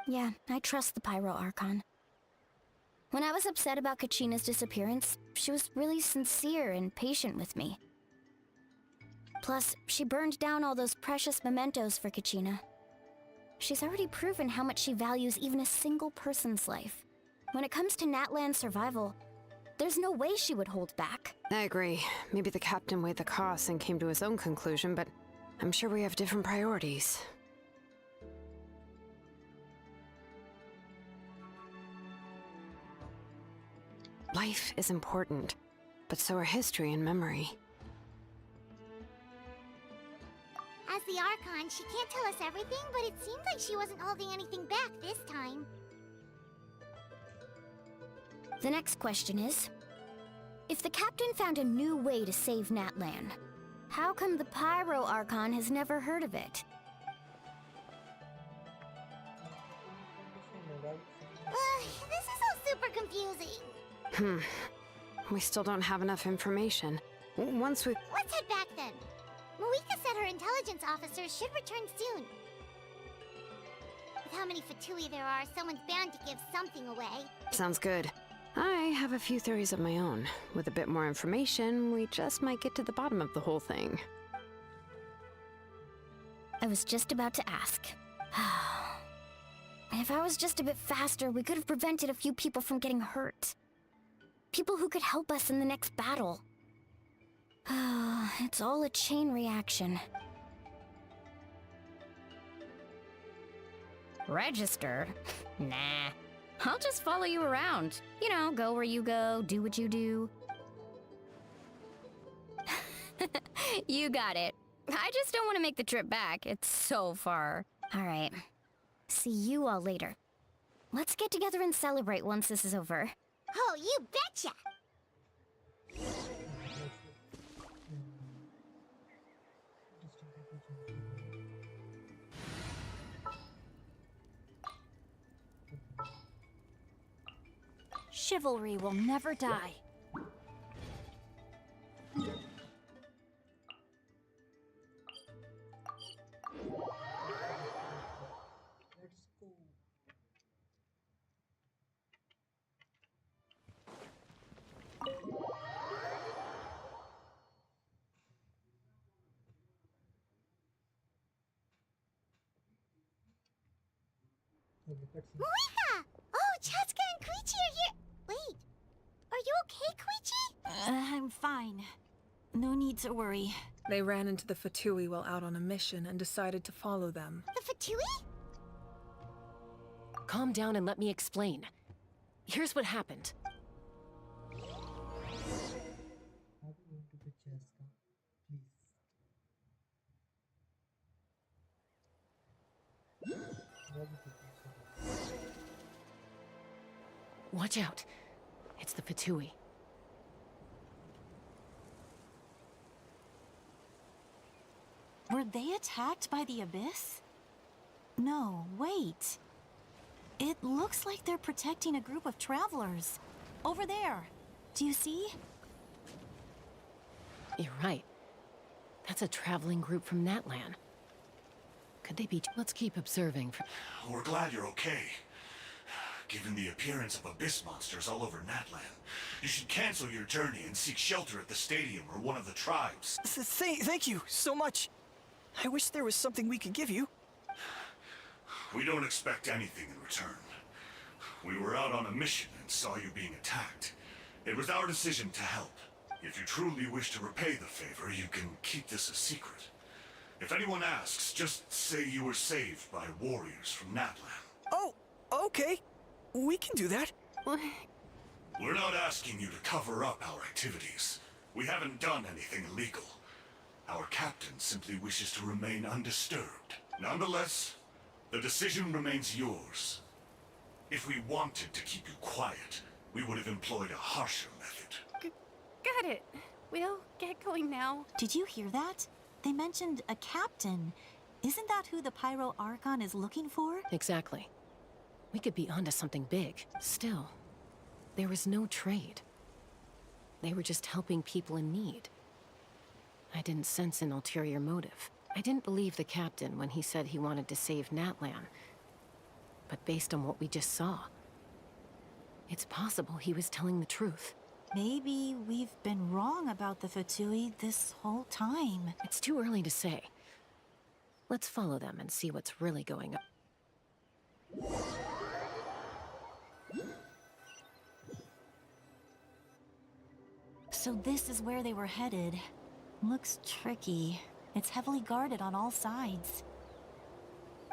Yeah, I trust the Pyro Archon. When I was upset about Kachina's disappearance, she was really sincere and patient with me. Plus, she burned down all those precious mementos for Kachina. She's already proven how much she values even a single person's life. When it comes to Natlan's survival, there's no way she would hold back. I agree. Maybe the captain weighed the costs and came to his own conclusion, but I'm sure we have different priorities. Life is important, but so are history and memory. As the Archon, she can't tell us everything, but it seems like she wasn't holding anything back this time. The next question is, if the captain found a new way to save Natlan, how come the Pyro Archon has never heard of it? This is all super confusing. We still don't have enough information. Once we... Let's head back then. Moika said her intelligence officers should return soon. With how many Fatui there are, someone's bound to give something away. Sounds good. I have a few theories of my own. With a bit more information, we just might get to the bottom of the whole thing. I was just about to ask. If I was just a bit faster, we could have prevented a few people from getting hurt. People who could help us in the next battle. It's all a chain reaction. Register? Nah. I'll just follow you around. You know, go where you go, do what you do. You got it. I just don't want to make the trip back. It's so far. All right. See you all later. Let's get together and celebrate once this is over. Oh, you betcha! Chivalry will never die. Okay, cutscene. Moika! Oh, Chaska and Koichi are here! Wait, are you okay, Koichi? I'm fine. No need to worry. They ran into the Fatui while out on a mission and decided to follow them. The Fatui? Calm down and let me explain. Here's what happened. Are we going to pick Chaska? Please. Why would you do so? Watch out. It's the Fatui. Were they attacked by the Abyss? No, wait. It looks like they're protecting a group of travelers. Over there. Do you see? You're right. That's a traveling group from Natlan. Could they be... Let's keep observing for... We're glad you're okay. Given the appearance of abyss monsters all over Natlan, you should cancel your journey and seek shelter at the stadium or one of the tribes. Thank you so much. I wish there was something we could give you. We don't expect anything in return. We were out on a mission and saw you being attacked. It was our decision to help. If you truly wish to repay the favor, you can keep this a secret. If anyone asks, just say you were saved by warriors from Natlan. Oh, okay. We can do that. We're not asking you to cover up our activities. We haven't done anything illegal. Our captain simply wishes to remain undisturbed. Nonetheless, the decision remains yours. If we wanted to keep you quiet, we would have employed a harsher method. Got it. We'll get going now. Did you hear that? They mentioned a captain. Isn't that who the Pyro Archon is looking for? Exactly. We could be onto something big. Still, there was no trade. They were just helping people in need. I didn't sense an ulterior motive. I didn't believe the captain when he said he wanted to save Natlan. But based on what we just saw, it's possible he was telling the truth. Maybe we've been wrong about the Fatui this whole time. It's too early to say. Let's follow them and see what's really going on. So this is where they were headed. Looks tricky. It's heavily guarded on all sides.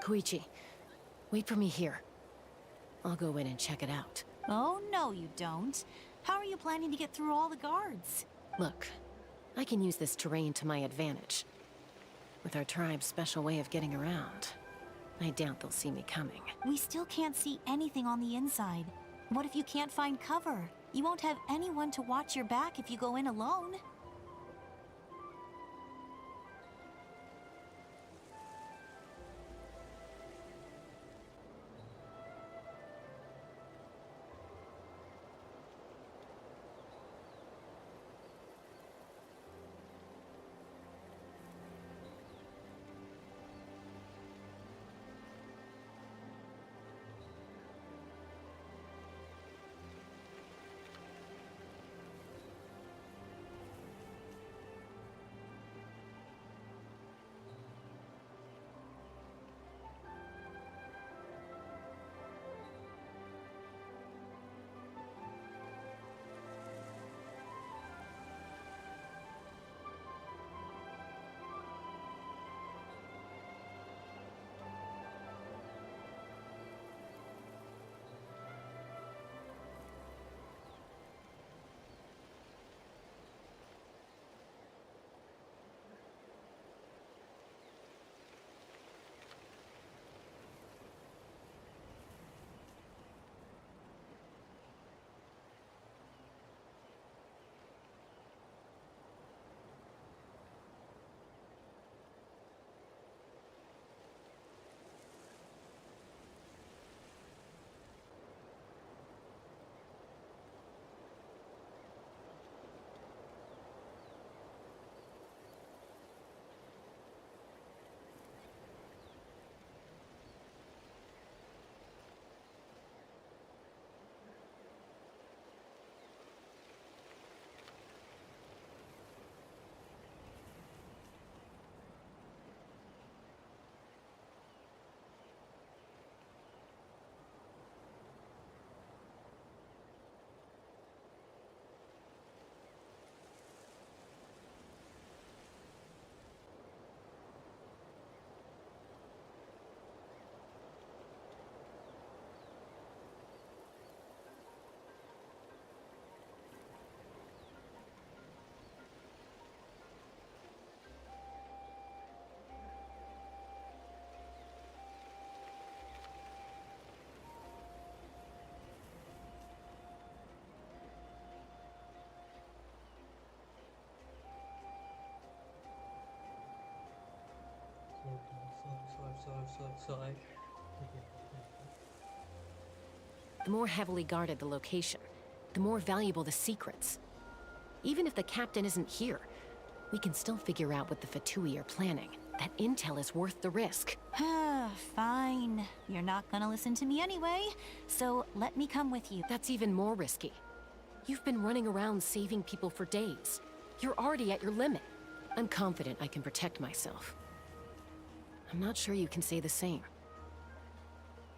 Koichi, wait for me here. I'll go in and check it out. Oh, no you don't. How are you planning to get through all the guards? Look, I can use this terrain to my advantage. With our tribe's special way of getting around, I doubt they'll see me coming. We still can't see anything on the inside. What if you can't find cover? You won't have anyone to watch your back if you go in alone. Sorry. The more heavily guarded the location, the more valuable the secrets. Even if the captain isn't here, we can still figure out what the Fatui are planning. That intel is worth the risk. Fine. You're not gonna listen to me anyway, so let me come with you. That's even more risky. You've been running around saving people for days. You're already at your limit. I'm confident I can protect myself. I'm not sure you can say the same.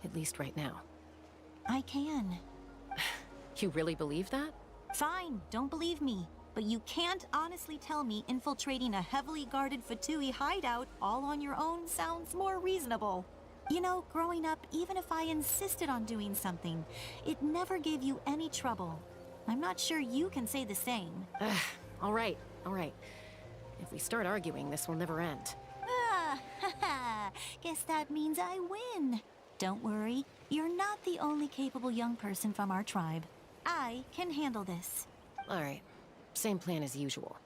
At least right now. I can. You really believe that? Fine, don't believe me. But you can't honestly tell me infiltrating a heavily guarded Fatui hideout all on your own sounds more reasonable. You know, growing up, even if I insisted on doing something, it never gave you any trouble. I'm not sure you can say the same. All right. If we start arguing, this will never end. Guess that means I win. Don't worry, you're not the only capable young person from our tribe. I can handle this. All right. Same plan as usual.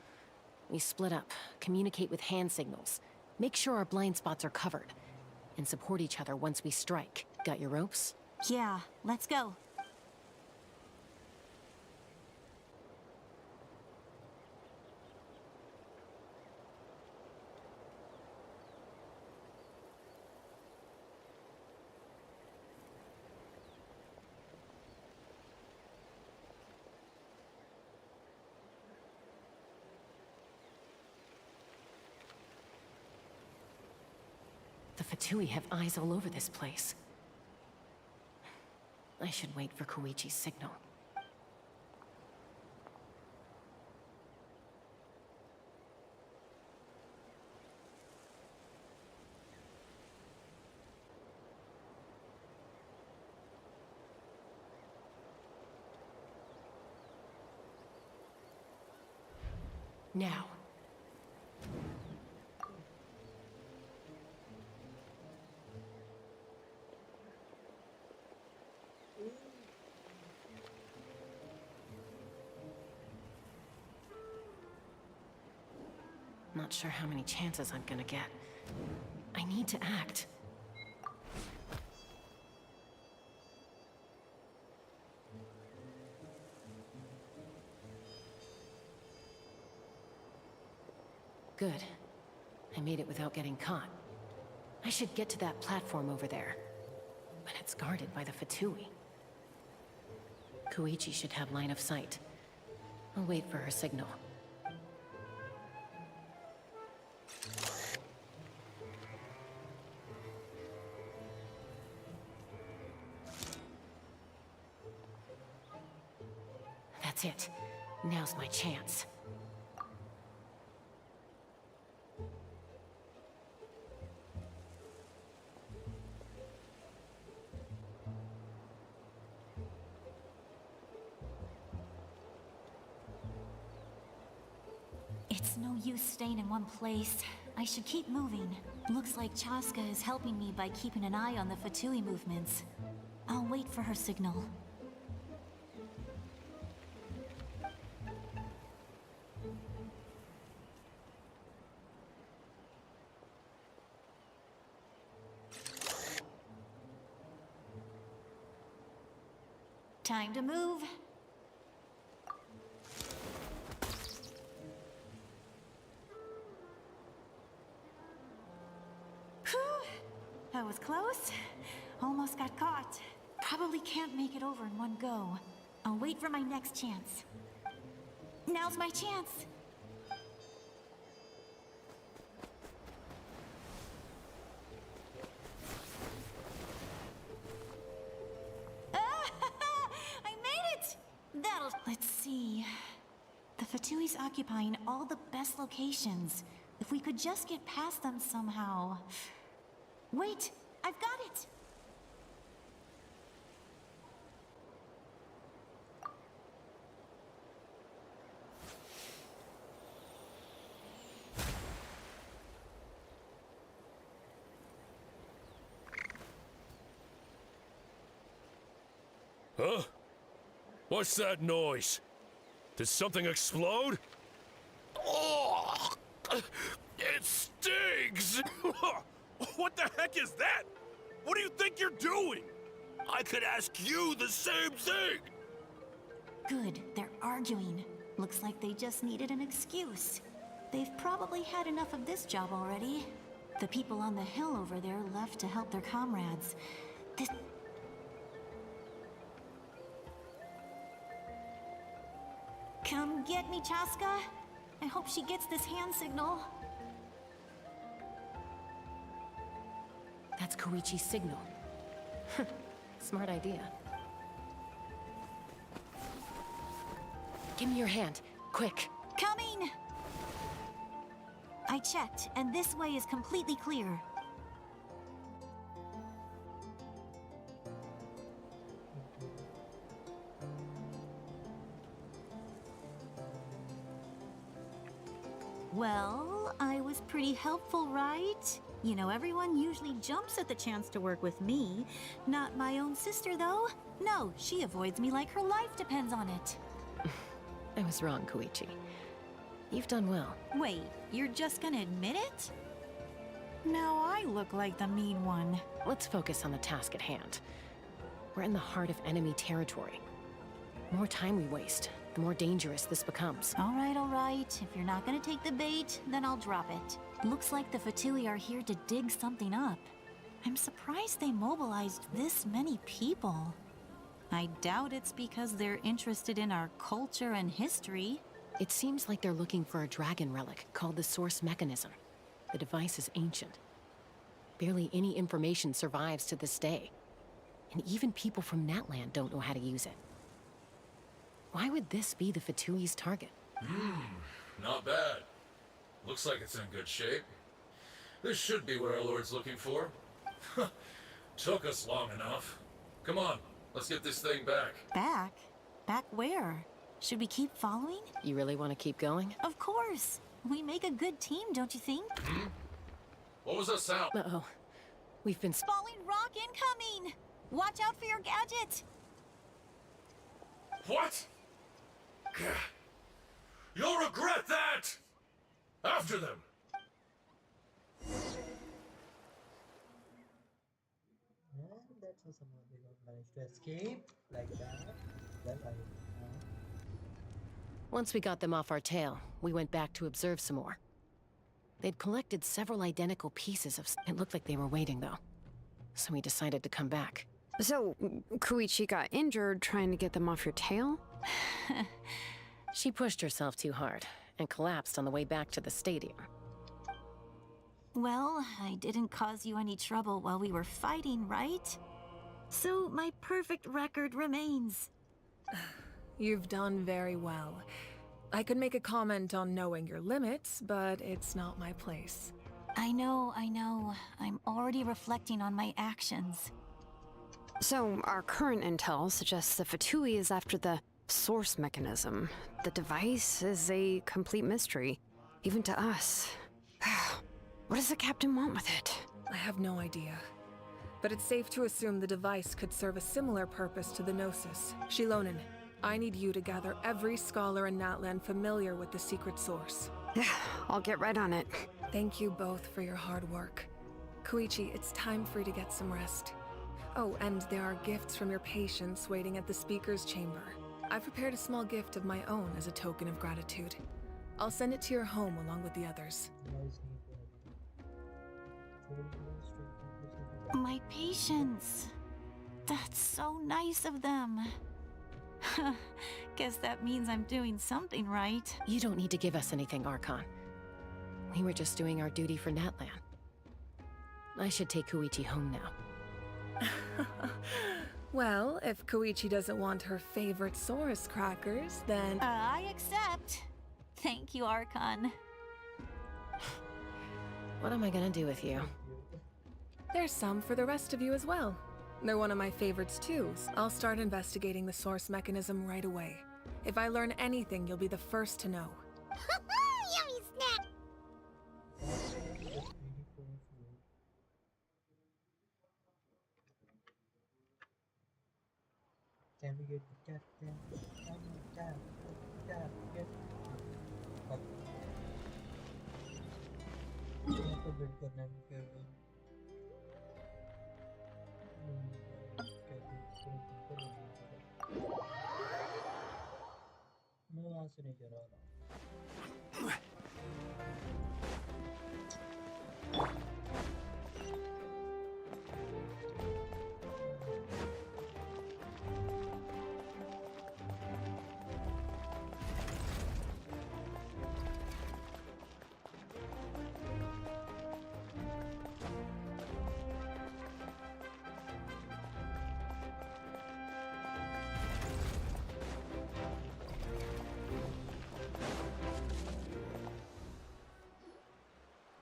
We split up, communicate with hand signals, make sure our blind spots are covered, and support each other once we strike. Got your ropes? Yeah, let's go. The Fatui have eyes all over this place. I should wait for Koichi's signal. Now. Not sure how many chances I'm gonna get. I need to act. Good. I made it without getting caught. I should get to that platform over there. But it's guarded by the Fatui. Koichi should have line of sight. I'll wait for her signal. That's it. Now's my chance. It's no use staying in one place. I should keep moving. Looks like Chaska is helping me by keeping an eye on the Fatui movements. I'll wait for her signal. Time to move. Whew. That was close. Almost got caught. Probably can't make it over in one go. I'll wait for my next chance. Now's my chance. Let's see. The Fatui's occupying all the best locations. If we could just get past them somehow. Wait, I've got it! Huh? What's that noise? Did something explode? Oh! It stings! What the heck is that? What do you think you're doing? I could ask you the same thing! Good, they're arguing. Looks like they just needed an excuse. They've probably had enough of this job already. The people on the hill over there left to help their comrades. This... Come get me, Chaska. I hope she gets this hand signal. That's Koichi's signal. Smart idea. Give me your hand, quick. Coming! I checked, and this way is completely clear. Well, I was pretty helpful, right? You know, everyone usually jumps at the chance to work with me. Not my own sister, though. No, she avoids me like her life depends on it. I was wrong, Koichi. You've done well. Wait, you're just gonna admit it? Now I look like the mean one. Let's focus on the task at hand. We're in the heart of enemy territory. The more time we waste, the more dangerous this becomes. All right. If you're not gonna take the bait, then I'll drop it. Looks like the Fatui are here to dig something up. I'm surprised they mobilized this many people. I doubt it's because they're interested in our culture and history. It seems like they're looking for a dragon relic called the Source Mechanism. The device is ancient. Barely any information survives to this day. And even people from Natland don't know how to use it. Why would this be the Fatui's target? Not bad. Looks like it's in good shape. This should be what our Lord's looking for. Took us long enough. Come on, let's get this thing back. Back? Back where? Should we keep following? You really want to keep going? Of course! We make a good team, don't you think? What was that sound? Uh-oh. We've been... Falling rock incoming! Watch out for your gadget! What? You'll regret that! After them! And that's how somehow they got managed to escape like that. Well, Once we got them off our tail, we went back to observe some more. They'd collected several identical pieces of... It looked like they were waiting, though. So we decided to come back. So, Koichi got injured trying to get them off your tail? She pushed herself too hard and collapsed on the way back to the stadium. Well, I didn't cause you any trouble while we were fighting, right? So my perfect record remains. You've done very well. I could make a comment on knowing your limits, but it's not my place. I know. I'm already reflecting on my actions. So, our current intel suggests the Fatui is after the Source Mechanism. The device is a complete mystery, even to us. What does the captain want with it? I have no idea. But it's safe to assume the device could serve a similar purpose to the Gnosis. Shilonen, I need you to gather every scholar in Natland familiar with the secret source. I'll get right on it. Thank you both for your hard work. Koichi, it's time for you to get some rest. Oh, and there are gifts from your patients waiting at the speaker's chamber. I've prepared a small gift of my own as a token of gratitude. I'll send it to your home along with the others. My patience. That's so nice of them. Guess that means I'm doing something right. You don't need to give us anything, Archon. We were just doing our duty for Natland. I should take Koichi home now. Well, if Koichi doesn't want her favorite Saurus crackers, then... I accept. Thank you, Archon. What am I gonna do with you? There's some for the rest of you as well. They're one of my favorites too. I'll start investigating the Source Mechanism right away. If I learn anything, you'll be the first to know. Yummy snack! Can we get the captain? Can we get the मैं वहां से नहीं जा रहा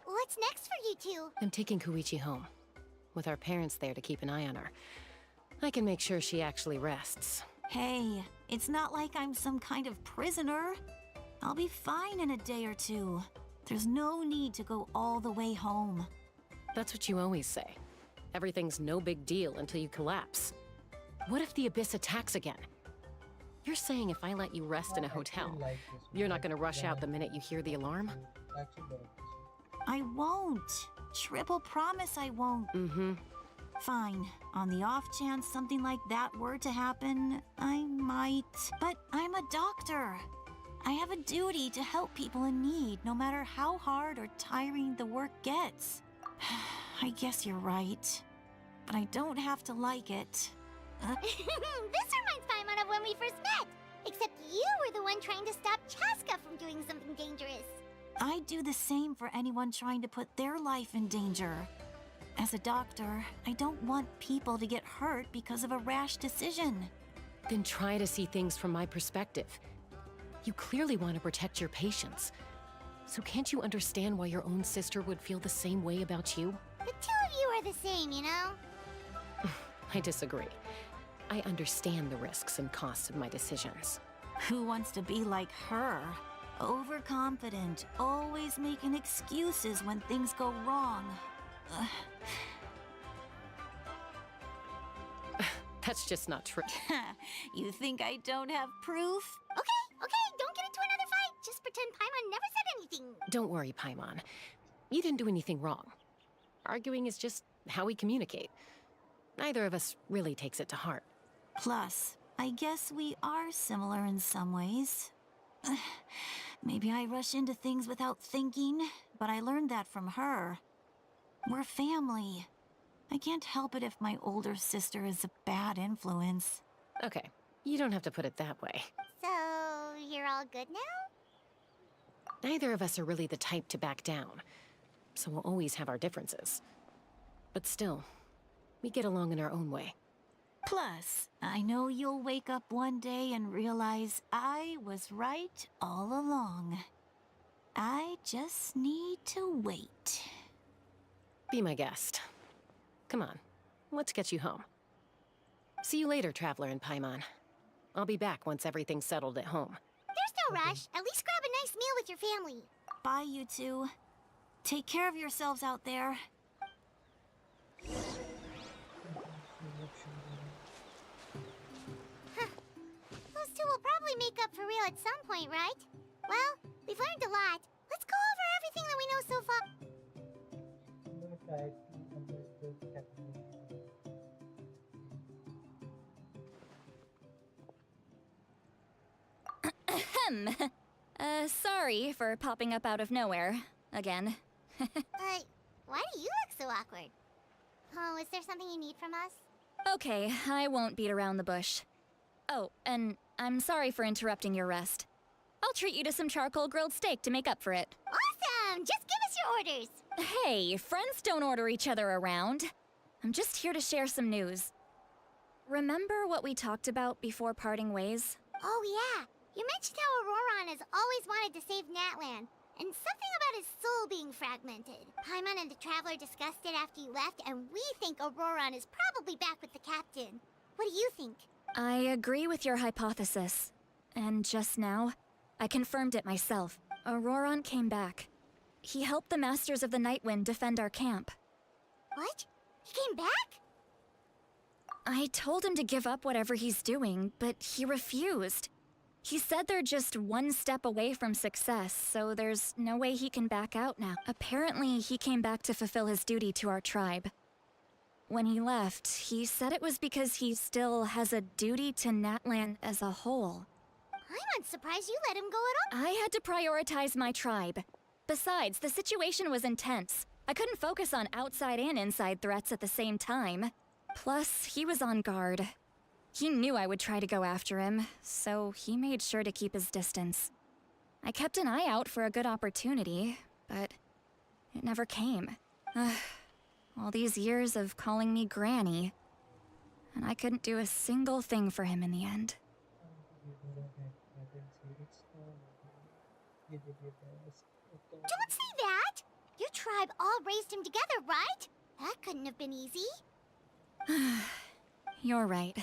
What's next for you two? I'm taking Koichi home, with our parents there to keep an eye on her. I can make sure she actually rests. Hey, it's not like I'm some kind of prisoner. I'll be fine in a day or two. There's no need to go all the way home. That's what you always say. Everything's no big deal until you collapse. What if the Abyss attacks again? You're saying if I let you rest in a hotel, you're not gonna rush out the minute you hear the alarm? I won't. Triple promise I won't. Mm-hmm. Fine. On the off chance something like that were to happen, I might. But I'm a doctor. I have a duty to help people in need, no matter how hard or tiring the work gets. I guess you're right. But I don't have to like it. This reminds Paimon of when we first met. Except you were the one trying to stop Chaska from doing something dangerous. I'd do the same for anyone trying to put their life in danger. As a doctor, I don't want people to get hurt because of a rash decision. Then try to see things from my perspective. You clearly want to protect your patients. So can't you understand why your own sister would feel the same way about you? The two of you are the same, you know? I disagree. I understand the risks and costs of my decisions. Who wants to be like her? Overconfident, always making excuses when things go wrong. That's just not true. You think I don't have proof? Okay, don't get into another fight. Just pretend Paimon never said anything. Don't worry, Paimon. You didn't do anything wrong. Arguing is just how we communicate. Neither of us really takes it to heart. Plus, I guess we are similar in some ways. Maybe I rush into things without thinking, but I learned that from her. We're family. I can't help it if my older sister is a bad influence. Okay, you don't have to put it that way. So, you're all good now? Neither of us are really the type to back down, so we'll always have our differences. But still, we get along in our own way. Plus, I know you'll wake up one day and realize I was right all along. I just need to wait. Be my guest. Come on, let's get you home. See you later, Traveler and Paimon. I'll be back once everything's settled at home. There's no rush. At least grab a nice meal with your family. Bye, you two. Take care of yourselves out there. Those two will probably make up for real at some point, right? Well, we've learned a lot. Let's go over everything that we know so far. Ahem. Sorry for popping up out of nowhere. Again. Why do you look so awkward? Oh, is there something you need from us? Okay, I won't beat around the bush. Oh, and I'm sorry for interrupting your rest. I'll treat you to some charcoal grilled steak to make up for it. Awesome! Just give us your orders! Hey, friends don't order each other around. I'm just here to share some news. Remember what we talked about before parting ways? Oh yeah, you mentioned how Auroron has always wanted to save Natlan, and something about his soul being fragmented. Paimon and the Traveler discussed it after you left, and we think Auroron is probably back with the Captain. What do you think? I agree with your hypothesis. And just now, I confirmed it myself. Auroron came back. He helped the Masters of the Nightwind defend our camp. What? He came back? I told him to give up whatever he's doing, but he refused. He said they're just one step away from success, so there's no way he can back out now. Apparently, he came back to fulfill his duty to our tribe. when he left, he said it was because he still has a duty to Natlan as a whole. I'm not surprised you let him go at all. I had to prioritize my tribe. Besides, the situation was intense. I couldn't focus on outside and inside threats at the same time. Plus, he was on guard. He knew I would try to go after him, so he made sure to keep his distance. I kept an eye out for a good opportunity, but it never came. All these years of calling me Granny, and I couldn't do a single thing for him in the end. Don't say that! Your tribe all raised him together, right? That couldn't have been easy. You're right.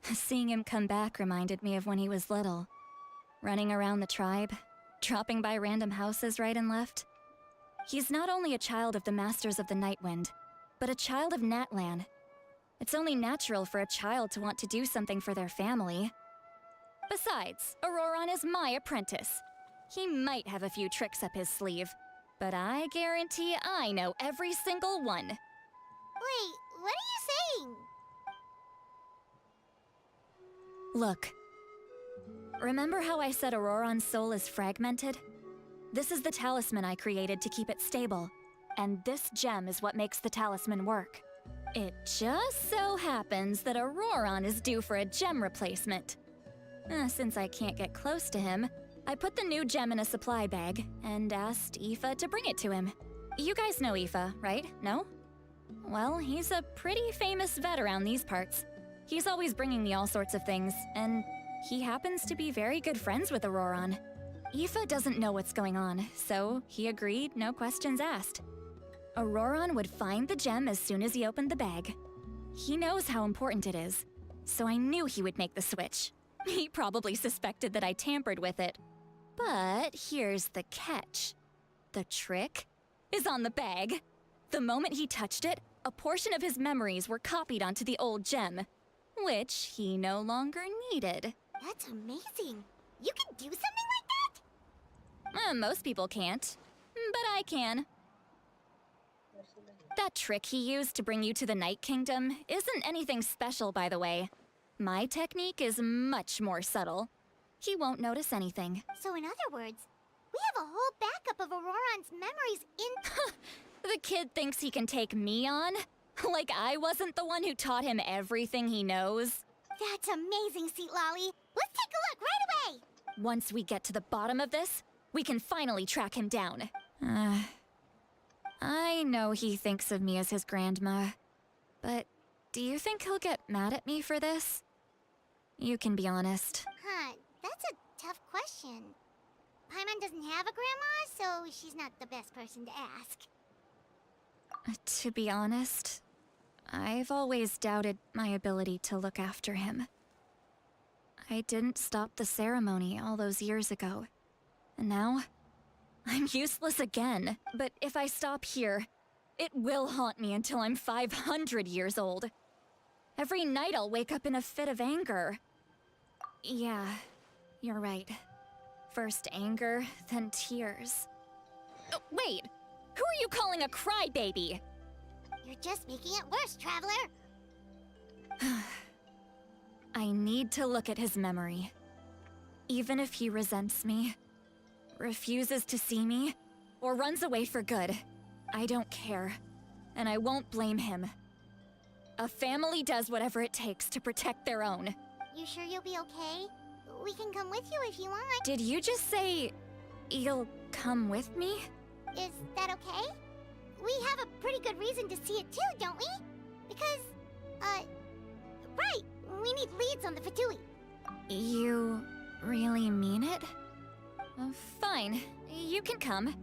Seeing him come back reminded me of when he was little. Running around the tribe, dropping by random houses right and left. He's not only a child of the Masters of the Nightwind, but a child of Natlan. It's only natural for a child to want to do something for their family. Besides, Auroron is my apprentice. He might have a few tricks up his sleeve, but I guarantee I know every single one. Wait, what are you saying? Look. Remember how I said Auroron's soul is fragmented? This is the talisman I created to keep it stable, and this gem is what makes the talisman work. It just so happens that Auroron is due for a gem replacement. Since I can't get close to him, I put the new gem in a supply bag and asked Aoife to bring it to him. You guys know Aoife, right? No? Well, he's a pretty famous vet around these parts. He's always bringing me all sorts of things, and he happens to be very good friends with Auroron. Aoife doesn't know what's going on, so he agreed, no questions asked. Auroron would find the gem as soon as he opened the bag. He knows how important it is, so I knew he would make the switch. He probably suspected that I tampered with it. But here's the catch. The trick is on the bag. The moment he touched it, a portion of his memories were copied onto the old gem, which he no longer needed. That's amazing. You can do something like that? Most people can't, but I can. That trick he used to bring you to the Night Kingdom isn't anything special, by the way. My technique is much more subtle. He won't notice anything. So in other words, we have a whole backup of Auroron's memories in... The kid thinks he can take me on? Like I wasn't the one who taught him everything he knows? That's amazing, Seat Lolly. Let's take a look right away! Once we get to the bottom of this, we can finally track him down. I know he thinks of me as his grandma, but do you think he'll get mad at me for this? You can be honest. That's a tough question. Paimon doesn't have a grandma, so she's not the best person to ask. To be honest, I've always doubted my ability to look after him. I didn't stop the ceremony all those years ago, and now I'm useless again. But if I stop here, it will haunt me until I'm 500 years old. Every night I'll wake up in a fit of anger. Yeah, you're right. First anger, then tears. Wait! Who are you calling a crybaby? You're just making it worse, Traveler! I need to look at his memory. Even if he resents me, refuses to see me, or runs away for good, I don't care, and I won't blame him. A family does whatever it takes to protect their own. You sure you'll be okay? We can come with you if you want. Did you just say you'll come with me? Is that okay? We have a pretty good reason to see it too, don't we? Because, right, we need leads on the Fatui. You really mean it? Fine, you can come.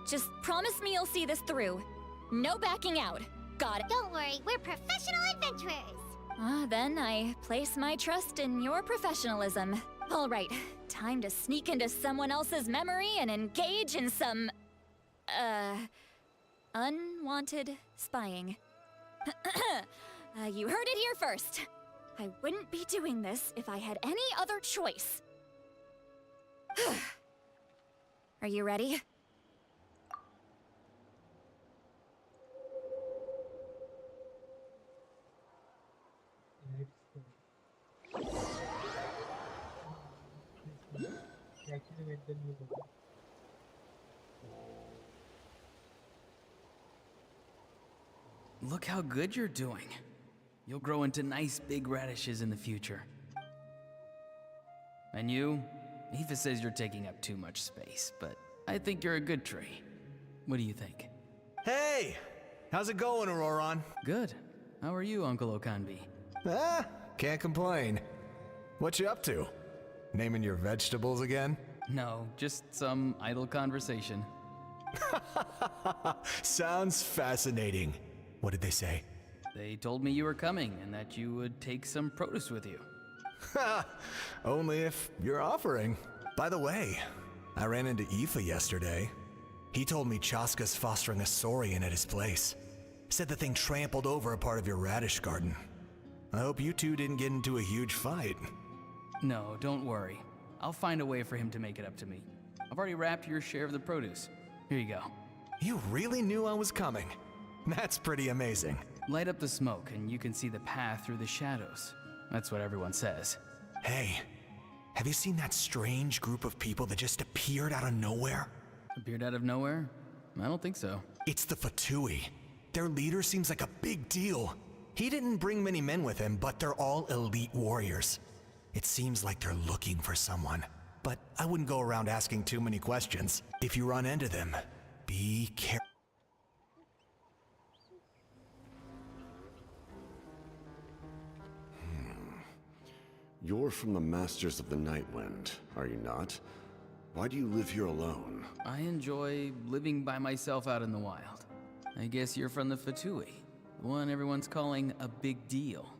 Just promise me you'll see this through. No backing out. Got it. Don't worry, we're professional adventurers. Then I place my trust in your professionalism. All right, time to sneak into someone else's memory and engage in some, unwanted spying. You heard it here first. I wouldn't be doing this if I had any other choice. Are you ready? actually made the new logo. Look how good you're doing. You'll grow into nice big radishes in the future. And you? Eva says you're taking up too much space, but I think you're a good tree. What do you think? Hey! How's it going, Auroron? Good. How are you, Uncle Okanbi? Can't complain. What you up to? Naming your vegetables again? No, just some idle conversation. Sounds fascinating. What did they say? They told me you were coming and that you would take some produce with you. Ha! Only if you're offering. By the way, I ran into Aoife yesterday. He told me Chaska's fostering a saurian at his place. Said the thing trampled over a part of your radish garden. I hope you two didn't get into a huge fight. No, don't worry. I'll find a way for him to make it up to me. I've already wrapped your share of the produce. Here you go. You really knew I was coming. That's pretty amazing. Light up the smoke and you can see the path through the shadows. That's what everyone says. Hey, have you seen that strange group of people that just appeared out of nowhere? Appeared out of nowhere? I don't think so. It's the Fatui. Their leader seems like a big deal. He didn't bring many men with him, but they're all elite warriors. It seems like they're looking for someone. But I wouldn't go around asking too many questions. If you run into them, be careful. You're from the Masters of the Nightwind, are you not? Why do you live here alone? I enjoy living by myself out in the wild. I guess you're from the Fatui, the one everyone's calling a big deal.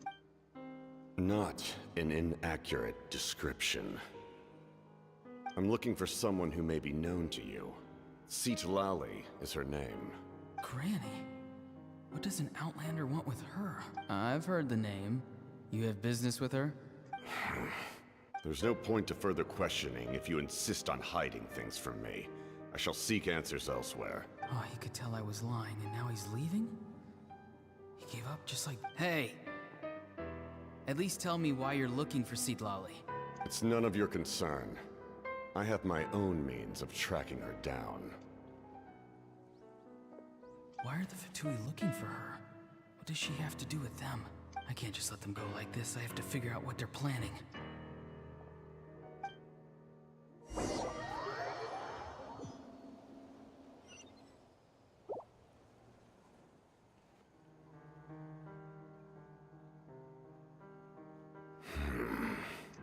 Not an inaccurate description. I'm looking for someone who may be known to you. Citlali is her name. Granny? What does an Outlander want with her? I've heard the name. You have business with her? There's no point to further questioning if you insist on hiding things from me. I shall seek answers elsewhere. Oh, he could tell I was lying, and now he's leaving? He gave up just like... Hey! At least tell me why you're looking for Citlali. It's none of your concern. I have my own means of tracking her down. Why are the Fatui looking for her? What does she have to do with them? I can't just let them go like this. I have to figure out what they're planning.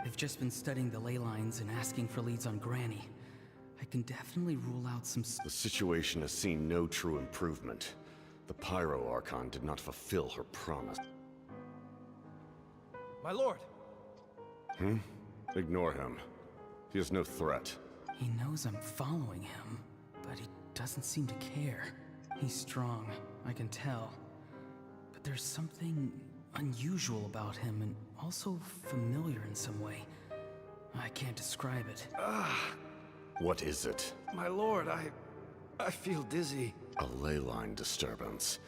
I've just been studying the ley lines and asking for leads on Granny. I can definitely rule out some... The situation has seen no true improvement. The Pyro Archon did not fulfill her promise. My lord! Ignore him. He is no threat. He knows I'm following him, but he doesn't seem to care. He's strong, I can tell. But there's something unusual about him and also familiar in some way. I can't describe it. What is it? My lord, I feel dizzy. A ley line disturbance.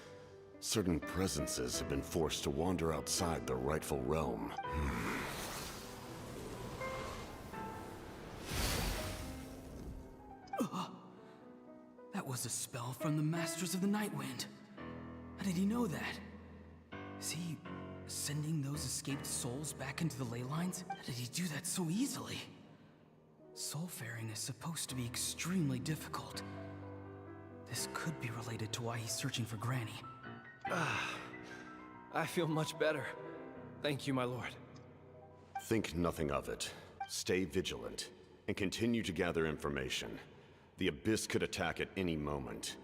Certain presences have been forced to wander outside their rightful realm. That was a spell from the Masters of the Nightwind. How did he know that? Is he sending those escaped souls back into the ley lines? How did he do that so easily? Soulfaring is supposed to be extremely difficult. This could be related to why he's searching for Granny. I feel much better. Thank you, my lord. Think nothing of it. Stay vigilant, and continue to gather information. The Abyss could attack at any moment.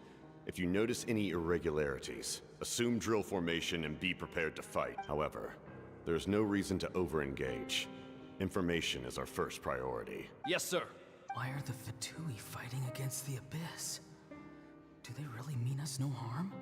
If you notice any irregularities, assume drill formation and be prepared to fight. However, there's no reason to over-engage. Information is our first priority. Yes, sir. Why are the Fatui fighting against the Abyss? Do they really mean us no harm?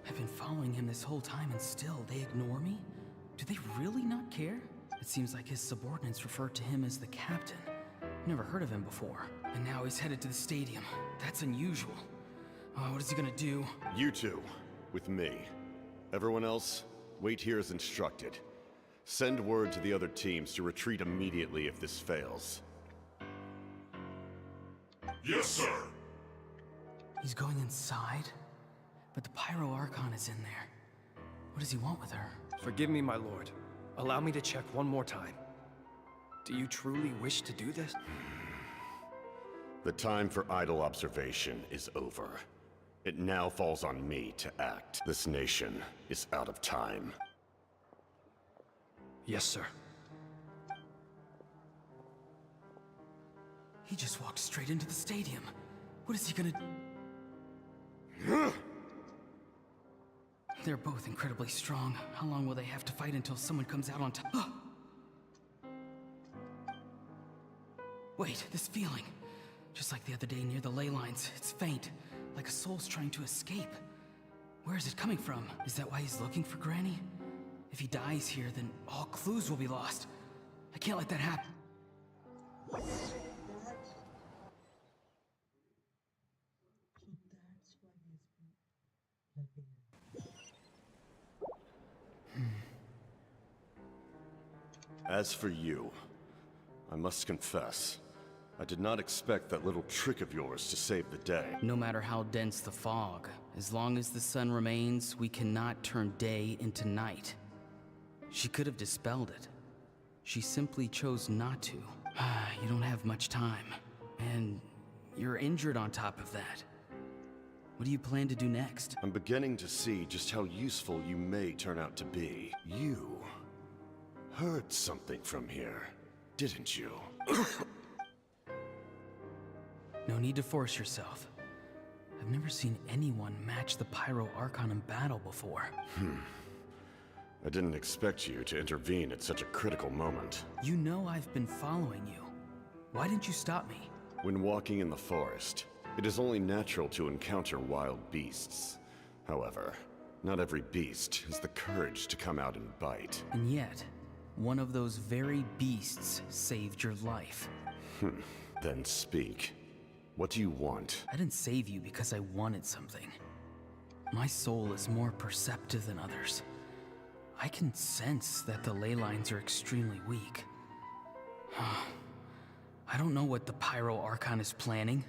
I've been following him this whole time and still they ignore me? Do they really not care? It seems like his subordinates refer to him as the captain. Never heard of him before. And now he's headed to the stadium. That's unusual. Oh, what is he gonna do? You two, with me. Everyone else, wait here as instructed. Send word to the other teams to retreat immediately if this fails. Yes, sir. He's going inside? But the Pyro Archon is in there. What does he want with her? Forgive me, my lord. Allow me to check one more time. Do you truly wish to do this? The time for idle observation is over. It now falls on me to act. This nation is out of time. Yes, sir. He just walked straight into the stadium. What is he gonna... They're both incredibly strong. How long will they have to fight until someone comes out on top? Wait, this feeling. Just like the other day near the ley lines, it's faint, like a soul's trying to escape. Where is it coming from? Is that why he's looking for Granny? If he dies here, then all clues will be lost. I can't let that happen. As for you, I must confess, I did not expect that little trick of yours to save the day. No matter how dense the fog, as long as the sun remains, we cannot turn day into night. She could have dispelled it. She simply chose not to. You don't have much time, and you're injured on top of that. What do you plan to do next? I'm beginning to see just how useful you may turn out to be. You heard something from here, didn't you? No need to force yourself. I've never seen anyone match the Pyro Archon in battle before. I didn't expect you to intervene at such a critical moment. You know I've been following you. Why didn't you stop me? When walking in the forest, it is only natural to encounter wild beasts. However, not every beast has the courage to come out and bite. And yet, one of those very beasts saved your life. Then speak. What do you want? I didn't save you because I wanted something. My soul is more perceptive than others. I can sense that the ley lines are extremely weak. I don't know what the Pyro Archon is planning.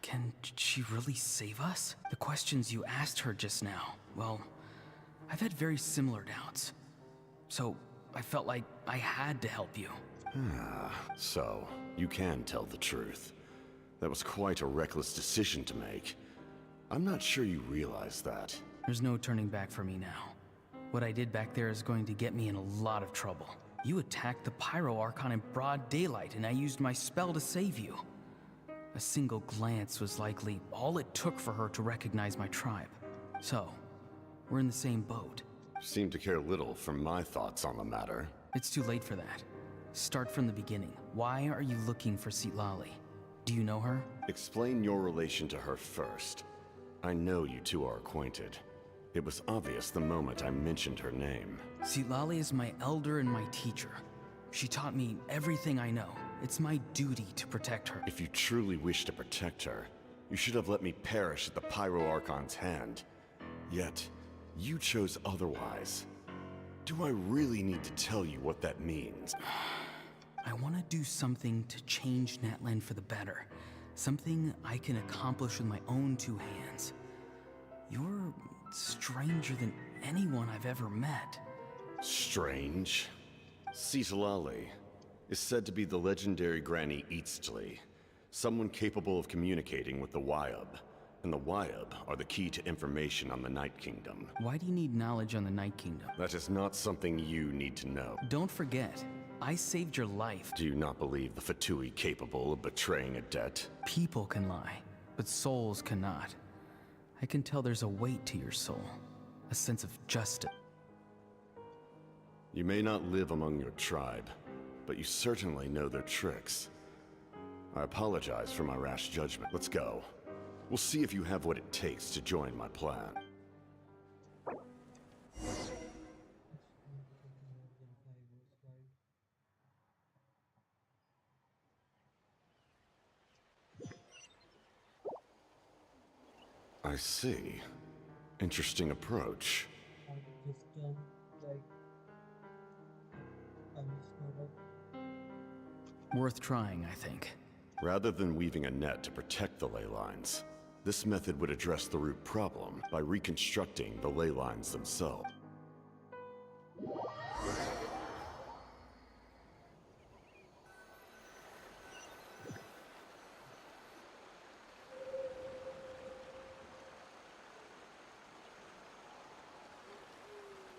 Can she really save us? The questions you asked her just now, well, I've had very similar doubts. So, I felt like I had to help you. So, you can tell the truth. That was quite a reckless decision to make. I'm not sure you realize that. There's no turning back for me now. What I did back there is going to get me in a lot of trouble. You attacked the Pyro Archon in broad daylight, and I used my spell to save you. A single glance was likely all it took for her to recognize my tribe. So, we're in the same boat. You seem to care little for my thoughts on the matter. It's too late for that. Start from the beginning. Why are you looking for Citlali? Do you know her? Explain your relation to her first. I know you two are acquainted. It was obvious the moment I mentioned her name. Citlali is my elder and my teacher. She taught me everything I know. It's my duty to protect her. If you truly wish to protect her, you should have let me perish at the Pyro Archon's hand. Yet, you chose otherwise. Do I really need to tell you what that means? I want to do something to change Natlan for the better. Something I can accomplish with my own two hands. You're stranger than anyone I've ever met. Strange? Citlali is said to be the legendary Granny Eatsley, someone capable of communicating with the Wyub. And the Wyub are the key to information on the Night Kingdom. Why do you need knowledge on the Night Kingdom? That is not something you need to know. Don't forget, I saved your life. Do you not believe the Fatui capable of betraying a debt? People can lie, but souls cannot. I can tell there's a weight to your soul, a sense of justice. You may not live among your tribe, but you certainly know their tricks. I apologize for my rash judgment. Let's go. We'll see if you have what it takes to join my plan. I see. Interesting approach. I would just like I'm just gonna. Worth trying, I think. Rather than weaving a net to protect the ley lines, this method would address the root problem by reconstructing the ley lines themselves.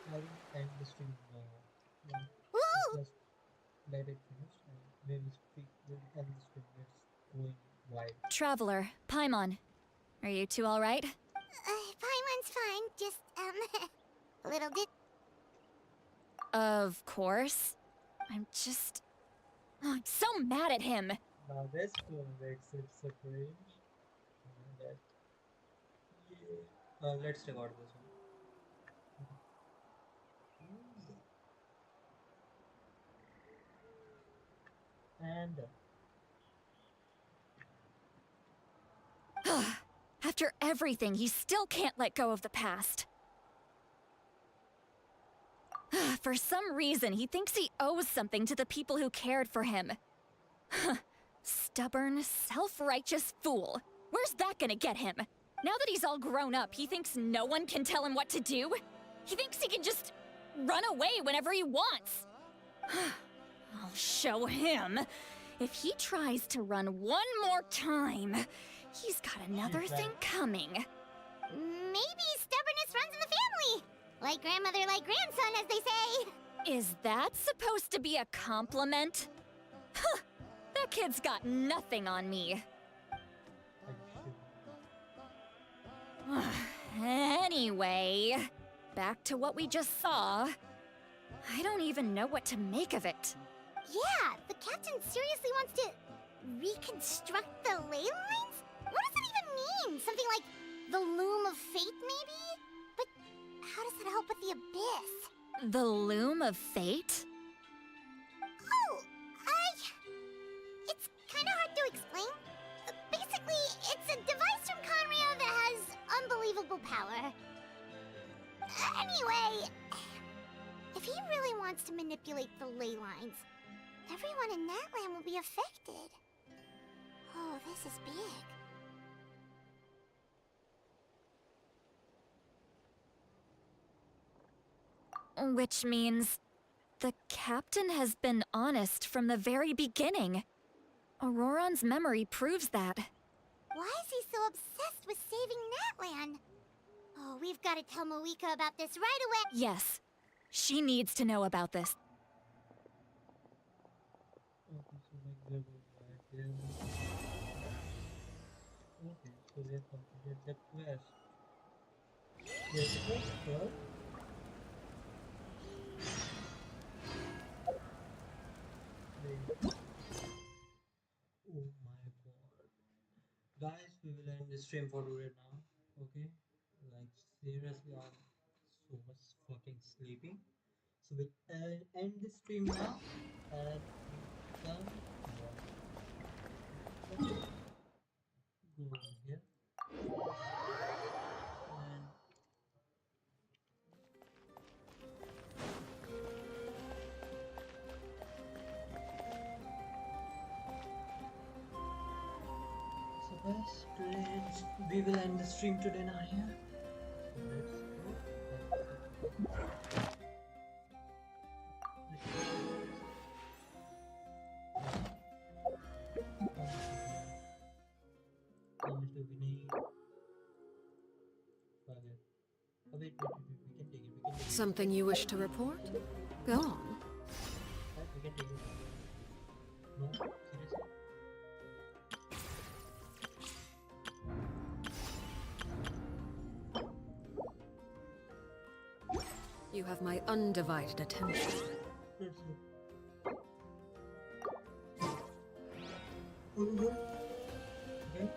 I will end the stream now. Yeah. Woo! Just let it finish and maybe speak. We'll end the stream. It's going wide. Traveler, Paimon. Are you two alright? Paimon's fine. Just, a little bit. Of course. I'm so mad at him. Now this one makes it so cringe. That, yeah. Let's record this one. And After everything, he still can't let go of the past. For some reason, he thinks he owes something to the people who cared for him. Stubborn, self-righteous fool. Where's that gonna get him? Now that he's all grown up, he thinks no one can tell him what to do? He thinks he can just run away whenever he wants. I'll show him. If he tries to run one more time, he's got another thing coming. Maybe stubbornness runs in the family. Like grandmother, like grandson, as they say. Is that supposed to be a compliment? Huh, that kid's got nothing on me. Anyway, back to what we just saw. I don't even know what to make of it. Yeah, the captain seriously wants to reconstruct the ley lines? What does that even mean? Something like the loom of fate, maybe? But how does that help with the abyss? The loom of fate? Oh, it's kind of hard to explain. Basically, it's a device from Conrio that has unbelievable power. Anyway, if he really wants to manipulate the ley lines, everyone in Natlan will be affected. Oh, this is big. Which means the captain has been honest from the very beginning. Auroron's memory proves that. Why is he so obsessed with saving Natlan? Oh, we've got to tell Moeka about this right away. Yes, she needs to know about this. okay, so like there was okay, so we have completed the quest. There's a quest here. Oh my god. Guys, we will end the stream for today now. Okay? Like, seriously, I'm so much fucking sleepy. So we'll end the stream now. And done. Go over here. And so guys, today we will end the stream today now here. So let's go. How much do we need? Okay. Oh, wait, we can take it. We can take it. Something you wish to report? Go on. We can take it. No? Seriously? You have my undivided attention. Let's go. Okay.